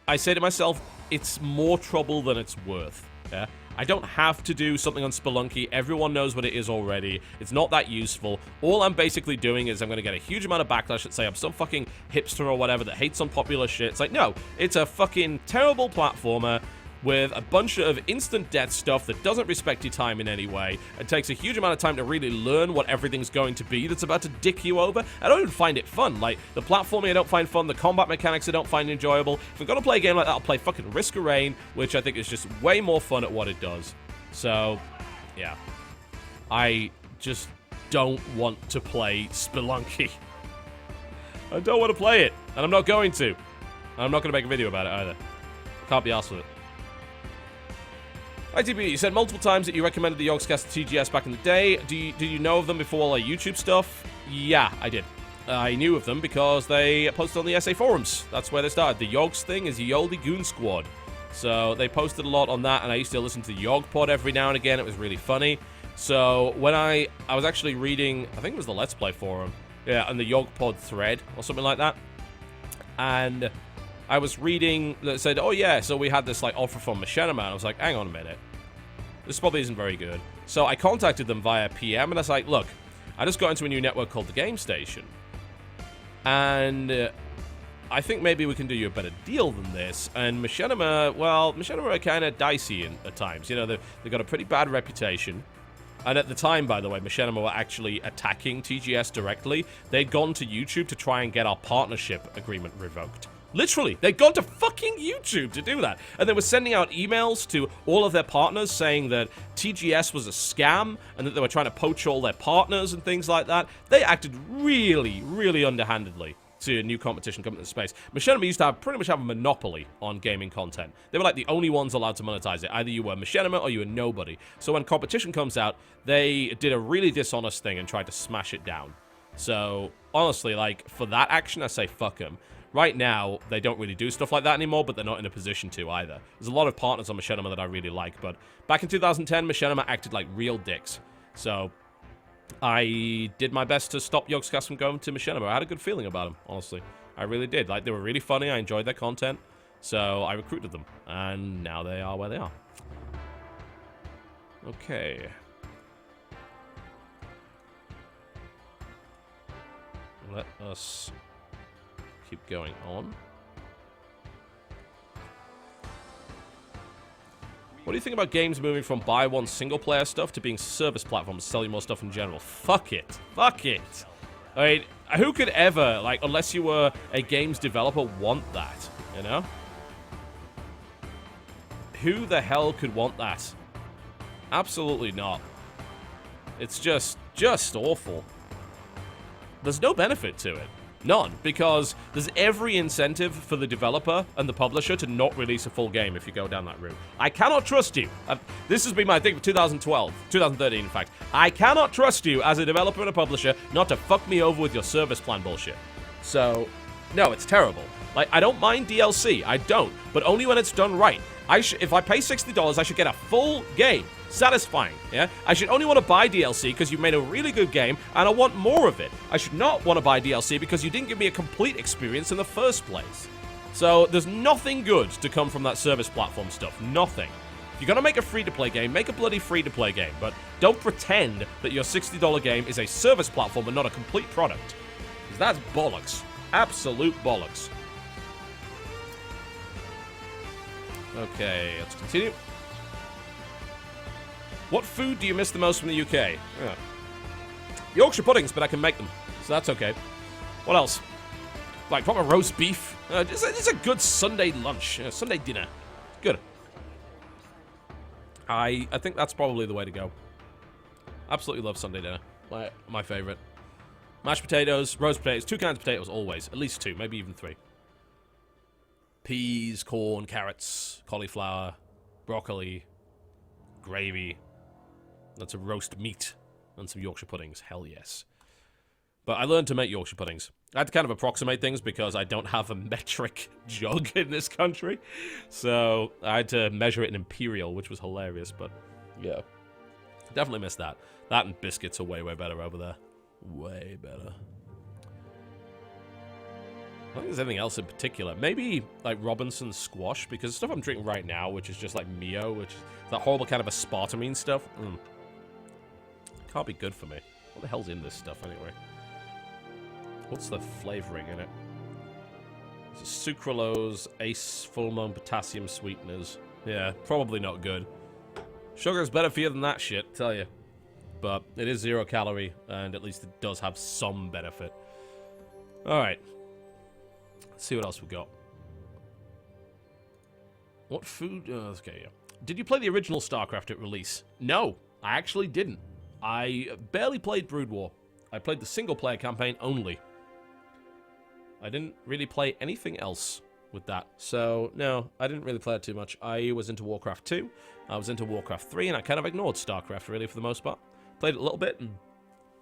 I say to myself, it's more trouble than it's worth. Yeah? I don't have to do something on Spelunky. Everyone knows what it is already. It's not that useful. All I'm basically doing is I'm going to get a huge amount of backlash that say I'm some fucking hipster or whatever that hates on popular shit. It's like, no, it's a fucking terrible platformer. with a bunch of instant death stuff that doesn't respect your time in any way. It takes a huge amount of time to really learn what everything's going to be that's about to dick you over. I don't even find it fun. Like, the platforming I don't find fun, the combat mechanics I don't find enjoyable. If I'm gonna play a game like that, I'll play fucking Risk of Rain, which I think is just way more fun at what it does. So, yeah. I just don't want to play Spelunky. I don't want to play it, and I'm not going to. And I'm not going to make a video about it either. Can't be asked with it. ITB, you said multiple times that you recommended the Yogscast to TGS back in the day. Did you know of them before all our YouTube stuff? Yeah, I did. I knew of them because they posted on the SA forums. That's where they started. The Yogs thing is the Yoldi Goon Squad. So they posted a lot on that, and I used to listen to the Yog Pod every now and again. It was really funny. So when I was actually reading, I think it was the Let's Play forum, yeah, on the Yog Pod thread or something like that. And I was reading that said, oh yeah, so we had this like offer from Machinima. I was like, hang on a minute. This probably isn't very good. So I contacted them via PM, and I was like, look, I just got into a new network called the Game Station. And I think maybe we can do you a better deal than this. And Machinima, well, Machinima are kind of dicey at times. You know, they've got a pretty bad reputation. And at the time, by the way, Machinima were actually attacking TGS directly. They'd gone to YouTube to try and get our partnership agreement revoked. Literally, they'd gone to fucking YouTube to do that. And they were sending out emails to all of their partners saying that TGS was a scam and that they were trying to poach all their partners and things like that. They acted really, really underhandedly to new competition coming into space. Machinima used to pretty much have a monopoly on gaming content. They were like the only ones allowed to monetize it. Either you were Machinima or you were nobody. So when competition comes out, they did a really dishonest thing and tried to smash it down. So honestly, like, for that action, I say fuck them. Right now, they don't really do stuff like that anymore, but they're not in a position to either. There's a lot of partners on Machinima that I really like, but back in 2010, Machinima acted like real dicks. So I did my best to stop Yogscast from going to Machinima. I had a good feeling about them, honestly. I really did. Like, they were really funny. I enjoyed their content. So I recruited them. And now they are where they are. Okay. Let us keep going on. What do you think about games moving from buy one single-player stuff to being service platforms, selling more stuff in general? Fuck it. Fuck it. I mean, who could ever, like, unless you were a games developer, want that, you know? Who the hell could want that? Absolutely not. It's just awful. There's no benefit to it. None, because there's every incentive for the developer and the publisher to not release a full game if you go down that route. I cannot trust you. This has been my thing for 2013, in fact. I cannot trust you as a developer and a publisher not to fuck me over with your service plan bullshit. So, no, it's terrible. Like, I don't mind DLC, I don't, but only when it's done right. If I pay $60, I should get a full game. Satisfying, yeah? I should only want to buy DLC because you made a really good game, and I want more of it. I should not want to buy DLC because you didn't give me a complete experience in the first place. So, there's nothing good to come from that service platform stuff. Nothing. If you're going to make a free-to-play game, make a bloody free-to-play game, but don't pretend that your $60 game is a service platform and not a complete product. Because that's bollocks. Absolute bollocks. Okay, let's continue. What food do you miss the most from the UK? Yeah. Yorkshire puddings, but I can make them, so that's okay. What else? Like proper roast beef. It's a good Sunday lunch, Sunday dinner. Good. I think that's probably the way to go. Absolutely love Sunday dinner. My favorite. Mashed potatoes, roast potatoes, 2 kinds of potatoes always. At least 2, maybe even 3. Peas, corn, carrots, cauliflower, broccoli, gravy. That's a roast meat and some Yorkshire puddings. Hell yes. But I learned to make Yorkshire puddings. I had to kind of approximate things because I don't have a metric jug in this country. So I had to measure it in imperial, which was hilarious. But yeah, definitely missed that. That and biscuits are way, way better over there. Way better. I don't think there's anything else in particular. Maybe, like, Robinson's squash, because the stuff I'm drinking right now, which is just, like, Mio, which is that horrible kind of aspartame stuff. Can't be good for me. What the hell's in this stuff, anyway? What's the flavoring in it? It's sucralose, Ace, full-moon potassium sweeteners. Yeah, probably not good. Sugar's better for you than that shit, tell you. But it is 0 calorie, and at least it does have some benefit. Alright. Let's see what else we got. What food? Okay, yeah. Did you play the original Starcraft at release? No, I actually didn't. I barely played Brood War. I played the single-player campaign only. I didn't really play anything else with that. So, no, I didn't really play it too much. I was into Warcraft 2, I was into Warcraft 3, and I kind of ignored Starcraft, really, for the most part. Played it a little bit, and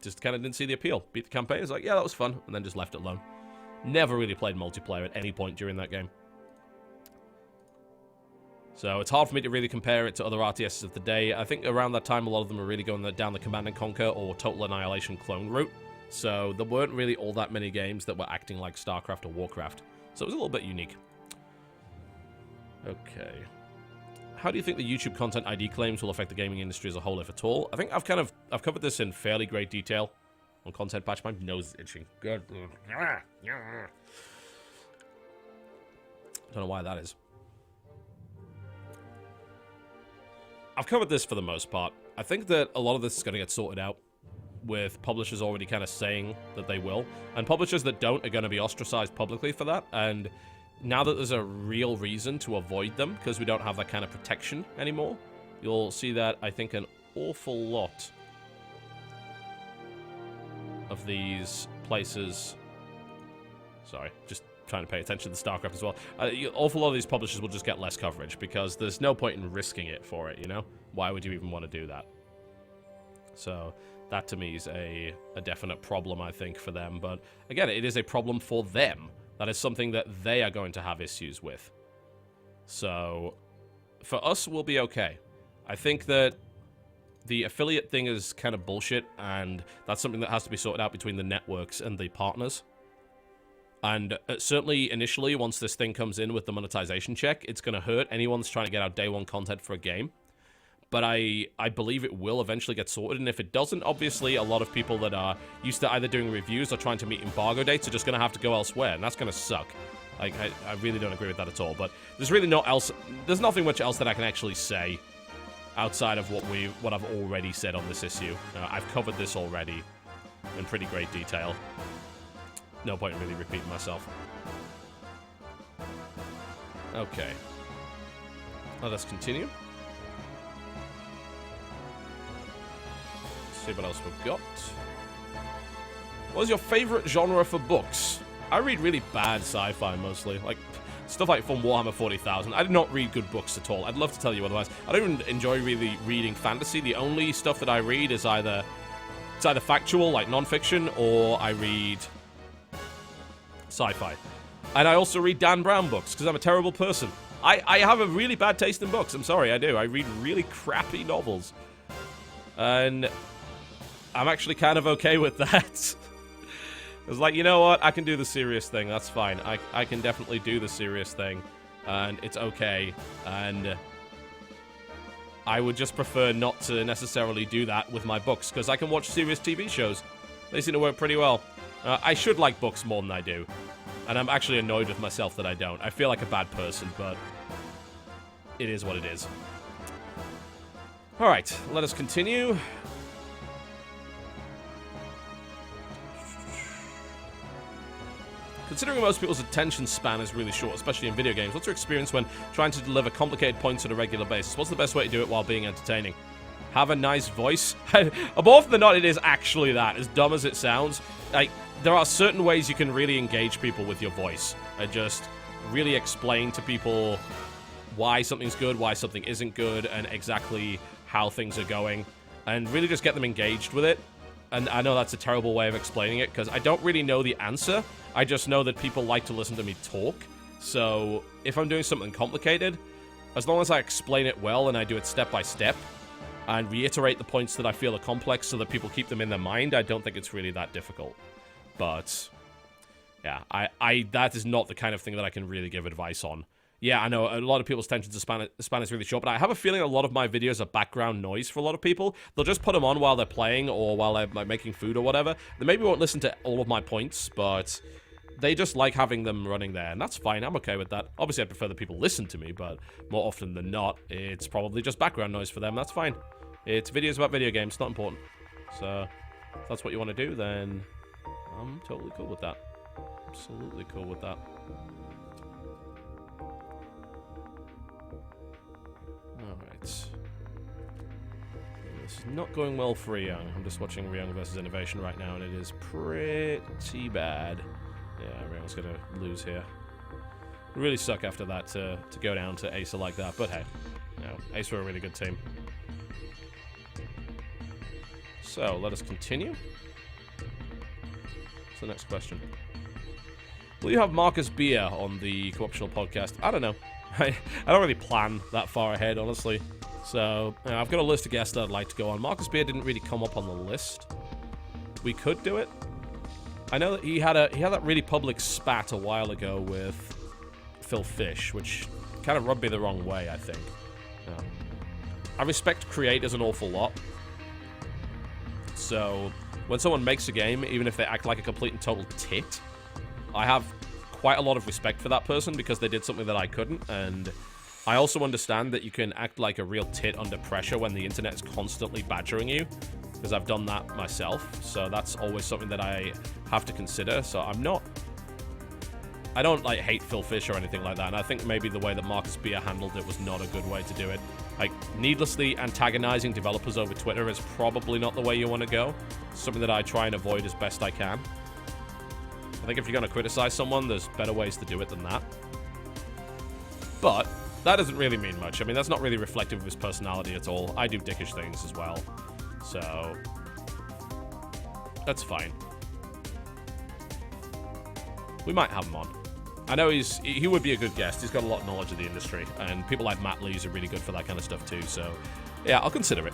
just kind of didn't see the appeal. Beat the campaign, I was like, yeah, that was fun, and then just left it alone. Never really played multiplayer at any point during that game. So it's hard for me to really compare it to other RTSs of the day. I think around that time, a lot of them were really going down the Command and Conquer or Total Annihilation clone route. So there weren't really all that many games that were acting like StarCraft or Warcraft. So it was a little bit unique. Okay. How do you think the YouTube content ID claims will affect the gaming industry as a whole, if at all? I think I've covered this in fairly great detail on Content Patch. My nose is itching. Good. Don't know why that is. I've covered this for the most part. I think that a lot of this is going to get sorted out with publishers already kind of saying that they will. And publishers that don't are going to be ostracized publicly for that. And now that there's a real reason to avoid them, because we don't have that kind of protection anymore, you'll see that, I think, an awful lot of these places... Sorry, just trying to pay attention to StarCraft as well. An awful lot of these publishers will just get less coverage, because there's no point in risking it for it, you know? Why would you even want to do that? So that, to me, is a definite problem, I think, for them. But, again, it is a problem for them. That is something that they are going to have issues with. So, for us, we'll be okay. I think that the affiliate thing is kind of bullshit, and that's something that has to be sorted out between the networks and the partners. And certainly, initially, once this thing comes in with the monetization check, it's going to hurt anyone that's trying to get out day one content for a game. But I believe it will eventually get sorted, and if it doesn't, obviously, a lot of people that are used to either doing reviews or trying to meet embargo dates are just going to have to go elsewhere, and that's going to suck. Like, I really don't agree with that at all, but there's really there's nothing much else that I can actually say outside of what I've already said on this issue. I've covered this already in pretty great detail. No point in really repeating myself. Okay. Let us continue. See what else we've got. What is your favorite genre for books? I read really bad sci-fi mostly, like stuff like from Warhammer 40,000. I do not read good books at all. I'd love to tell you otherwise. I don't even enjoy really reading fantasy. The only stuff that I read is either factual, like non-fiction, or I read sci-fi. And I also read Dan Brown books because I'm a terrible person. I have a really bad taste in books. I'm sorry, I do. I read really crappy novels. And I'm actually kind of okay with that. It's like, you know what? I can do the serious thing. That's fine. I can definitely do the serious thing. And it's okay. And I would just prefer not to necessarily do that with my books, because I can watch serious TV shows. They seem to work pretty well. I should like books more than I do. And I'm actually annoyed with myself that I don't. I feel like a bad person, but it is what it is. Alright, let us continue. Considering most people's attention span is really short, especially in video games, what's your experience when trying to deliver complicated points on a regular basis? What's the best way to do it while being entertaining? Have a nice voice? More often than not, it is actually that. As dumb as it sounds, like, there are certain ways you can really engage people with your voice and just really explain to people why something's good, why something isn't good, and exactly how things are going, and really just get them engaged with it. And I know that's a terrible way of explaining it, because I don't really know the answer. I just know that people like to listen to me talk. So if I'm doing something complicated, as long as I explain it well and I do it step by step, and reiterate the points that I feel are complex so that people keep them in their mind, I don't think it's really that difficult. But yeah, that is not the kind of thing that I can really give advice on. Yeah, I know a lot of people's attention span is really short, but I have a feeling a lot of my videos are background noise for a lot of people. They'll just put them on while they're playing or while they're like, making food or whatever. They maybe won't listen to all of my points, but they just like having them running there, and that's fine. I'm okay with that. Obviously, I prefer that people listen to me, but more often than not, it's probably just background noise for them. That's fine. It's videos about video games, not important. So, if that's what you want to do, then I'm totally cool with that. Absolutely cool with that. Alright. This is not going well for Young. I'm just watching Young versus Innovation right now, and it is pretty bad. Yeah, Young's going to lose here. It really suck after that to go down to Acer like that, but hey. You know, Acer are a really good team. So, let us continue. What's the next question? Will you have Marcus Beer on the Co-optional podcast? I don't know. I don't really plan that far ahead, honestly. So, I've got a list of guests that I'd like to go on. Marcus Beer didn't really come up on the list. We could do it. I know that he had that really public spat a while ago with Phil Fish, which kind of rubbed me the wrong way, I think. I respect creators an awful lot. So, when someone makes a game, even if they act like a complete and total tit, I have quite a lot of respect for that person because they did something that I couldn't, and I also understand that you can act like a real tit under pressure when the internet is constantly badgering you, because I've done that myself, so that's always something that I have to consider. So I don't like hate Phil Fish or anything like that, and I think maybe the way that Marcus Beer handled it was not a good way to do it. Like, needlessly antagonizing developers over Twitter is probably not the way you want to go. It's something that I try and avoid as best I can. I think if you're going to criticize someone, there's better ways to do it than that. But that doesn't really mean much. I mean, that's not really reflective of his personality at all. I do dickish things as well. So, that's fine. We might have him on. I know he would be a good guest. He's got a lot of knowledge of the industry, and people like Matt Lees are really good for that kind of stuff too, so yeah, I'll consider it.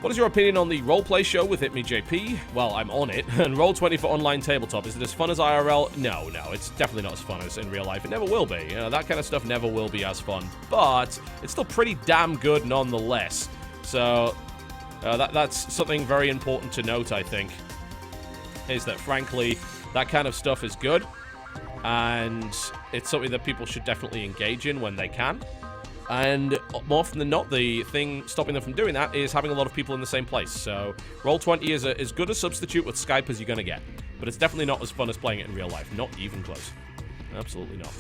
What is your opinion on the roleplay show with Hit Me JP? Well, I'm on it, and Roll20 for online tabletop. Is it as fun as IRL? No, it's definitely not as fun as in real life. It never will be. You know, that kind of stuff never will be as fun, but it's still pretty damn good nonetheless. So, that's something very important to note, I think, is that, frankly, that kind of stuff is good, and it's something that people should definitely engage in when they can. And more often than not, the thing stopping them from doing that is having a lot of people in the same place. So Roll20 is as good a substitute with Skype as you're going to get, but it's definitely not as fun as playing it in real life. Not even close. Absolutely not.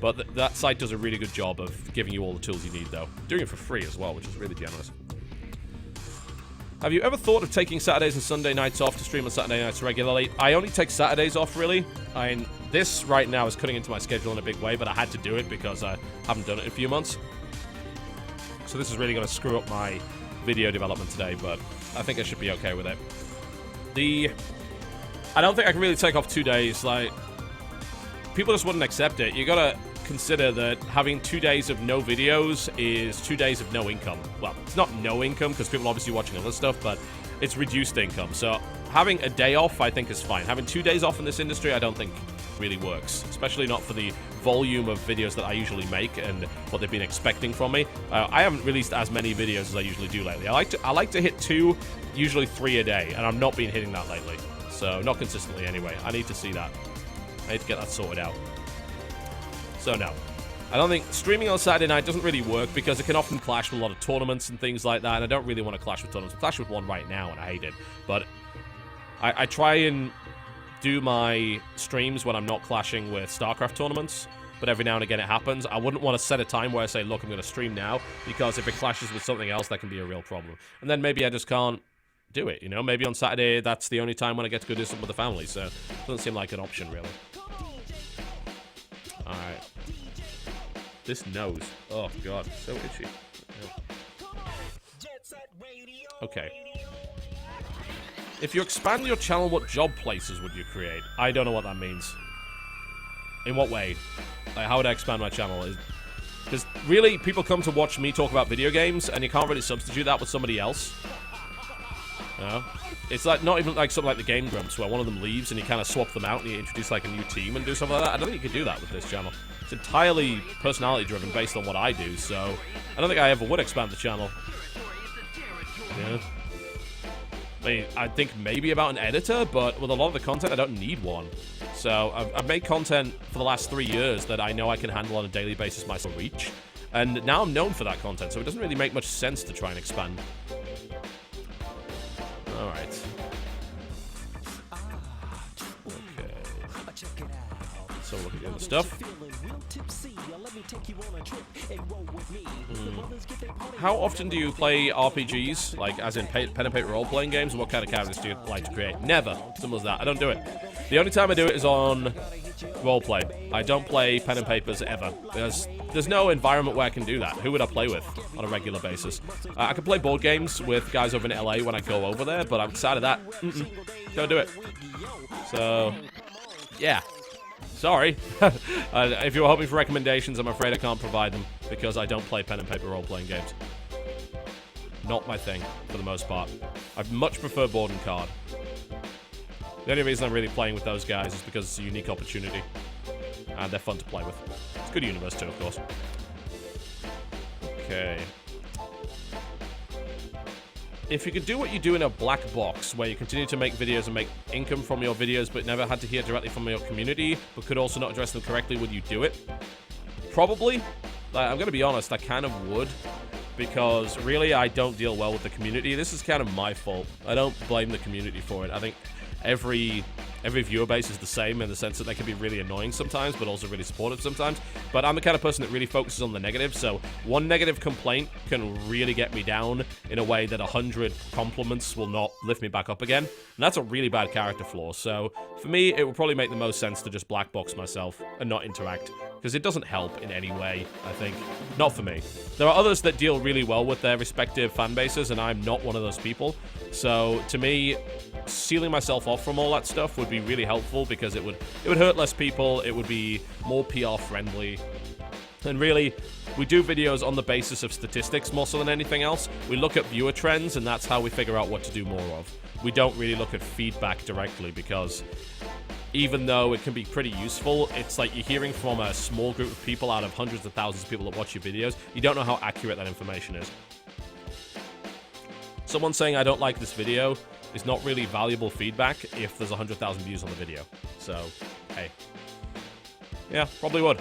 But that site does a really good job of giving you all the tools you need, though. Doing it for free as well, which is really generous. Have you ever thought of taking Saturdays and Sunday nights off to stream on Saturday nights regularly? I only take Saturdays off, really. I mean, this right now is cutting into my schedule in a big way, but I had to do it because I haven't done it in a few months. So this is really going to screw up my video development today, but I think I should be okay with it. I don't think I can really take off 2 days. Like, people just wouldn't accept it. You gotta consider that having 2 days of no videos is 2 days of no income. Well, it's not no income because people are obviously watching other stuff, but it's reduced income. So having a day off, I think, is fine. Having 2 days off in this industry, I don't think really works, especially not for the volume of videos that I usually make and what they've been expecting from me. I haven't released as many videos as I usually do lately. I like to hit 2, usually 3 a day, and I've not been hitting that lately. So not consistently anyway. I need to see that. I need to get that sorted out. So no, I don't think streaming on Saturday night doesn't really work because it can often clash with a lot of tournaments and things like that, and I don't really want to clash with tournaments. I clash with one right now and I hate it, but I try and do my streams when I'm not clashing with Starcraft tournaments, but every now and again it happens. I wouldn't want to set a time where I say, look, I'm going to stream now, because if it clashes with something else, that can be a real problem. And then maybe I just can't do it, you know? Maybe on Saturday, that's the only time when I get to go do something with the family, so it doesn't seem like an option, really. Alright. This nose. Oh, God. So itchy. Okay. If you expand your channel, what job places would you create? I don't know what that means. In what way? Like, how would I expand my channel? Because really, people come to watch me talk about video games, and you can't really substitute that with somebody else. You know? It's like not even like something like the Game Grumps, where one of them leaves and you kind of swap them out and you introduce like a new team and do something like that. I don't think you could do that with this channel. It's entirely personality driven based on what I do, so I don't think I ever would expand the channel. Yeah. I mean, I think maybe about an editor, but with a lot of the content, I don't need one. So I've made content for the last 3 years that I know I can handle on a daily basis myself reach. And now I'm known for that content, so it doesn't really make much sense to try and expand. Alright. Okay. So look at the other stuff. How often do you play RPGs, like as in pen and paper role-playing games, and what kind of characters do you like to create? Never. Simple as that. I don't do it. The only time I do it is on roleplay. I don't play pen and papers ever. There's no environment where I can do that. Who would I play with on a regular basis? I can play board games with guys over in LA when I go over there, but outside of that, don't do it. So, yeah. Sorry. If you were hoping for recommendations, I'm afraid I can't provide them because I don't play pen and paper role-playing games. Not my thing, for the most part. I much prefer board and card. The only reason I'm really playing with those guys is because it's a unique opportunity. And they're fun to play with. It's good universe too, of course. Okay. If you could do what you do in a black box, where you continue to make videos and make income from your videos, but never had to hear directly from your community, but could also not address them correctly, would you do it? Probably. I'm going to be honest, I kind of would. Because, really, I don't deal well with the community. This is kind of my fault. I don't blame the community for it. I think every viewer base is the same in the sense that they can be really annoying sometimes, but also really supportive sometimes. But I'm the kind of person that really focuses on the negative, so one negative complaint can really get me down in a way that 100 compliments will not lift me back up again. And that's a really bad character flaw, so for me, it would probably make the most sense to just black box myself and not interact, because it doesn't help in any way, I think. Not for me. There are others that deal really well with their respective fan bases, and I'm not one of those people. So, to me, sealing myself off from all that stuff would be really helpful because it would hurt less people, it would be more PR friendly. And really, we do videos on the basis of statistics more so than anything else. We look at viewer trends and that's how we figure out what to do more of. We don't really look at feedback directly because even though it can be pretty useful, it's like you're hearing from a small group of people out of hundreds of thousands of people that watch your videos. You don't know how accurate that information is. Someone saying I don't like this video is not really valuable feedback if there's 100,000 views on the video. So, hey. Yeah, probably would.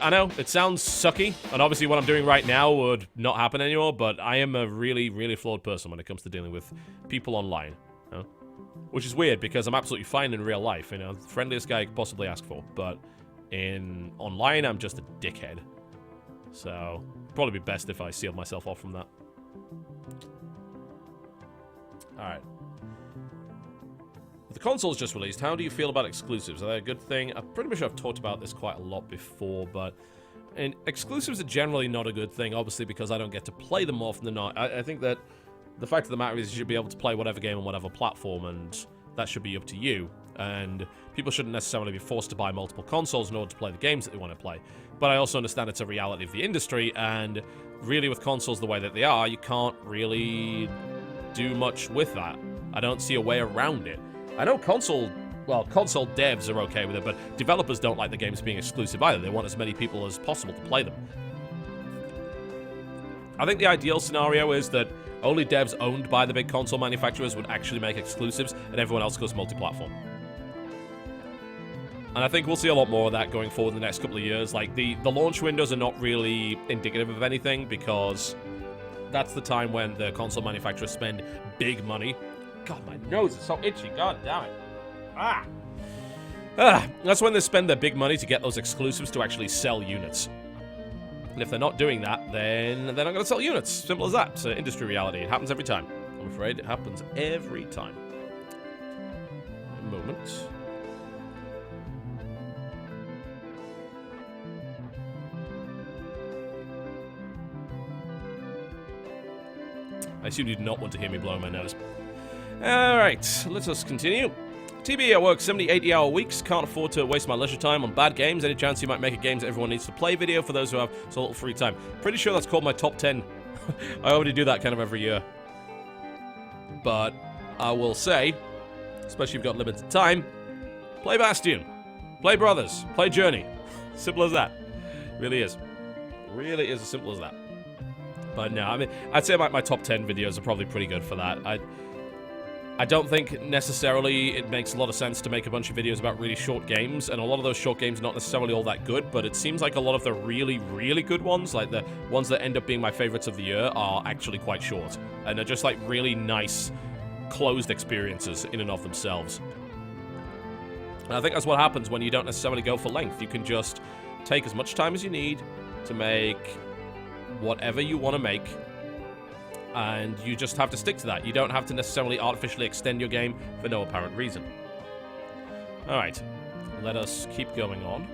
I know, it sounds sucky, and obviously what I'm doing right now would not happen anymore, but I am a really, really flawed person when it comes to dealing with people online. You know? Which is weird, because I'm absolutely fine in real life, you know, the friendliest guy I could possibly ask for, but in online, I'm just a dickhead. So, probably be best if I sealed myself off from that. Alright. The console's just released. How do you feel about exclusives? Are they a good thing? I'm pretty sure I've talked about this quite a lot before, but exclusives are generally not a good thing, obviously, because I don't get to play them more often than not. I think that the fact of the matter is you should be able to play whatever game on whatever platform, and that should be up to you. And people shouldn't necessarily be forced to buy multiple consoles in order to play the games that they want to play. But I also understand it's a reality of the industry, and really with consoles the way that they are, you can't really do much with that. I don't see a way around it. I know console devs are okay with it, but developers don't like the games being exclusive either. They want as many people as possible to play them. I think the ideal scenario is that only devs owned by the big console manufacturers would actually make exclusives, and everyone else goes multi-platform. And I think we'll see a lot more of that going forward in the next couple of years. Like, the launch windows are not really indicative of anything, because that's the time when the console manufacturers spend big money. God, my nose is so itchy. God damn it. That's when they spend their big money to get those exclusives to actually sell units. And if they're not doing that, then they're not going to sell units. Simple as that. It's an industry reality. It happens every time. I'm afraid it happens every time. A moment. I assume you did not want to hear me blowing my nose. Alright, let us continue. TB, I work 70, 80 hour weeks, can't afford to waste my leisure time on bad games. Any chance you might make a games everyone needs to play video for those who have so little free time? Pretty sure that's called my top 10. I already do that kind of every year. But I will say, especially if you've got limited time, play Bastion, play Brothers, play Journey. Simple as that. Really is. Really is as simple as that. But no, I mean, I'd say my top 10 videos are probably pretty good for that. I don't think necessarily it makes a lot of sense to make a bunch of videos about really short games, and a lot of those short games are not necessarily all that good, but it seems like a lot of the really, really good ones, like the ones that end up being my favorites of the year, are actually quite short, and they're just like really nice, closed experiences in and of themselves. And I think that's what happens when you don't necessarily go for length. You can just take as much time as you need to make whatever you want to make, and you just have to stick to that. You don't have to necessarily artificially extend your game for no apparent reason. Alright, let us keep going on.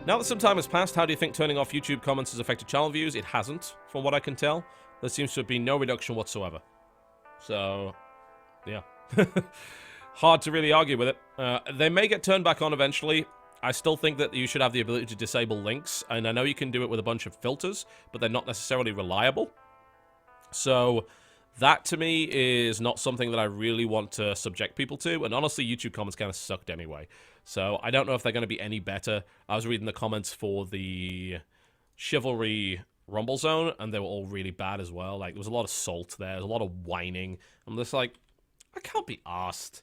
Now that some time has passed, how do you think turning off YouTube comments has affected channel views? It hasn't, from what I can tell. There seems to have been no reduction whatsoever. So, yeah. Hard to really argue with it. They may get turned back on eventually. I still think that you should have the ability to disable links, and I know you can do it with a bunch of filters, but they're not necessarily reliable. So that, to me, is not something that I really want to subject people to, and honestly, YouTube comments kind of sucked anyway. So I don't know if they're going to be any better. I was reading the comments for the Chivalry Rumble Zone, and they were all really bad as well. Like, there was a lot of salt there, there was a lot of whining. I'm just like, I can't be arsed.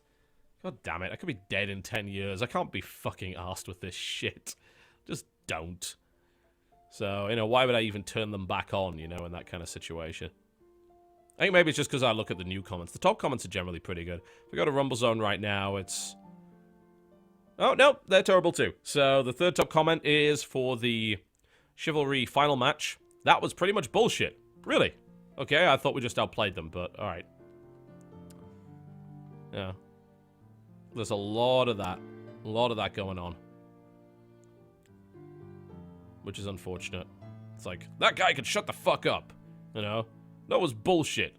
God damn it, I could be dead in 10 years. I can't be fucking arsed with this shit. Just don't. So, you know, why would I even turn them back on, you know, in that kind of situation? I think maybe it's just because I look at the new comments. The top comments are generally pretty good. If we go to Rumble Zone right now, it's... Oh, no, they're terrible too. So, the third top comment is for the Chivalry final match. That was pretty much bullshit. Really? Okay, I thought we just outplayed them, but alright. Yeah. There's a lot of that. A lot of that going on. Which is unfortunate. It's like, that guy could shut the fuck up. You know? That was bullshit.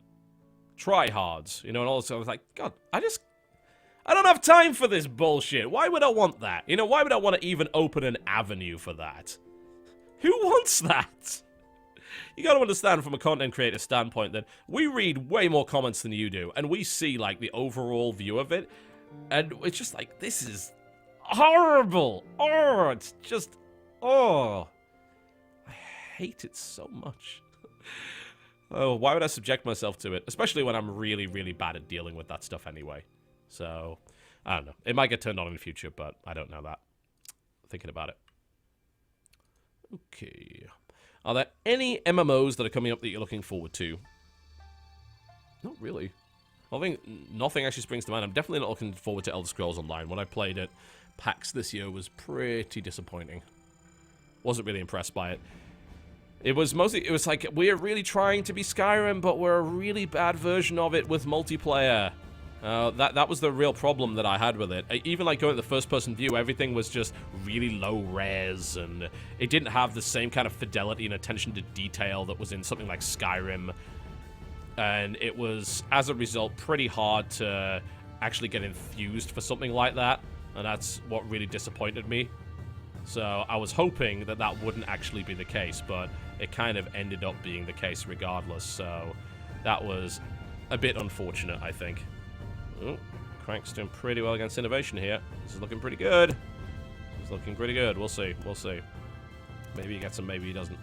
Tryhards. You know, and all this. I was like, God, I don't have time for this bullshit. Why would I want that? You know, why would I want to even open an avenue for that? Who wants that? You gotta understand from a content creator standpoint that we read way more comments than you do, and we see, like, the overall view of it. And it's just like, this is horrible. Oh, it's just, oh. I hate it so much. Oh, why would I subject myself to it? Especially when I'm really, really bad at dealing with that stuff anyway. So, I don't know. It might get turned on in the future, but I don't know that. Thinking about it. Okay. Are there any MMOs that are coming up that you're looking forward to? Not really. I think nothing actually springs to mind. I'm definitely not looking forward to Elder Scrolls Online. What I played at PAX this year was pretty disappointing. Wasn't really impressed by it. It was like, we're really trying to be Skyrim, but we're a really bad version of it with multiplayer. That was the real problem that I had with it. Even like going to the first-person view, everything was just really low res, and it didn't have the same kind of fidelity and attention to detail that was in something like Skyrim. And it was, as a result, pretty hard to actually get enthused for something like that. And that's what really disappointed me. So I was hoping that that wouldn't actually be the case, but it kind of ended up being the case regardless. So that was a bit unfortunate, I think. Ooh, Crank's doing pretty well against innovation here. This is looking pretty good. It's looking pretty good. We'll see. We'll see. Maybe he gets him, maybe he doesn't.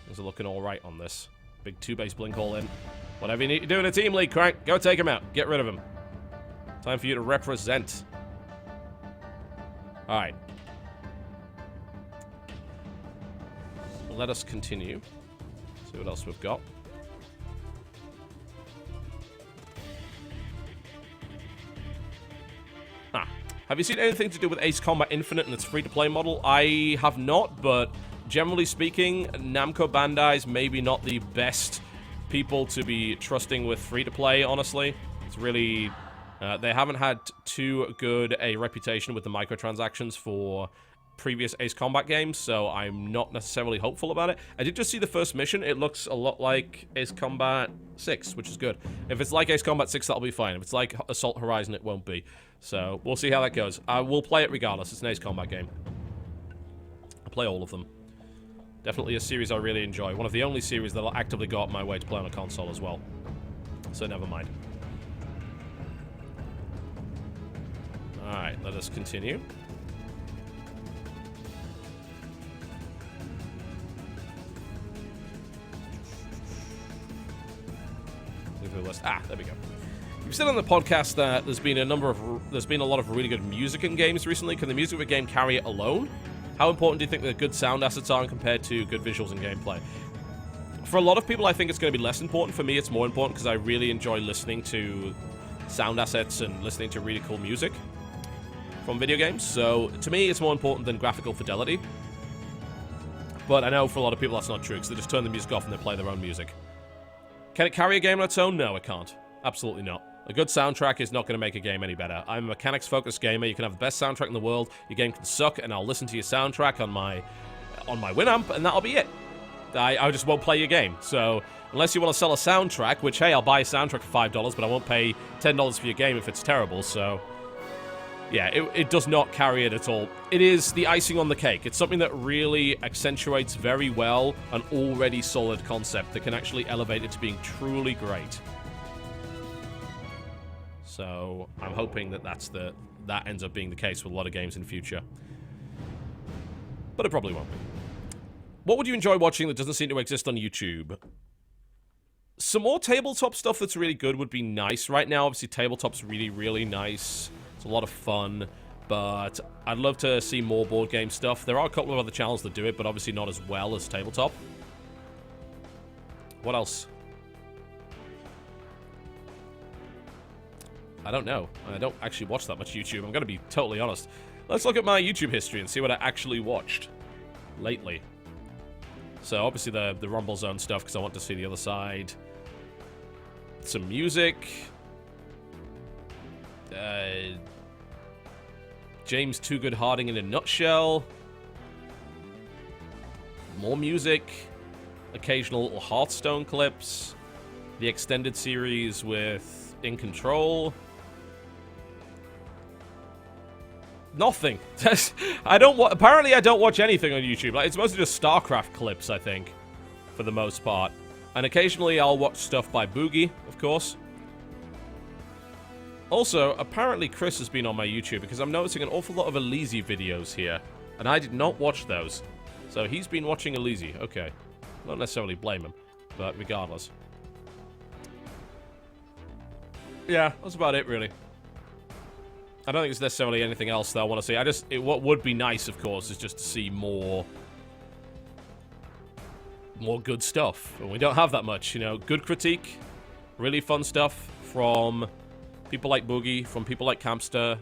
Things are looking all right on this. Big 2-base blink all in. Whatever you need to do in a team league, Crank. Go take him out. Get rid of him. Time for you to represent. Alright. Let us continue. See what else we've got. Have you seen anything to do with Ace Combat Infinite and its free-to-play model? I have not, but generally speaking, Namco Bandai's maybe not the best people to be trusting with free-to-play, honestly. It's really... they haven't had too good a reputation with the microtransactions for previous Ace Combat games, so I'm not necessarily hopeful about it. I did just see the first mission. It looks a lot like Ace Combat 6, which is good. If it's like Ace Combat 6, that'll be fine. If it's like Assault Horizon, it won't be. So, we'll see how that goes. I will play it regardless. It's an Ace Combat game. I play all of them. Definitely a series I really enjoy. One of the only series that'll actively go up my way to play on a console as well. So, never mind. Alright, let us continue. through the list. Ah, there we go. You've said on the podcast that there's been a lot of really good music in games recently. Can the music of a game carry it alone? How important do you think that good sound assets are compared to good visuals and gameplay? For a lot of people, I think it's going to be less important. For me, it's more important because I really enjoy listening to sound assets and listening to really cool music from video games. So, to me, it's more important than graphical fidelity. But I know for a lot of people that's not true, because they just turn the music off and they play their own music. Can it carry a game on its own? No, it can't. Absolutely not. A good soundtrack is not going to make a game any better. I'm a mechanics-focused gamer. You can have the best soundtrack in the world. Your game can suck, and I'll listen to your soundtrack on my Winamp, and that'll be it. I just won't play your game. So, unless you want to sell a soundtrack, which, hey, I'll buy a soundtrack for $5, but I won't pay $10 for your game if it's terrible, so... Yeah, it does not carry it at all. It is the icing on the cake. It's something that really accentuates very well an already solid concept that can actually elevate it to being truly great. So, I'm hoping that that ends up being the case with a lot of games in the future. But it probably won't be. What would you enjoy watching that doesn't seem to exist on YouTube? Some more tabletop stuff that's really good would be nice. Right now, obviously, tabletop's really, really nice. It's a lot of fun, but I'd love to see more board game stuff. There are a couple of other channels that do it, but obviously not as well as tabletop. What else? I don't know. I don't actually watch that much YouTube. I'm going to be totally honest. Let's look at my YouTube history and see what I actually watched lately. So, obviously, the Rumble Zone stuff, because I want to see the other side. Some music. James Too Good Harding in a nutshell. More music. Occasional little Hearthstone clips. The extended series with In Control. Nothing. Apparently, I don't watch anything on YouTube. Like, it's mostly just Starcraft clips, I think, for the most part. And occasionally, I'll watch stuff by Boogie, of course. Also, apparently, Chris has been on my YouTube because I'm noticing an awful lot of Elise videos here, and I did not watch those. So he's been watching Elise. Okay, not necessarily blame him, but regardless. Yeah, that's about it, really. I don't think there's necessarily anything else that I want to see. What would be nice, of course, is just to see more good stuff. And we don't have that much, you know. Good critique, really fun stuff from people like Boogie, from people like Campster.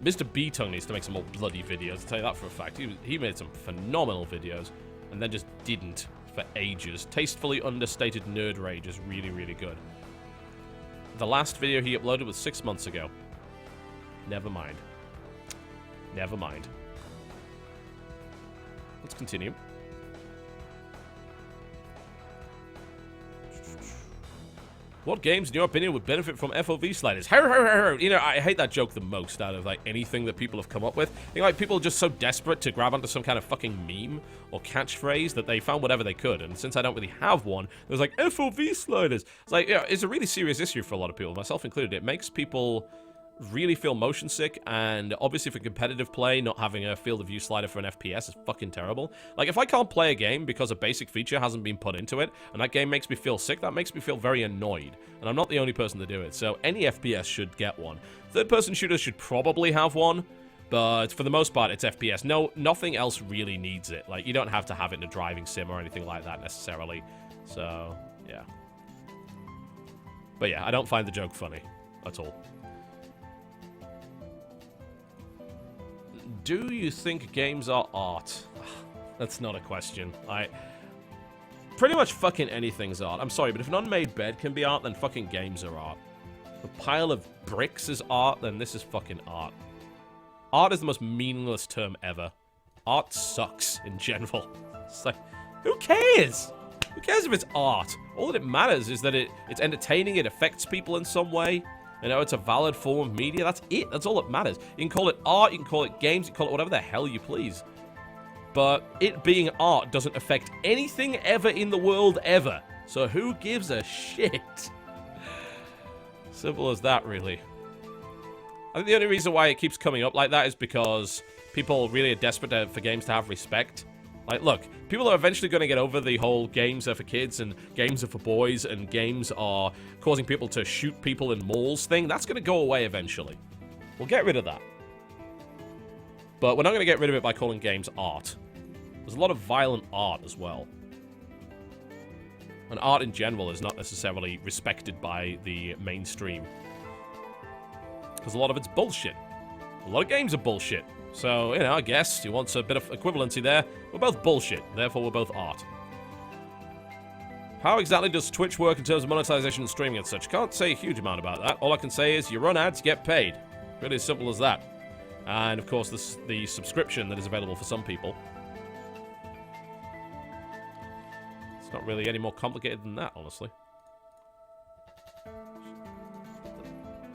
Mr. B-Tongue needs to make some more bloody videos, I'll tell you that for a fact. He made some phenomenal videos, and then just didn't for ages. Tastefully understated nerd rage is really, really good. The last video he uploaded was 6 months ago. Never mind. Never mind. Let's continue. What games, in your opinion, would benefit from FOV sliders? You know, I hate that joke the most out of, like, anything that people have come up with. I think, like, people are just so desperate to grab onto some kind of fucking meme or catchphrase that they found whatever they could. And since I don't really have one, there's like, FOV sliders. It's like, yeah, it's a really serious issue for a lot of people, myself included. It makes people really feel motion sick, and obviously for competitive play, not having a field of view slider for an FPS is fucking terrible. Like, if I can't play a game because a basic feature hasn't been put into it, and that game makes me feel sick, that makes me feel very annoyed. And I'm not the only person to do it, so any FPS should get one. Third-person shooters should probably have one, but for the most part, it's FPS. No, nothing else really needs it. Like, you don't have to have it in a driving sim or anything like that necessarily. So, yeah. But yeah, I don't find the joke funny at all. Do you think games are art? That's not a question. Pretty much fucking anything's art. I'm sorry, but if an unmade bed can be art, then fucking games are art. If a pile of bricks is art, then this is fucking art. Art is the most meaningless term ever. Art sucks in general. It's like, who cares? Who cares if it's art? All that it matters is that it's entertaining, it affects people in some way. You know, it's a valid form of media. That's it. That's all that matters. You can call it art, you can call it games, you can call it whatever the hell you please. But it being art doesn't affect anything ever in the world ever. So who gives a shit? Simple as that, really. I think the only reason why it keeps coming up like that is because people really are desperate for games to have respect. Like, look, people are eventually going to get over the whole games are for kids and games are for boys and games are causing people to shoot people in malls thing. That's going to go away eventually. We'll get rid of that. But we're not going to get rid of it by calling games art. There's a lot of violent art as well. And art in general is not necessarily respected by the mainstream. Because a lot of it's bullshit. A lot of games are bullshit. So, you know, I guess you want a bit of equivalency there. We're both bullshit, therefore we're both art. How exactly does Twitch work in terms of monetization and streaming and such? Can't say a huge amount about that. All I can say is you run ads, get paid. Really as simple as that. And, of course, the subscription that is available for some people. It's not really any more complicated than that, honestly.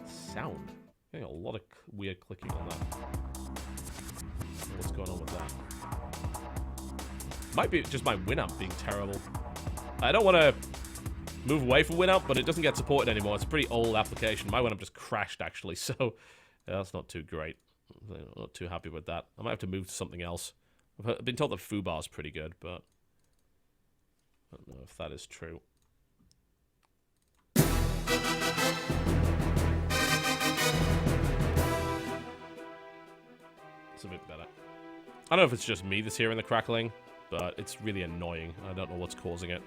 Sound. Getting a lot of weird clicking on that. What's going on with that? Might be just my Winamp being terrible. I don't want to move away from Winamp, but it doesn't get supported anymore. It's a pretty old application. My Winamp just crashed, actually, so yeah, that's not too great. I'm not too happy with that. I might have to move to something else. I've been told that Foobar's pretty good, but I don't know if that is true. It's a bit better. I don't know if it's just me that's hearing the crackling, but it's really annoying. I don't know what's causing it.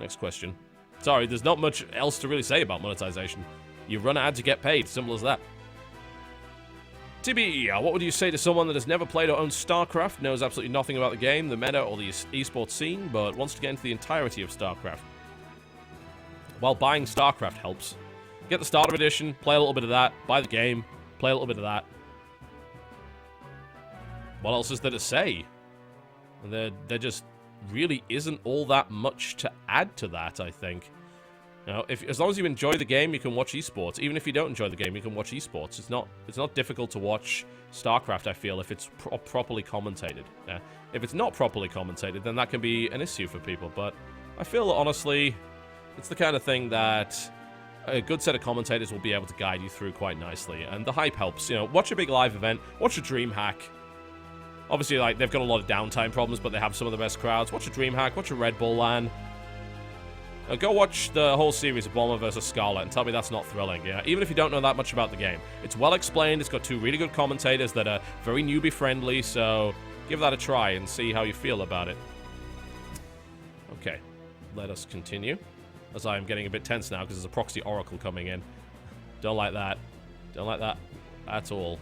Next question. Sorry, there's not much else to really say about monetization. You run ads, you get paid. Simple as that. TB, what would you say to someone that has never played or owned Starcraft, knows absolutely nothing about the game, the meta, or the esports scene, but wants to get into the entirety of Starcraft? While buying Starcraft helps. Get the starter edition, play a little bit of that, buy the game, play a little bit of that. What else is there to say? There just really isn't all that much to add to that, I think. You know, as long as you enjoy the game, you can watch esports. Even if you don't enjoy the game, you can watch esports. It's not difficult to watch Starcraft, I feel, if it's properly commentated. Yeah. If it's not properly commentated, then that can be an issue for people. But I feel, honestly, it's the kind of thing that a good set of commentators will be able to guide you through quite nicely. And the hype helps. You know, watch a big live event, watch a DreamHack. Obviously, like, they've got a lot of downtime problems, but they have some of the best crowds. Watch a DreamHack, watch a Red Bull LAN. Go watch the whole series of Bomber vs. Scarlet and tell me that's not thrilling, yeah? Even if you don't know that much about the game. It's well explained, it's got two really good commentators that are very newbie-friendly, so give that a try and see how you feel about it. Okay, let us continue. As I am getting a bit tense now because there's a proxy oracle coming in. Don't like that. Don't like that at all.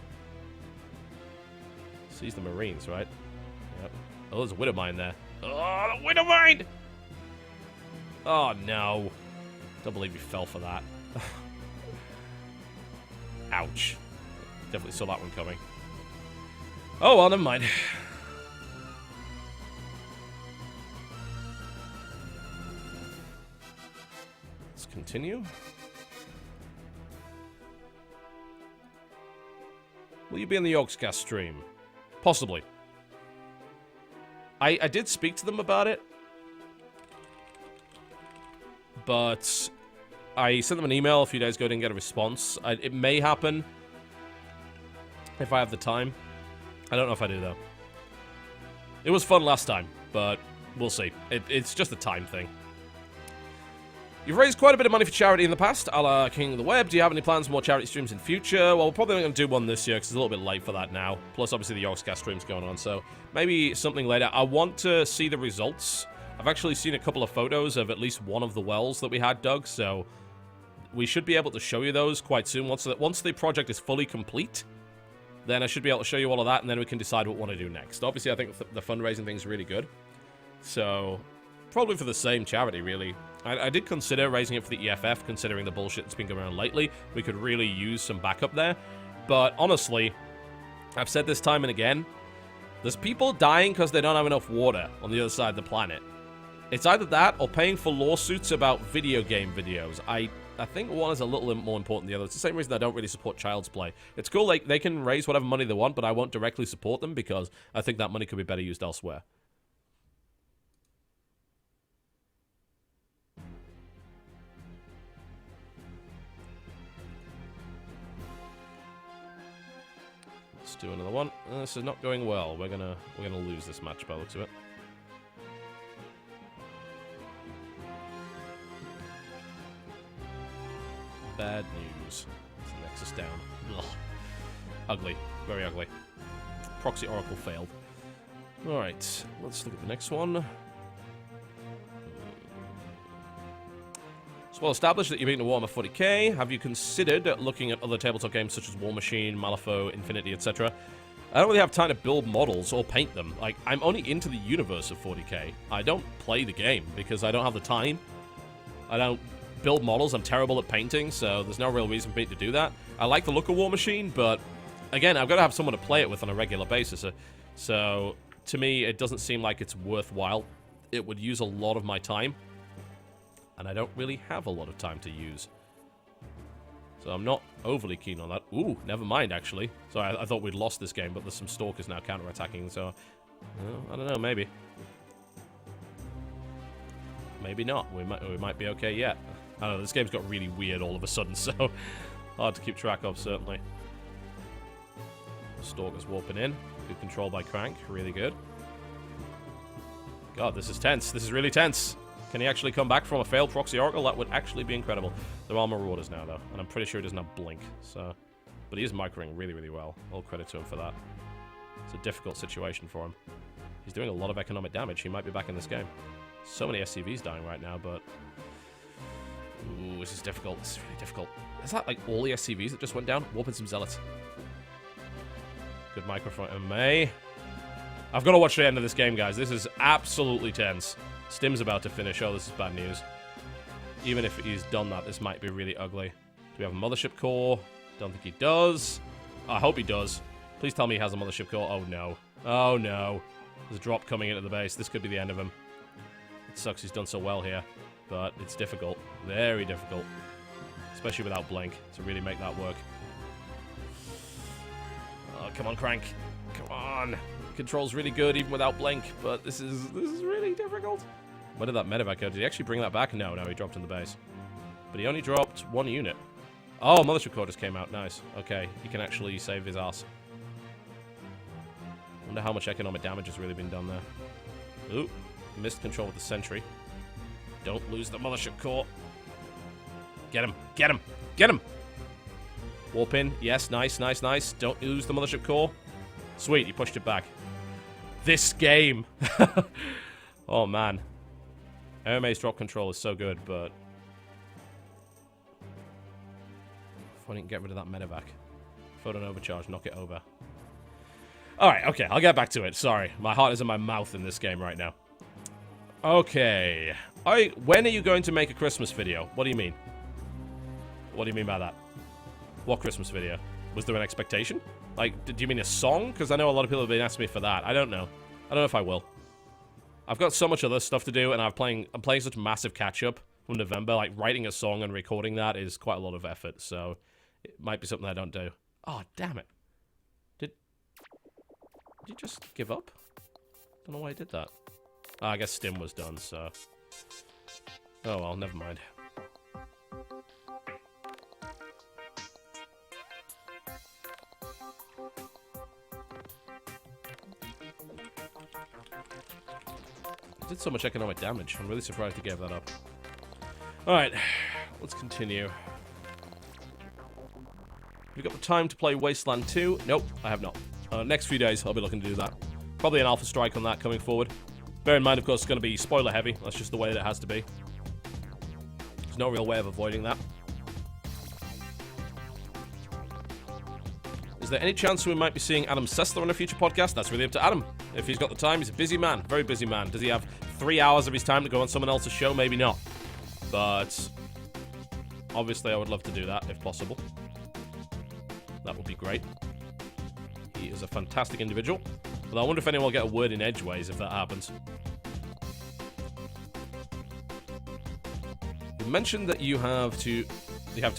Seize the Marines, right? Yep. Oh, there's a Widowmine there. Oh, the Widowmine! Oh, no. Don't believe you fell for that. Ouch. Definitely saw that one coming. Oh, well, never mind. Let's continue. Will you be in the Yorkscast stream? Possibly. I did speak to them about it, but I sent them an email a few days ago, didn't get a response. It may happen if I have the time. I don't know if I do, though. It was fun last time, but we'll see. It's just a time thing. You've raised quite a bit of money for charity in the past, a la King of the Web. Do you have any plans for more charity streams in future? Well, we're probably not going to do one this year because it's a little bit late for that now. Plus, obviously, the Yorkscast stream's going on, so maybe something later. I want to see the results. I've actually seen a couple of photos of at least one of the wells that we had dug, so we should be able to show you those quite soon. Once the project is fully complete, then I should be able to show you all of that, and then we can decide what we want to do next. Obviously, I think the fundraising thing's really good, so probably for the same charity, really. I did consider raising it for the EFF, considering the bullshit that's been going around lately. We could really use some backup there. But honestly, I've said this time and again, there's people dying because they don't have enough water on the other side of the planet. It's either that or paying for lawsuits about video game videos. I think one is a little more important than the other. It's the same reason I don't really support Child's Play. It's cool, like, they can raise whatever money they want, but I won't directly support them because I think that money could be better used elsewhere. Let's do another one. This is not going well. We're gonna lose this match by the looks of it. Bad news. It's the Nexus down. Ugh. Ugly. Very ugly. Proxy Oracle failed. Alright, let's look at the next one. It's well established that you're beating the Warhammer 40k. Have you considered looking at other tabletop games such as War Machine, Malifaux, Infinity, etc.? I don't really have time to build models or paint them. Like, I'm only into the universe of 40k. I don't play the game because I don't have the time. I don't build models. I'm terrible at painting, so there's no real reason for me to do that. I like the look of War Machine, but again, I've got to have someone to play it with on a regular basis. So to me, it doesn't seem like it's worthwhile. It would use a lot of my time. And I don't really have a lot of time to use. So I'm not overly keen on that. Ooh, never mind, actually. So I thought we'd lost this game, but there's some Stalkers now counterattacking, so... I don't know, maybe. Maybe not. We might be okay yet. I don't know, this game's got really weird all of a sudden, so... hard to keep track of, certainly. Stalkers warping in. Good control by Crank. Really good. God, this is tense. This is really tense. Can he actually come back from a failed Proxy Oracle? That would actually be incredible. There are Marauders now, though, and I'm pretty sure he doesn't have Blink, so... But he is microing really, really well. All credit to him for that. It's a difficult situation for him. He's doing a lot of economic damage. He might be back in this game. So many SCVs dying right now, but... Ooh, this is difficult. This is really difficult. Is that, like, all the SCVs that just went down? Warping some Zealots. Good microphone. May. I've got to watch the end of this game, guys. This is absolutely tense. Stim's about to finish. Oh, this is bad news. Even if he's done that, this might be really ugly. Do we have a Mothership Core? Don't think he does. I hope he does. Please tell me he has a Mothership Core. Oh, no. Oh, no. There's a drop coming into the base. This could be the end of him. It sucks he's done so well here. But it's difficult. Very difficult. Especially without Blink. To really make that work. Oh, come on, Crank. Come on. Control's really good even without Blink, but this is really difficult. Where did that medevac go? Did he actually bring that back? No, he dropped in the base. But he only dropped one unit. Oh, Mothership Core just came out. Nice. Okay, he can actually save his ass. Wonder how much economic damage has really been done there. Ooh, missed control with the sentry. Don't lose the Mothership Core. Get him, get him, get him! Warp in. Yes, nice, nice, nice. Don't lose the Mothership Core. Sweet, you pushed it back. This game. Oh, man. MMA's drop control is so good, but... If I didn't get rid of that medevac. Photon overcharge, knock it over. Alright, okay, I'll get back to it. Sorry, my heart is in my mouth in this game right now. Okay. When are you going to make a Christmas video? What do you mean? What do you mean by that? What Christmas video? Was there an expectation? Like, do you mean a song? Because I know a lot of people have been asking me for that. I don't know. I don't know if I will. I've got so much other stuff to do, and I'm playing such massive catch-up from November. Like, writing a song and recording that is quite a lot of effort, so it might be something I don't do. Oh, damn it. Did you just give up? Don't know why I did that. Oh, I guess Stim was done, so... Oh, well, never mind. It did so much economic damage. I'm really surprised he gave that up. Alright, let's continue. Have you got the time to play Wasteland 2? Nope, I have not. Next few days, I'll be looking to do that. Probably an alpha strike on that coming forward. Bear in mind, of course, it's going to be spoiler heavy. That's just the way that it has to be. There's no real way of avoiding that. Is there any chance we might be seeing Adam Sessler on a future podcast? That's really up to Adam. If he's got the time, he's a busy man. Very busy man. Does he have 3 hours of his time to go on someone else's show? Maybe not. But obviously I would love to do that if possible. That would be great. He is a fantastic individual. But I wonder if anyone will get a word in edgeways if that happens. You mentioned that you have to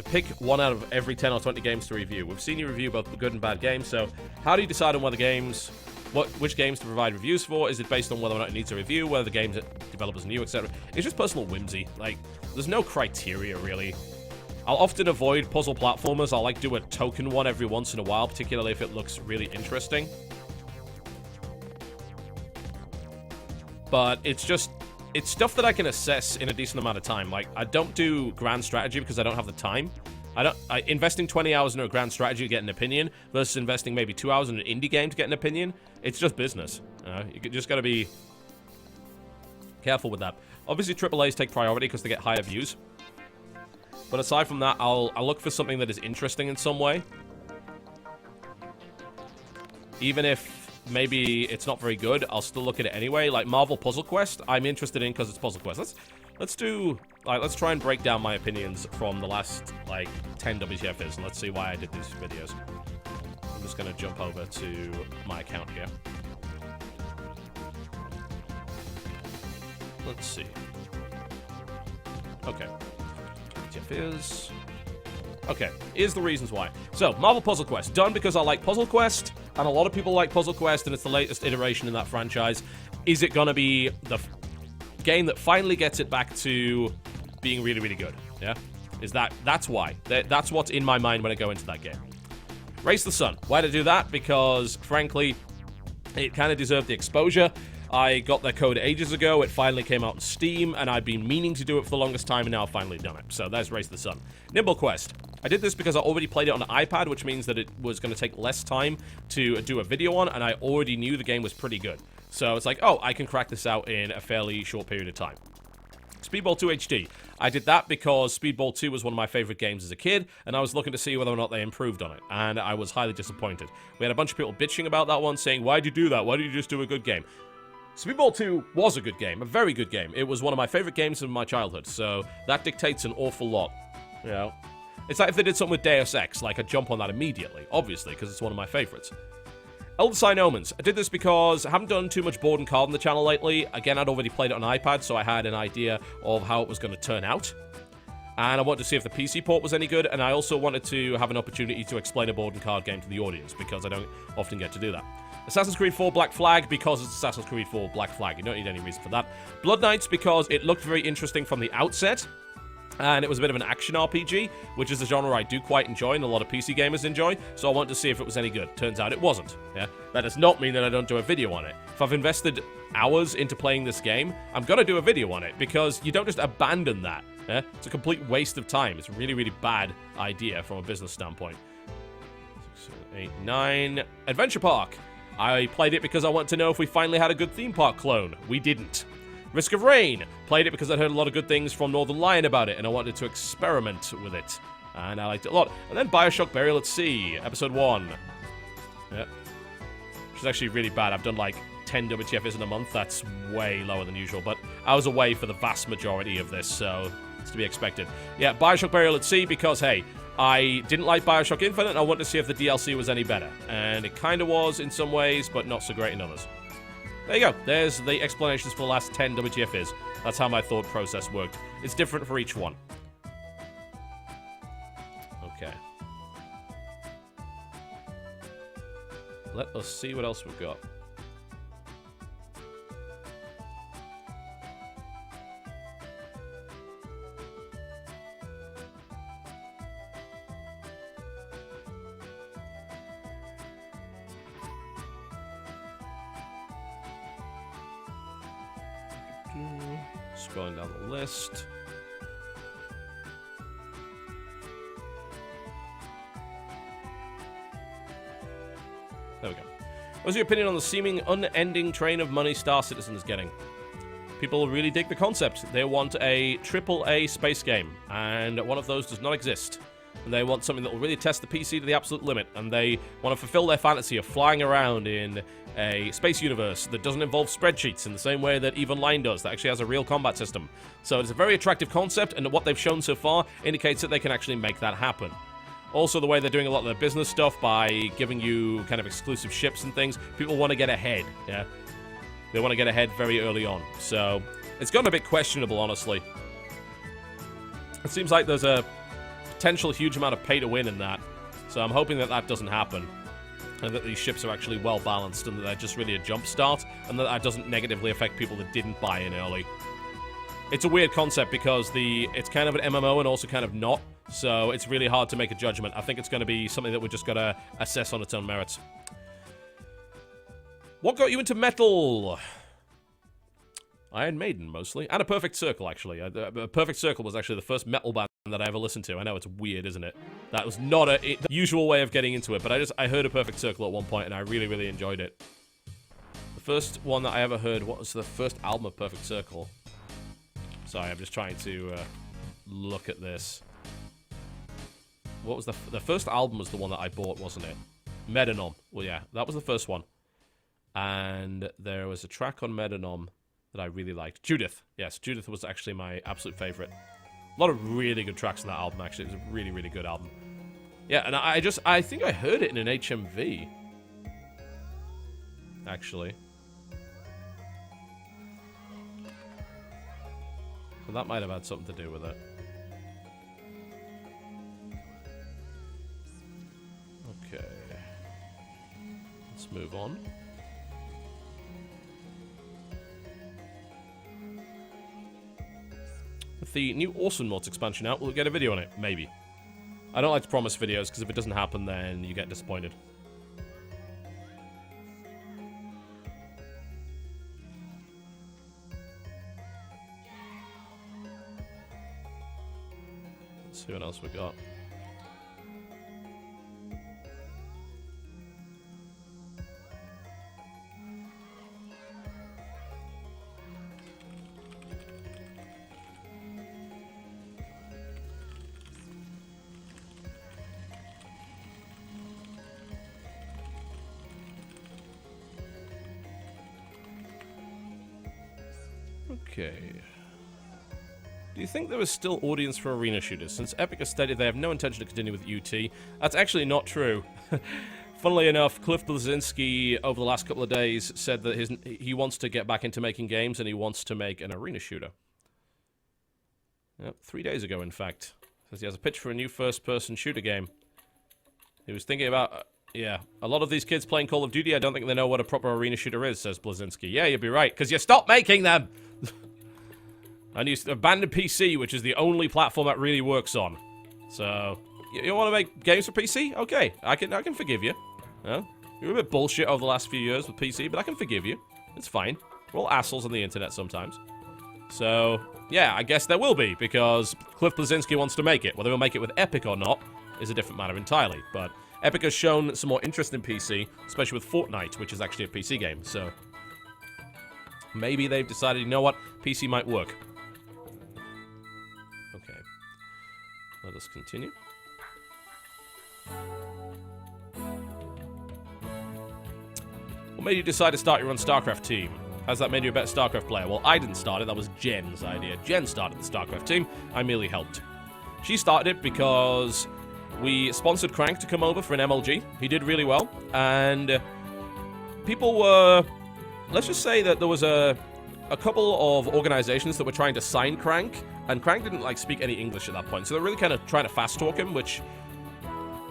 pick one out of every 10 or 20 games to review. We've seen you review both the good and bad games, so how do you decide on which games to provide reviews for? Is it based on whether or not it needs a review, whether the games that developers are new, etc.? It's just personal whimsy. Like, there's no criteria, really. I'll often avoid puzzle platformers. I'll like do a token one every once in a while, particularly if it looks really interesting. But it's stuff that I can assess in a decent amount of time. Like, I don't do grand strategy because I don't have the time. Investing 20 hours in a grand strategy to get an opinion versus investing maybe 2 hours in an indie game to get an opinion, it's just business. You just gotta be careful with that. Obviously, AAAs take priority because they get higher views. But aside from that, I'll look for something that is interesting in some way. Even if maybe it's not very good, I'll still look at it anyway. Like Marvel Puzzle Quest, I'm interested in because it's Puzzle Quest. Let's try and break down my opinions from the last, like, 10 WTFs, and let's see why I did these videos. I'm just going to jump over to my account here. Let's see. Okay. WTFs. Okay, here's the reasons why. So, Marvel Puzzle Quest, done because I like Puzzle Quest, and a lot of people like Puzzle Quest, and it's the latest iteration in that franchise. Is it going to be the game that finally gets it back to being really, really good? Yeah? That's why. That's what's in my mind when I go into that game. Race the Sun. Why did I do that? Because, frankly, it kind of deserved the exposure. I got their code ages ago, it finally came out on Steam, and I've been meaning to do it for the longest time, and now I've finally done it. So there's Race the Sun. Nimble Quest. I did this because I already played it on an iPad, which means that it was going to take less time to do a video on, and I already knew the game was pretty good. So it's like, oh, I can crack this out in a fairly short period of time. Speedball 2 HD. I did that because Speedball 2 was one of my favorite games as a kid, and I was looking to see whether or not they improved on it, and I was highly disappointed. We had a bunch of people bitching about that one, saying, why'd you do that? Why did you just do a good game? Speedball 2 was a good game, a very good game. It was one of my favorite games of my childhood, so that dictates an awful lot, you know. It's like if they did something with Deus Ex, like I'd jump on that immediately, obviously, because it's one of my favorites. Elder Sign Omens. I did this because I haven't done too much board and card on the channel lately. Again, I'd already played it on iPad, so I had an idea of how it was going to turn out. And I wanted to see if the PC port was any good, and I also wanted to have an opportunity to explain a board and card game to the audience, because I don't often get to do that. Assassin's Creed 4 Black Flag, because it's Assassin's Creed 4 Black Flag. You don't need any reason for that. Blood Knights, because it looked very interesting from the outset, and it was a bit of an action RPG, which is a genre I do quite enjoy and a lot of PC gamers enjoy, so I wanted to see if it was any good. Turns out it wasn't. Yeah, that does not mean that I don't do a video on it. If I've invested hours into playing this game, I'm going to do a video on it, because you don't just abandon that. Yeah? It's a complete waste of time. It's a really, really bad idea from a business standpoint. 6, 7, 8, 9. Adventure Park. I played it because I wanted to know if we finally had a good theme park clone. We didn't. Risk of Rain. Played it because I'd heard a lot of good things from Northern Lion about it, and I wanted to experiment with it. And I liked it a lot. And then Bioshock Burial at Sea, Episode 1. Yeah. Which is actually really bad. I've done like 10 WTFs in a month. That's way lower than usual. But I was away for the vast majority of this, so it's to be expected. Yeah, Bioshock Burial at Sea because, hey, I didn't like Bioshock Infinite, and I wanted to see if the DLC was any better. And it kind of was in some ways, but not so great in others. There you go. There's the explanations for the last 10 WTFs. That's how my thought process worked. It's different for each one. Okay. Let us see what else we've got. Scrolling down the list. There we go. What's your opinion on the seeming unending train of money Star Citizen is getting? People really dig the concept. They want a AAA space game, and one of those does not exist. And they want something that will really test the PC to the absolute limit, and they want to fulfill their fantasy of flying around in a space universe that doesn't involve spreadsheets in the same way that EVE Online does, that actually has a real combat system. So it's a very attractive concept, and what they've shown so far indicates that they can actually make that happen. Also, the way they're doing a lot of their business stuff by giving you kind of exclusive ships and things, people want to get ahead, yeah? They want to get ahead very early on. So it's gotten a bit questionable, honestly. It seems like there's a potential huge amount of pay to win in that. So I'm hoping that that doesn't happen, and that these ships are actually well balanced, and that they're just really a jump start, and that that doesn't negatively affect people that didn't buy in early. It's a weird concept because it's kind of an MMO and also kind of not. So it's really hard to make a judgment. I think it's going to be something that we're just going to assess on its own merits. What got you into metal? Iron Maiden, mostly. And A Perfect Circle, actually. A Perfect Circle was actually the first metal band that I ever listened to. I know it's weird, isn't it? That was not the usual way of getting into it, but I heard A Perfect Circle at one point, and I really, really enjoyed it. The first one that I ever heard, what was the first album of Perfect Circle? Sorry, I'm just trying to look at this. What was the first album was the one that I bought, wasn't it? Medanom. Well, yeah, that was the first one. And there was a track on Medanom that I really liked. Judith. Yes, Judith was actually my absolute favorite. A lot of really good tracks on that album, actually. It was a really, really good album. Yeah, and I think I heard it in an HMV. Actually. So that might have had something to do with it. Okay. Let's move on. With the new Awesome Mods expansion out, we'll get a video on it. Maybe. I don't like to promise videos, because if it doesn't happen, then you get disappointed. Let's see what else we got. Okay. Do you think there is still audience for arena shooters? Since Epic has stated they have no intention to continue with UT, that's actually not true. Funnily enough, Cliff Bleszinski over the last couple of days said that he wants to get back into making games and he wants to make an arena shooter. Yep, 3 days ago, in fact. Says he has a pitch for a new first-person shooter game. He was thinking about... yeah, a lot of these kids playing Call of Duty, I don't think they know what a proper arena shooter is, says Bleszinski. Yeah, you'd be right, because you stopped making them! And you abandoned PC, which is the only platform that really works on. So, you want to make games for PC? Okay, I can forgive you. Yeah? You're a bit bullshit over the last few years with PC, but I can forgive you. It's fine. We're all assholes on the internet sometimes. So, yeah, I guess there will be, because Cliff Bleszinski wants to make it. Whether he'll make it with Epic or not is a different matter entirely, but Epic has shown some more interest in PC, especially with Fortnite, which is actually a PC game, so maybe they've decided, you know what, PC might work. Okay. Let us continue. What made you decide to start your own Starcraft team? Has that made you a better Starcraft player? Well, I didn't start it, that was Jen's idea. Jen started the Starcraft team, I merely helped. She started it because we sponsored Crank to come over for an MLG. He did really well, and people were... let's just say that there was a couple of organizations that were trying to sign Crank, and Crank didn't, like, speak any English at that point, so they're really kind of trying to fast-talk him, which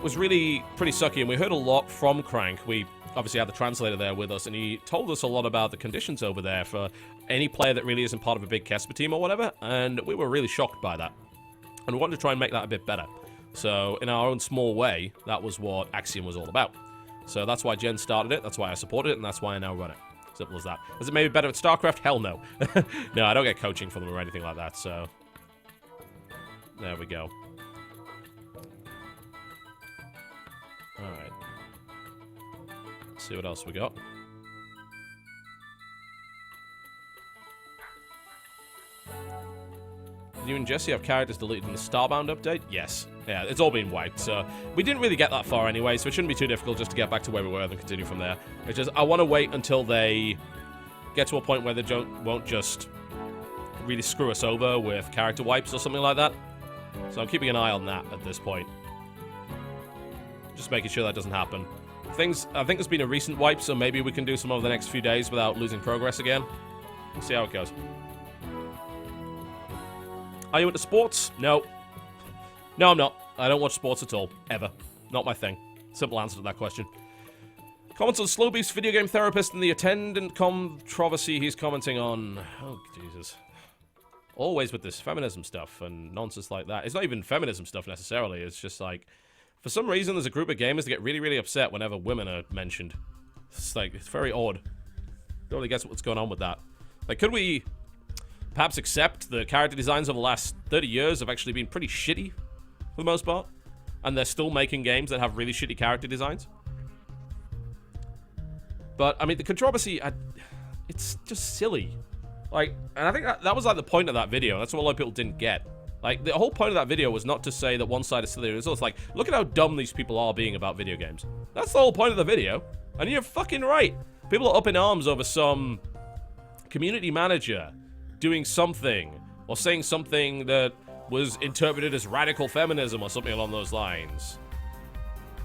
was really pretty sucky, and we heard a lot from Crank. We obviously had the translator there with us, and he told us a lot about the conditions over there for any player that really isn't part of a big Kesper team or whatever, and we were really shocked by that. And we wanted to try and make that a bit better. So, in our own small way, that was what Axiom was all about. So that's why Jen started it, that's why I supported it, and that's why I now run it. Simple as that. Has it made me better at StarCraft? Hell no. No, I don't get coaching from them or anything like that, so... there we go. Alright. Let's see what else we got. Did you and Jesse have characters deleted in the Starbound update? Yes. Yeah, it's all been wiped, so... we didn't really get that far anyway, so it shouldn't be too difficult just to get back to where we were and continue from there. It's just, I want to wait until they get to a point where they won't just really screw us over with character wipes or something like that. So I'm keeping an eye on that at this point. Just making sure that doesn't happen. I think there's been a recent wipe, so maybe we can do some over the next few days without losing progress again. We'll see how it goes. Are you into sports? No. No, I'm not. I don't watch sports at all. Ever. Not my thing. Simple answer to that question. Comments on Slowbeef's video game therapist and the attendant controversy he's commenting on. Oh, Jesus. Always with this feminism stuff and nonsense like that. It's not even feminism stuff necessarily. It's just like, for some reason, there's a group of gamers that get really, really upset whenever women are mentioned. It's like, it's very odd. Don't really guess what's going on with that. Like, could we perhaps accept the character designs of the last 30 years have actually been pretty shitty for the most part? And they're still making games that have really shitty character designs? But, I mean, the controversy, it's just silly. Like, and I think that was like the point of that video. That's what a lot of people didn't get. Like, the whole point of that video was not to say that one side is silly. It was like, look at how dumb these people are being about video games. That's the whole point of the video. And you're fucking right. People are up in arms over some community manager doing something or saying something that was interpreted as radical feminism or something along those lines.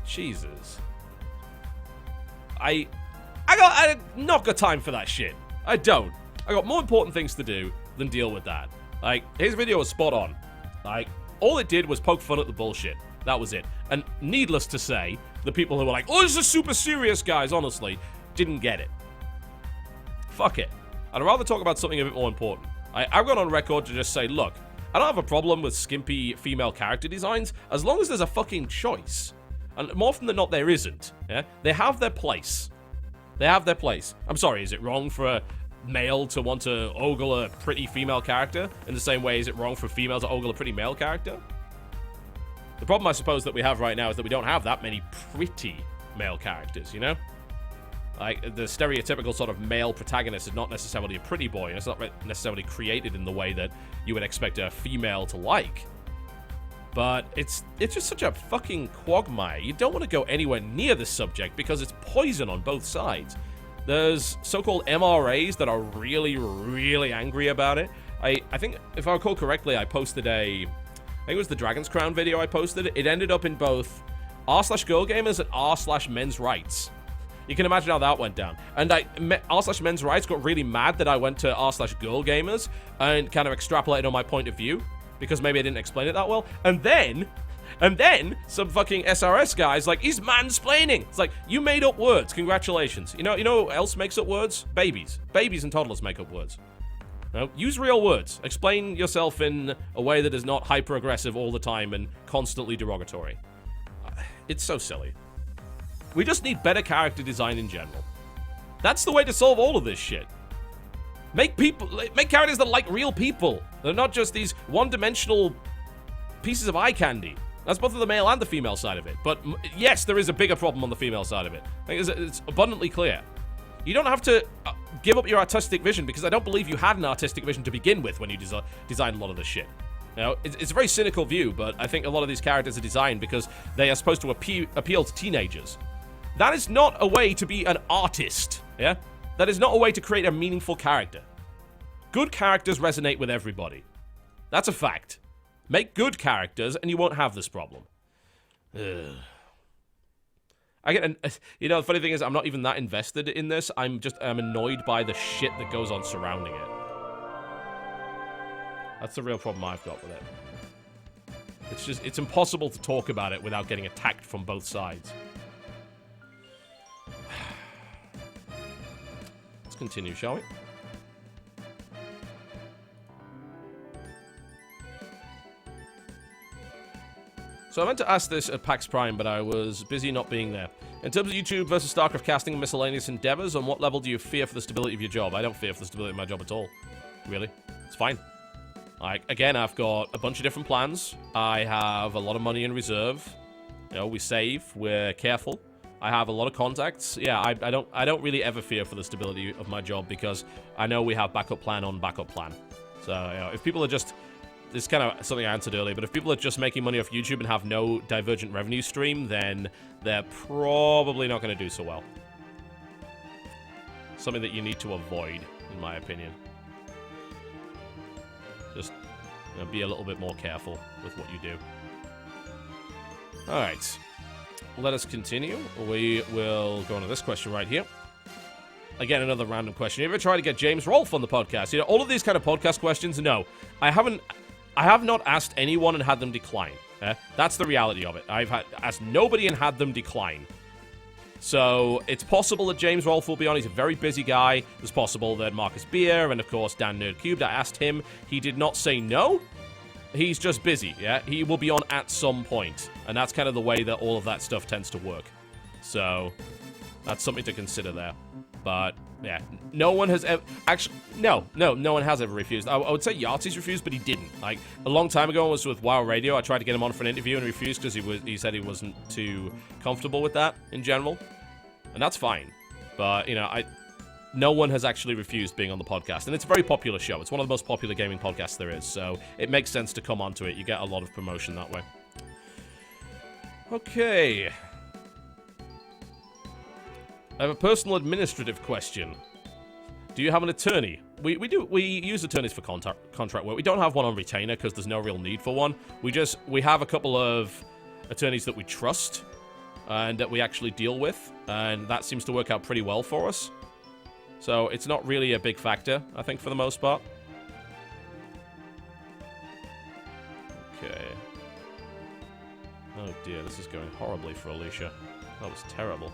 Jesus. I not got time for that shit. I don't. I got more important things to do than deal with that. Like, his video was spot on. Like, all it did was poke fun at the bullshit. That was it. And needless to say, the people who were like, oh, this is super serious, guys, honestly, didn't get it. Fuck it. I'd rather talk about something a bit more important. I've gone on record to just say, look, I don't have a problem with skimpy female character designs as long as there's a fucking choice. And more often than not, there isn't. Yeah? They have their place. They have their place. I'm sorry, is it wrong for a male to want to ogle a pretty female character in the same way is it wrong for a female to ogle a pretty male character? The problem, I suppose, that we have right now is that we don't have that many pretty male characters, you know? Like, the stereotypical sort of male protagonist is not necessarily a pretty boy, and it's not necessarily created in the way that you would expect a female to like. But it's just such a fucking quagmire. You don't want to go anywhere near this subject because it's poison on both sides. There's so-called MRAs that are really, really angry about it. I think, if I recall correctly, I posted I think it was the Dragon's Crown video I posted. It ended up in both r/girl gamers and r/men's rights. You can imagine how that went down. And r/men's rights got really mad that I went to r/girl gamers and kind of extrapolated on my point of view because maybe I didn't explain it that well. And then some fucking SRS guys like, he's mansplaining. It's like, you made up words. Congratulations. You know who else makes up words? Babies. Babies and toddlers make up words. No, use real words. Explain yourself in a way that is not hyper-aggressive all the time and constantly derogatory. It's so silly. We just need better character design in general. That's the way to solve all of this shit. Make characters that like real people. They're not just these one-dimensional pieces of eye candy. That's both the male and the female side of it. But yes, there is a bigger problem on the female side of it. I think it's abundantly clear. You don't have to give up your artistic vision because I don't believe you had an artistic vision to begin with when you designed a lot of this shit. You know, it's a very cynical view, but I think a lot of these characters are designed because they are supposed to appeal to teenagers. That is not a way to be an artist, yeah? That is not a way to create a meaningful character. Good characters resonate with everybody. That's a fact. Make good characters and you won't have this problem. Ugh. The funny thing is, I'm not even that invested in this. I'm annoyed by the shit that goes on surrounding it. That's the real problem I've got with it. It's impossible to talk about it without getting attacked from both sides. Let's continue, shall we? So I meant to ask this at PAX Prime, but I was busy not being there. In terms of YouTube versus Starcraft casting and miscellaneous endeavors, on what level do you fear for the stability of your job? I don't fear for the stability of my job at all. Really. It's fine. Again, I've got a bunch of different plans. I have a lot of money in reserve. You know, we save. We're careful. I have a lot of contacts. Yeah, I don't really ever fear for the stability of my job because I know we have backup plan on backup plan. So, you know, if people are just... This is kind of something I answered earlier, but if people are just making money off YouTube and have no divergent revenue stream, then they're probably not going to do so well. Something that you need to avoid, in my opinion. Just be a little bit more careful with what you do. Alright. Let us continue. We will go on to this question right here. Again, another random question. Have you ever tried to get James Rolfe on the podcast? You know, all of these kind of podcast questions, no. I have not asked anyone and had them decline. That's the reality of it. I've asked nobody and had them decline. So it's possible that James Rolfe will be on. He's a very busy guy. It's possible that Marcus Beer and, of course, Dan Nerdcubed. I asked him. He did not say no. He's just busy, yeah? He will be on at some point. And that's kind of the way that all of that stuff tends to work. So that's something to consider there. But, yeah, no one has ever... Actually, no one has ever refused. I would say Yahtzee's refused, but he didn't. Like, a long time ago, I was with WoW Radio. I tried to get him on for an interview and refused because he said he wasn't too comfortable with that in general. And that's fine. But, you know, no one has actually refused being on the podcast. And it's a very popular show. It's one of the most popular gaming podcasts there is. So it makes sense to come onto it. You get a lot of promotion that way. Okay. I have a personal administrative question. Do you have an attorney? We do. We use attorneys for contract work. We don't have one on retainer because there's no real need for one. We have a couple of attorneys that we trust and that we actually deal with, and that seems to work out pretty well for us. So it's not really a big factor, I think, for the most part. Okay. Oh dear, this is going horribly for Alicia. That was terrible.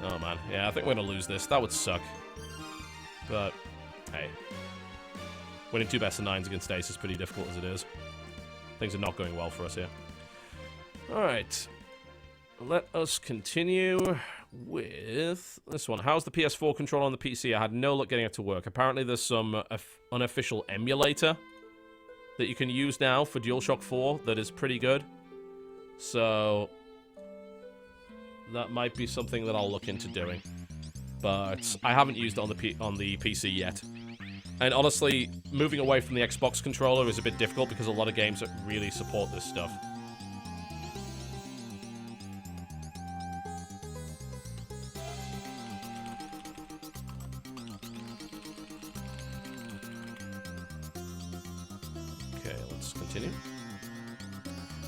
Oh man, yeah, I think we're gonna lose this. That would suck. But, hey. Winning 2 best of 9s against Ace is pretty difficult as it is. Things are not going well for us here. Alright. Let us continue with this one. How's the PS4 controller on the PC? I had no luck getting it to work. Apparently there's some unofficial emulator that you can use now for DualShock 4 that is pretty good. So that might be something that I'll look into doing. But I haven't used it on the PC yet. And honestly, moving away from the Xbox controller is a bit difficult because a lot of games that really support this stuff. Okay, let's continue.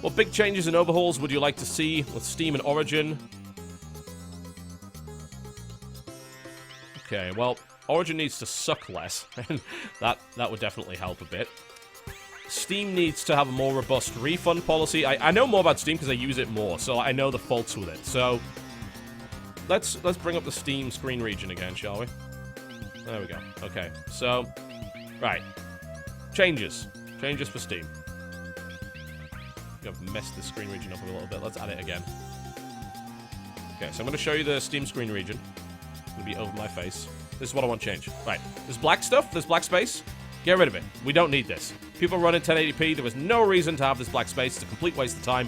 What big changes and overhauls would you like to see with Steam and Origin? Okay, well, Origin needs to suck less, and that would definitely help a bit. Steam needs to have a more robust refund policy. I know more about Steam because I use it more, so I know the faults with it. So let's bring up the Steam screen region again, shall we? There we go. Okay, so right, changes for Steam. I've messed the screen region up a little bit. Let's add it again. Okay, so I'm going to show you the Steam screen region. It's going to be over my face. This is what I want changed. Right, this black stuff, this black space, get rid of it. We don't need this. People run in 1080p. There was no reason to have this black space. It's a complete waste of time.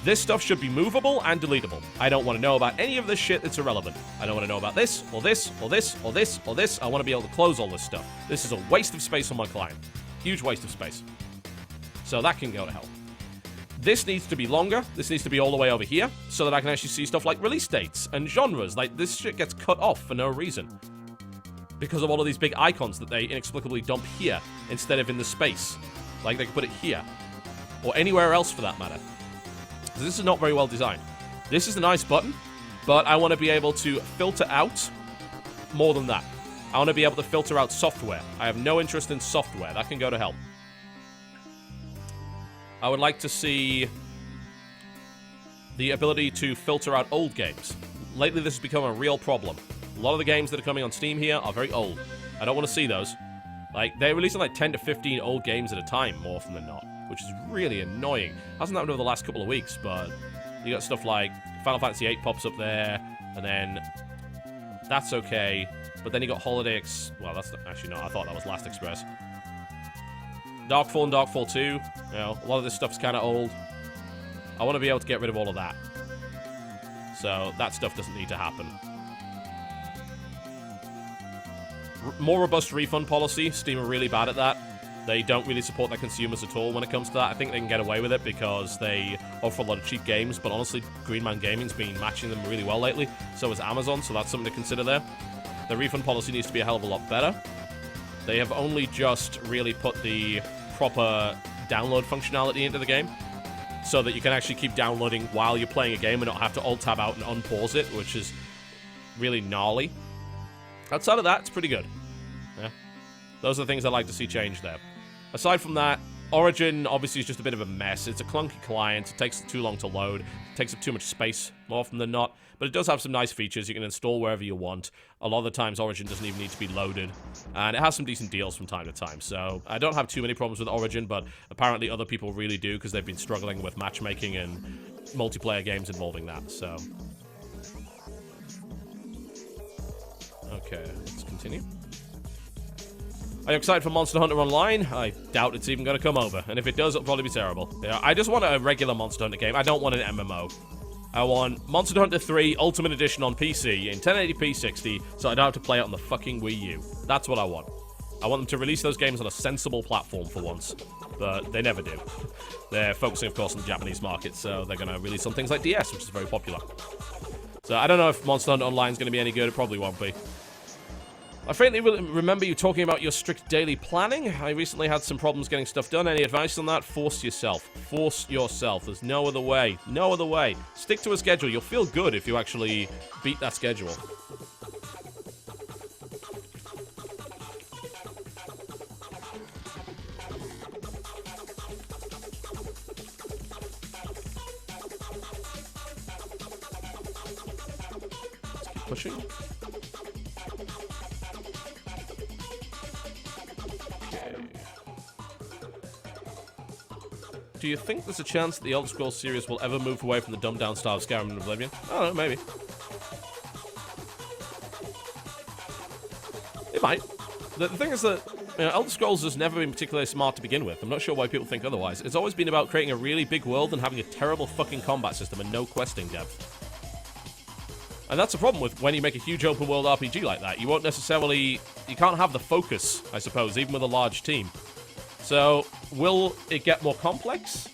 This stuff should be movable and deletable. I don't want to know about any of this shit that's irrelevant. I don't want to know about this, or this, or this, or this, or this. I want to be able to close all this stuff. This is a waste of space on my client. Huge waste of space. So that can go to hell. This needs to be longer. This needs to be all the way over here so that I can actually see stuff like release dates and genres. Like, this shit gets cut off for no reason because of all of these big icons that they inexplicably dump here instead of in the space. Like, they could put it here or anywhere else for that matter. This is not very well designed. This is a nice button, but I want to be able to filter out more than that. I want to be able to filter out software. I have no interest in software. That can go to hell. I would like to see the ability to filter out old games. Lately, this has become a real problem. A lot of the games that are coming on Steam here are very old. I don't want to see those. Like, they're releasing like 10 to 15 old games at a time, more often than not, which is really annoying. Hasn't happened over the last couple of weeks, but you got stuff like Final Fantasy VIII pops up there, and then that's okay. But then you got Holiday well, that's actually no, I thought that was Last Express. Darkfall and Darkfall 2, you know, a lot of this stuff's kind of old. I want to be able to get rid of all of that. So that stuff doesn't need to happen. More robust refund policy. Steam are really bad at that. They don't really support their consumers at all when it comes to that. I think they can get away with it because they offer a lot of cheap games, but honestly, Green Man Gaming's been matching them really well lately. So has Amazon, so that's something to consider there. The refund policy needs to be a hell of a lot better. They have only just really put the proper download functionality into the game so that you can actually keep downloading while you're playing a game and not have to alt-tab out and unpause it, which is really gnarly. Outside of that, it's pretty good. Yeah. Those are the things I'd like to see changed there. Aside from that, Origin, obviously, is just a bit of a mess. It's a clunky client. It takes too long to load. It takes up too much space, more often than not. But it does have some nice features. You can install wherever you want. A lot of the times, Origin doesn't even need to be loaded. And it has some decent deals from time to time. So I don't have too many problems with Origin, but apparently other people really do because they've been struggling with matchmaking and multiplayer games involving that. So, okay, let's continue. Are you excited for Monster Hunter Online? I doubt it's even going to come over. And if it does, it'll probably be terrible. Yeah, I just want a regular Monster Hunter game. I don't want an MMO. I want Monster Hunter 3 Ultimate Edition on PC in 1080p 60, so I don't have to play it on the fucking Wii U. That's what I want. I want them to release those games on a sensible platform for once. But they never do. They're focusing, of course, on the Japanese market, so they're going to release some things like DS, which is very popular. So I don't know if Monster Hunter Online is going to be any good. It probably won't be. I faintly remember you talking about your strict daily planning. I recently had some problems getting stuff done. Any advice on that? Force yourself. Force yourself. There's no other way. No other way. Stick to a schedule. You'll feel good if you actually beat that schedule. Let's keep pushing. Do you think there's a chance that the Elder Scrolls series will ever move away from the dumbed-down style of Skyrim and Oblivion? I don't know, maybe. It might. The thing is that, you know, Elder Scrolls has never been particularly smart to begin with. I'm not sure why people think otherwise. It's always been about creating a really big world and having a terrible fucking combat system and no questing depth. And that's the problem with when you make a huge open-world RPG like that. You won't necessarily... You can't have the focus, I suppose, even with a large team. So, will it get more complex?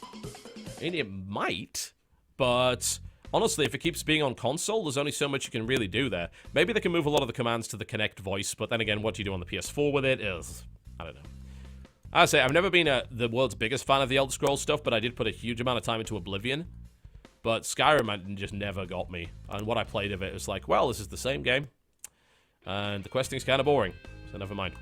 I mean, it might, but honestly, if it keeps being on console, there's only so much you can really do there. Maybe they can move a lot of the commands to the Kinect voice, but then again, what do you do on the PS4 with it is... I don't know. I say, I've never been the world's biggest fan of the Elder Scrolls stuff, but I did put a huge amount of time into Oblivion. But Skyrim just never got me. And what I played of it was like, well, this is the same game. And the questing's kind of boring, so never mind.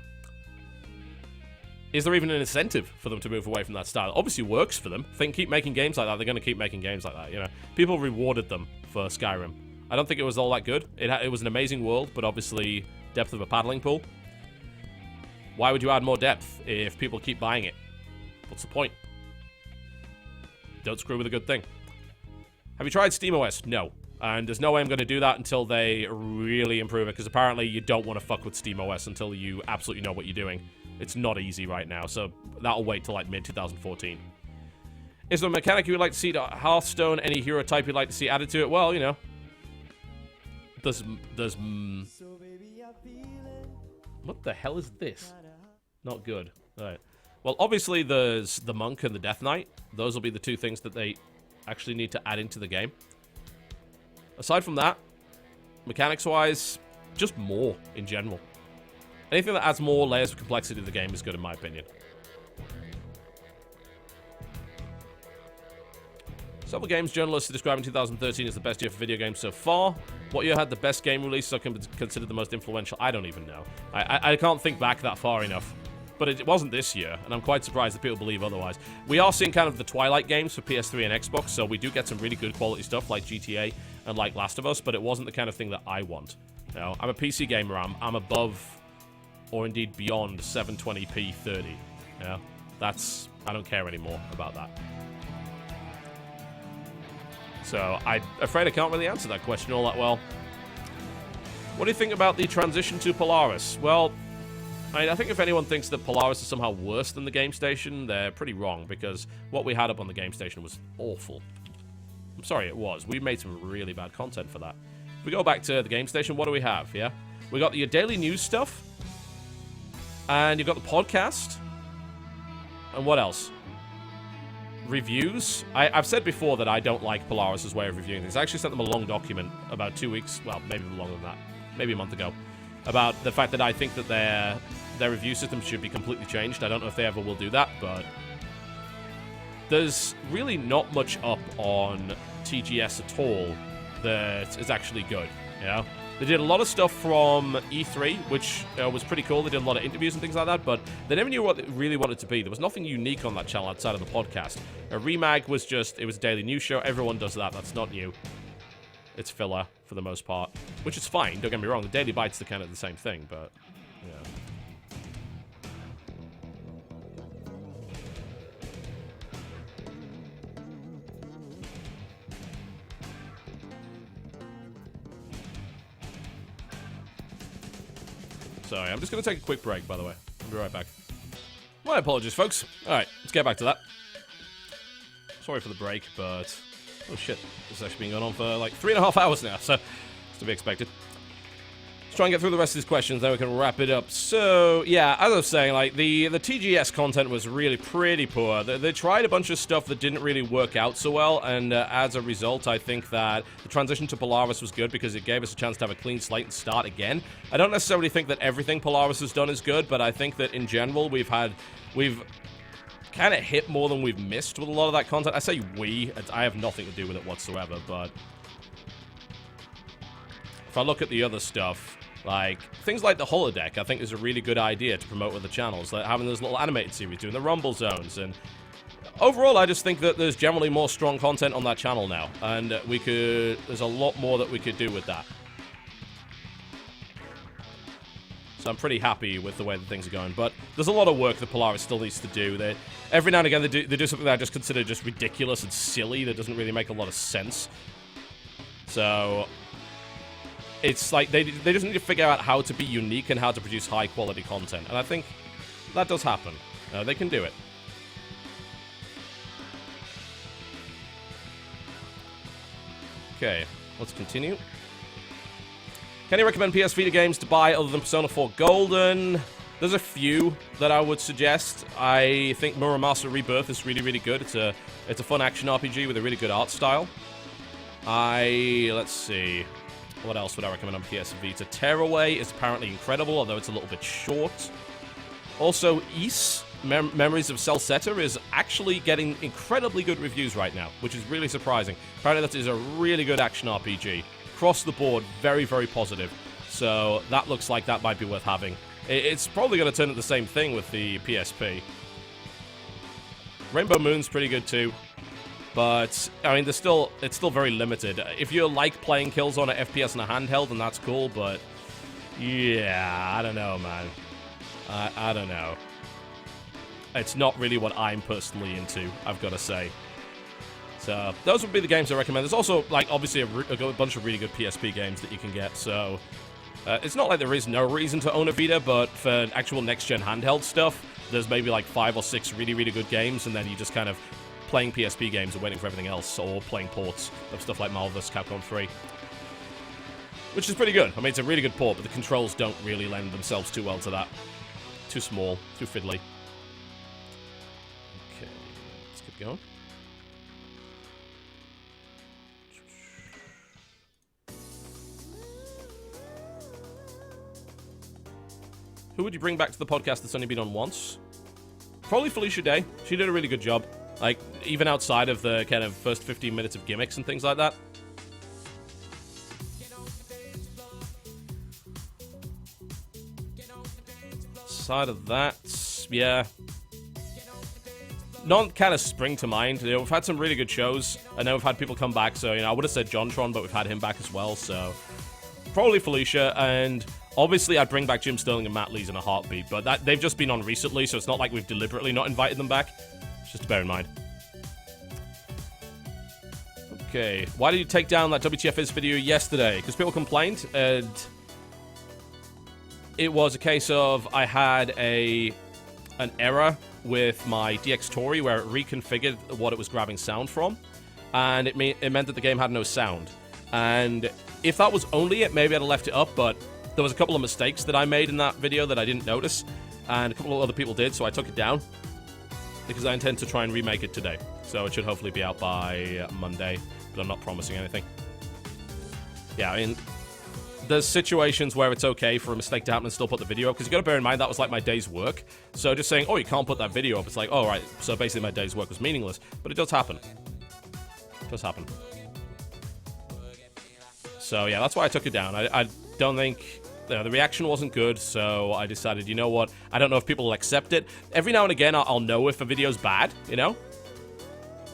Is there even an incentive for them to move away from that style? Obviously works for them. Keep making games like that. They're going to keep making games like that, you know. People rewarded them for Skyrim. I don't think it was all that good. It was an amazing world, but obviously depth of a paddling pool. Why would you add more depth if people keep buying it? What's the point? Don't screw with a good thing. Have you tried SteamOS? No. And there's no way I'm going to do that until they really improve it, because apparently you don't want to fuck with SteamOS until you absolutely know what you're doing. It's not easy right now, so that'll wait till like mid-2014. Is there a mechanic you would like to see to Hearthstone? Any hero type you'd like to see added to it? Well, you know, what the hell is this? Not good. All right. Well, obviously there's the Monk and the Death Knight. Those will be the two things that they actually need to add into the game. Aside from that, mechanics-wise, just more in general. Anything that adds more layers of complexity to the game is good, in my opinion. Several games journalists are describing 2013 as the best year for video games so far. What year had the best game release or considered the most influential? I don't even know. I can't think back that far enough. But it wasn't this year, and I'm quite surprised that people believe otherwise. We are seeing kind of the Twilight games for PS3 and Xbox, so we do get some really good quality stuff like GTA and like Last of Us, but it wasn't the kind of thing that I want. You know, I'm a PC gamer. I'm above, or indeed beyond, 720p 30. Yeah, I don't care anymore about that. So I'm afraid I can't really answer that question all that well. What do you think about the transition to Polaris? Well, I think if anyone thinks that Polaris is somehow worse than the Game Station, they're pretty wrong, because what we had up on the Game Station was awful. I'm sorry, it was. We made some really bad content for that. If we go back to the Game Station, what do we have, yeah? We got your daily news stuff, and you've got the podcast, and what else? Reviews. I've said before that I don't like Polaris' way of reviewing things. I actually sent them a long document about 2 weeks, well, maybe longer than that, maybe a month ago, about the fact that I think that their review system should be completely changed. I don't know if they ever will do that, but there's really not much up on TGS at all that is actually good, you know? They did a lot of stuff from E3, which was pretty cool. They did a lot of interviews and things like that, but they never knew what they really wanted to be. There was nothing unique on that channel outside of the podcast. A Remag was just, it was a daily news show. Everyone does that. That's not new. It's filler for the most part, which is fine. Don't get me wrong. The Daily Bites are kind of the same thing, but yeah. Sorry, I'm just going to take a quick break, by the way. I'll be right back. My apologies, folks. Alright, let's get back to that. Sorry for the break, but... Oh shit, this has actually been going on for like 3.5 hours now, so it's to be expected. Let's try and get through the rest of these questions, then we can wrap it up. So, yeah, as I was saying, like, the TGS content was really pretty poor. They tried a bunch of stuff that didn't really work out so well, and as a result, I think that the transition to Polaris was good because it gave us a chance to have a clean slate and start again. I don't necessarily think that everything Polaris has done is good, but I think that in general, we've kind of hit more than we've missed with a lot of that content. I say we, I have nothing to do with it whatsoever, but if I look at the other stuff, like, things like the holodeck, I think is a really good idea to promote with the channels. Like having those little animated series, doing the rumble zones, and overall, I just think that there's generally more strong content on that channel now, and there's a lot more that we could do with that. So I'm pretty happy with the way that things are going, but there's a lot of work that Polaris still needs to do. Every now and again, they do something that I just consider just ridiculous and silly that doesn't really make a lot of sense. So it's like they just need to figure out how to be unique and how to produce high-quality content. And I think that does happen. They can do it. Okay, let's continue. Can you recommend PS Vita games to buy other than Persona 4 Golden? There's a few that I would suggest. I think Muramasa Rebirth is really, really good. It's a fun action RPG with a really good art style. Let's see. What else would I recommend on PS Vita? Tearaway is apparently incredible, although it's a little bit short. Also, Ys, Memories of Celceta, is actually getting incredibly good reviews right now, which is really surprising. Apparently that is a really good action RPG. Across the board, very, very positive. So that looks like that might be worth having. It's probably going to turn into the same thing with the PSP. Rainbow Moon's pretty good too. But, I mean, it's still very limited. If you like playing Killzone at FPS on a handheld, then that's cool, but yeah, I don't know, man. I don't know. It's not really what I'm personally into, I've got to say. So, those would be the games I recommend. There's also, like, obviously a bunch of really good PSP games that you can get, so it's not like there is no reason to own a Vita, but for actual next-gen handheld stuff, there's maybe like 5 or 6 really, really good games, and then you just kind of playing PSP games and waiting for everything else, or playing ports of stuff like Marvel vs. Capcom 3. Which is pretty good. I mean, it's a really good port, but the controls don't really lend themselves too well to that. Too small, too fiddly. Okay, let's keep going. Who would you bring back to the podcast that's only been on once? Probably Felicia Day. She did a really good job. Like, even outside of the kind of first 15 minutes of gimmicks and things like that. Outside of that, yeah. None kind of spring to mind. You know, we've had some really good shows. I know we've had people come back, so, you know, I would have said JonTron, but we've had him back as well, so probably Felicia, and obviously I'd bring back Jim Sterling and Matt Lees in a heartbeat, but they've just been on recently, so it's not like we've deliberately not invited them back. Just to bear in mind. Okay, why did you take down that WTF video yesterday? Because people complained, and it was a case of I had an error with my DxTory where it reconfigured what it was grabbing sound from, and it meant that the game had no sound. And if that was only it, maybe I'd have left it up, but there was a couple of mistakes that I made in that video that I didn't notice, and a couple of other people did, so I took it down. Because I intend to try and remake it today. So it should hopefully be out by Monday, but I'm not promising anything. Yeah, I mean, there's situations where it's okay for a mistake to happen and still put the video up, because you gotta bear in mind that was like my day's work. So just saying, oh, you can't put that video up, it's like, oh, right, so basically my day's work was meaningless. But it does happen. It does happen. So yeah, that's why I took it down. I don't think... the reaction wasn't good, so I decided, you know what? I don't know if people will accept it. Every now and again, I'll know if a video's bad, you know?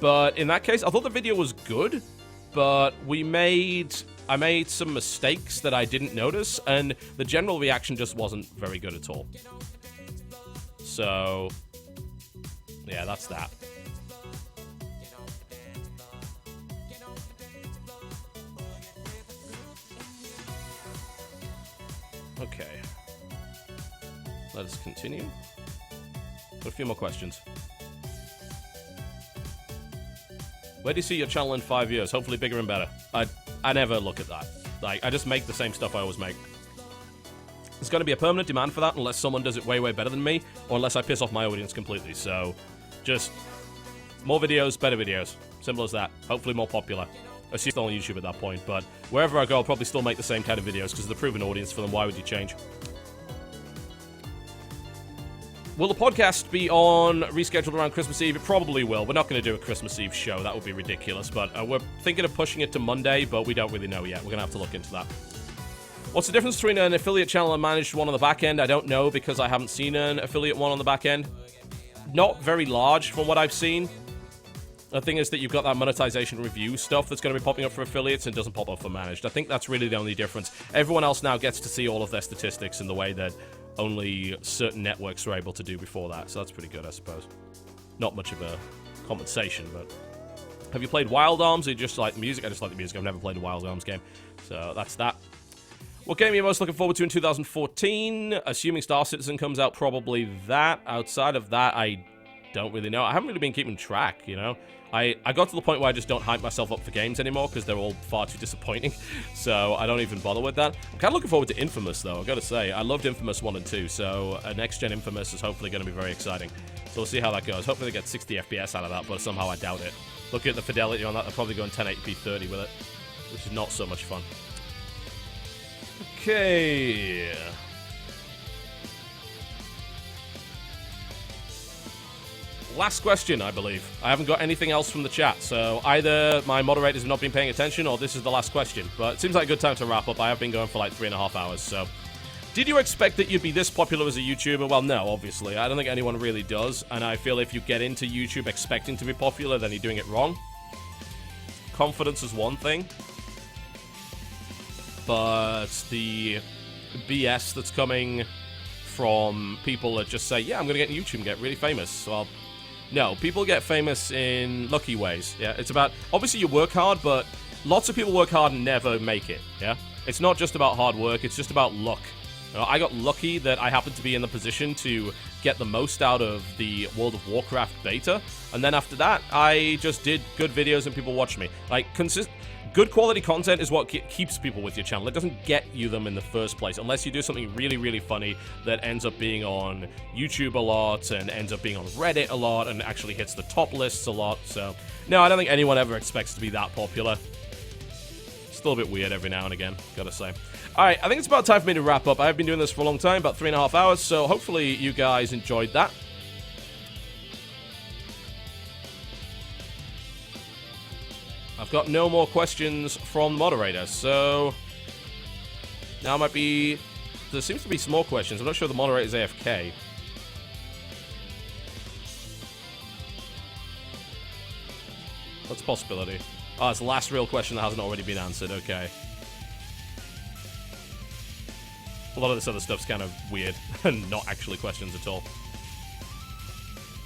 But in that case, I thought the video was good, but I made some mistakes that I didn't notice, and the general reaction just wasn't very good at all. So, yeah, that's that. Okay. Let us continue. Got a few more questions. Where do you see your channel in 5 years? Hopefully bigger and better. I never look at that. Like, I just make the same stuff I always make. There's going to be a permanent demand for that unless someone does it way, way better than me, or unless I piss off my audience completely. So, just more videos, better videos. Simple as that. Hopefully more popular. I see still on YouTube at that point, but wherever I go, I'll probably still make the same kind of videos because there's a proven audience for them. Why would you change? Will the podcast be on rescheduled around Christmas Eve? It probably will. We're not going to do a Christmas Eve show. That would be ridiculous, but we're thinking of pushing it to Monday, but we don't really know yet. We're going to have to look into that. What's the difference between an affiliate channel and managed one on the back end? I don't know because I haven't seen an affiliate one on the back end. Not very large from what I've seen. The thing is that you've got that monetization review stuff that's going to be popping up for affiliates and doesn't pop up for managed. I think that's really the only difference. Everyone else now gets to see all of their statistics in the way that only certain networks were able to do before that. So that's pretty good, I suppose. Not much of a compensation, but... Have you played Wild Arms or you just like the music? I just like the music. I've never played a Wild Arms game. So that's that. What game are you most looking forward to in 2014? Assuming Star Citizen comes out, probably that. Outside of that, I don't really know. I haven't really been keeping track, you know? I got to the point where I just don't hype myself up for games anymore because they're all far too disappointing. So I don't even bother with that. I'm kind of looking forward to Infamous, though, I've got to say. I loved Infamous 1 and 2, so a next-gen Infamous is hopefully going to be very exciting. So we'll see how that goes. Hopefully they get 60 FPS out of that, but somehow I doubt it. Looking at the fidelity on that, they're probably going 1080p 30 with it, which is not so much fun. Okay... Last question, I believe. I haven't got anything else from the chat, so either my moderators have not been paying attention or this is the last question. But it seems like a good time to wrap up. I have been going for like 3.5 hours, so... Did you expect that you'd be this popular as a YouTuber? Well, no, obviously. I don't think anyone really does, and I feel if you get into YouTube expecting to be popular, then you're doing it wrong. Confidence is one thing, but the BS that's coming from people that just say, yeah, I'm going to get in YouTube and get really famous. Well... No, people get famous in lucky ways, yeah? It's about, obviously you work hard, but lots of people work hard and never make it, yeah? It's not just about hard work, it's just about luck. You know, I got lucky that I happened to be in the position to get the most out of the World of Warcraft beta, and then after that, I just did good videos and people watched me. Like, good quality content is what keeps people with your channel. It doesn't get you them in the first place, unless you do something really, really funny that ends up being on YouTube a lot, and ends up being on Reddit a lot, and actually hits the top lists a lot. So, no, I don't think anyone ever expects to be that popular. Still a bit weird every now and again, gotta say. Alright, I think it's about time for me to wrap up. I've been doing this for a long time, about 3.5 hours, so hopefully you guys enjoyed that. I've got no more questions from the moderator, so now might be... There seems to be some more questions. I'm not sure the moderator's AFK. That's a possibility. Oh, it's the last real question that hasn't already been answered. Okay. A lot of this other stuff's kind of weird and not actually questions at all.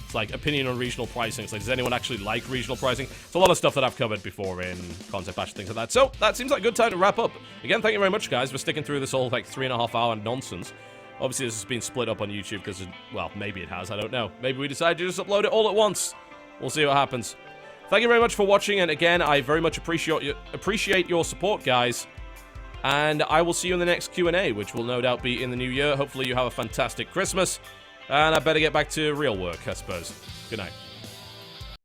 It's like opinion on regional pricing. It's like, does anyone actually like regional pricing? It's a lot of stuff that I've covered before in Concept Bash and things like that. So, that seems like a good time to wrap up. Again, thank you very much, guys, for sticking through this whole, like, 3.5 hour nonsense. Obviously, this has been split up on YouTube because, well, maybe it has. I don't know. Maybe we decided to just upload it all at once. We'll see what happens. Thank you very much for watching, and again, I very much appreciate your support, guys. And I will see you in the next Q&A, which will no doubt be in the new year. Hopefully you have a fantastic Christmas. And I better get back to real work, I suppose. Good night.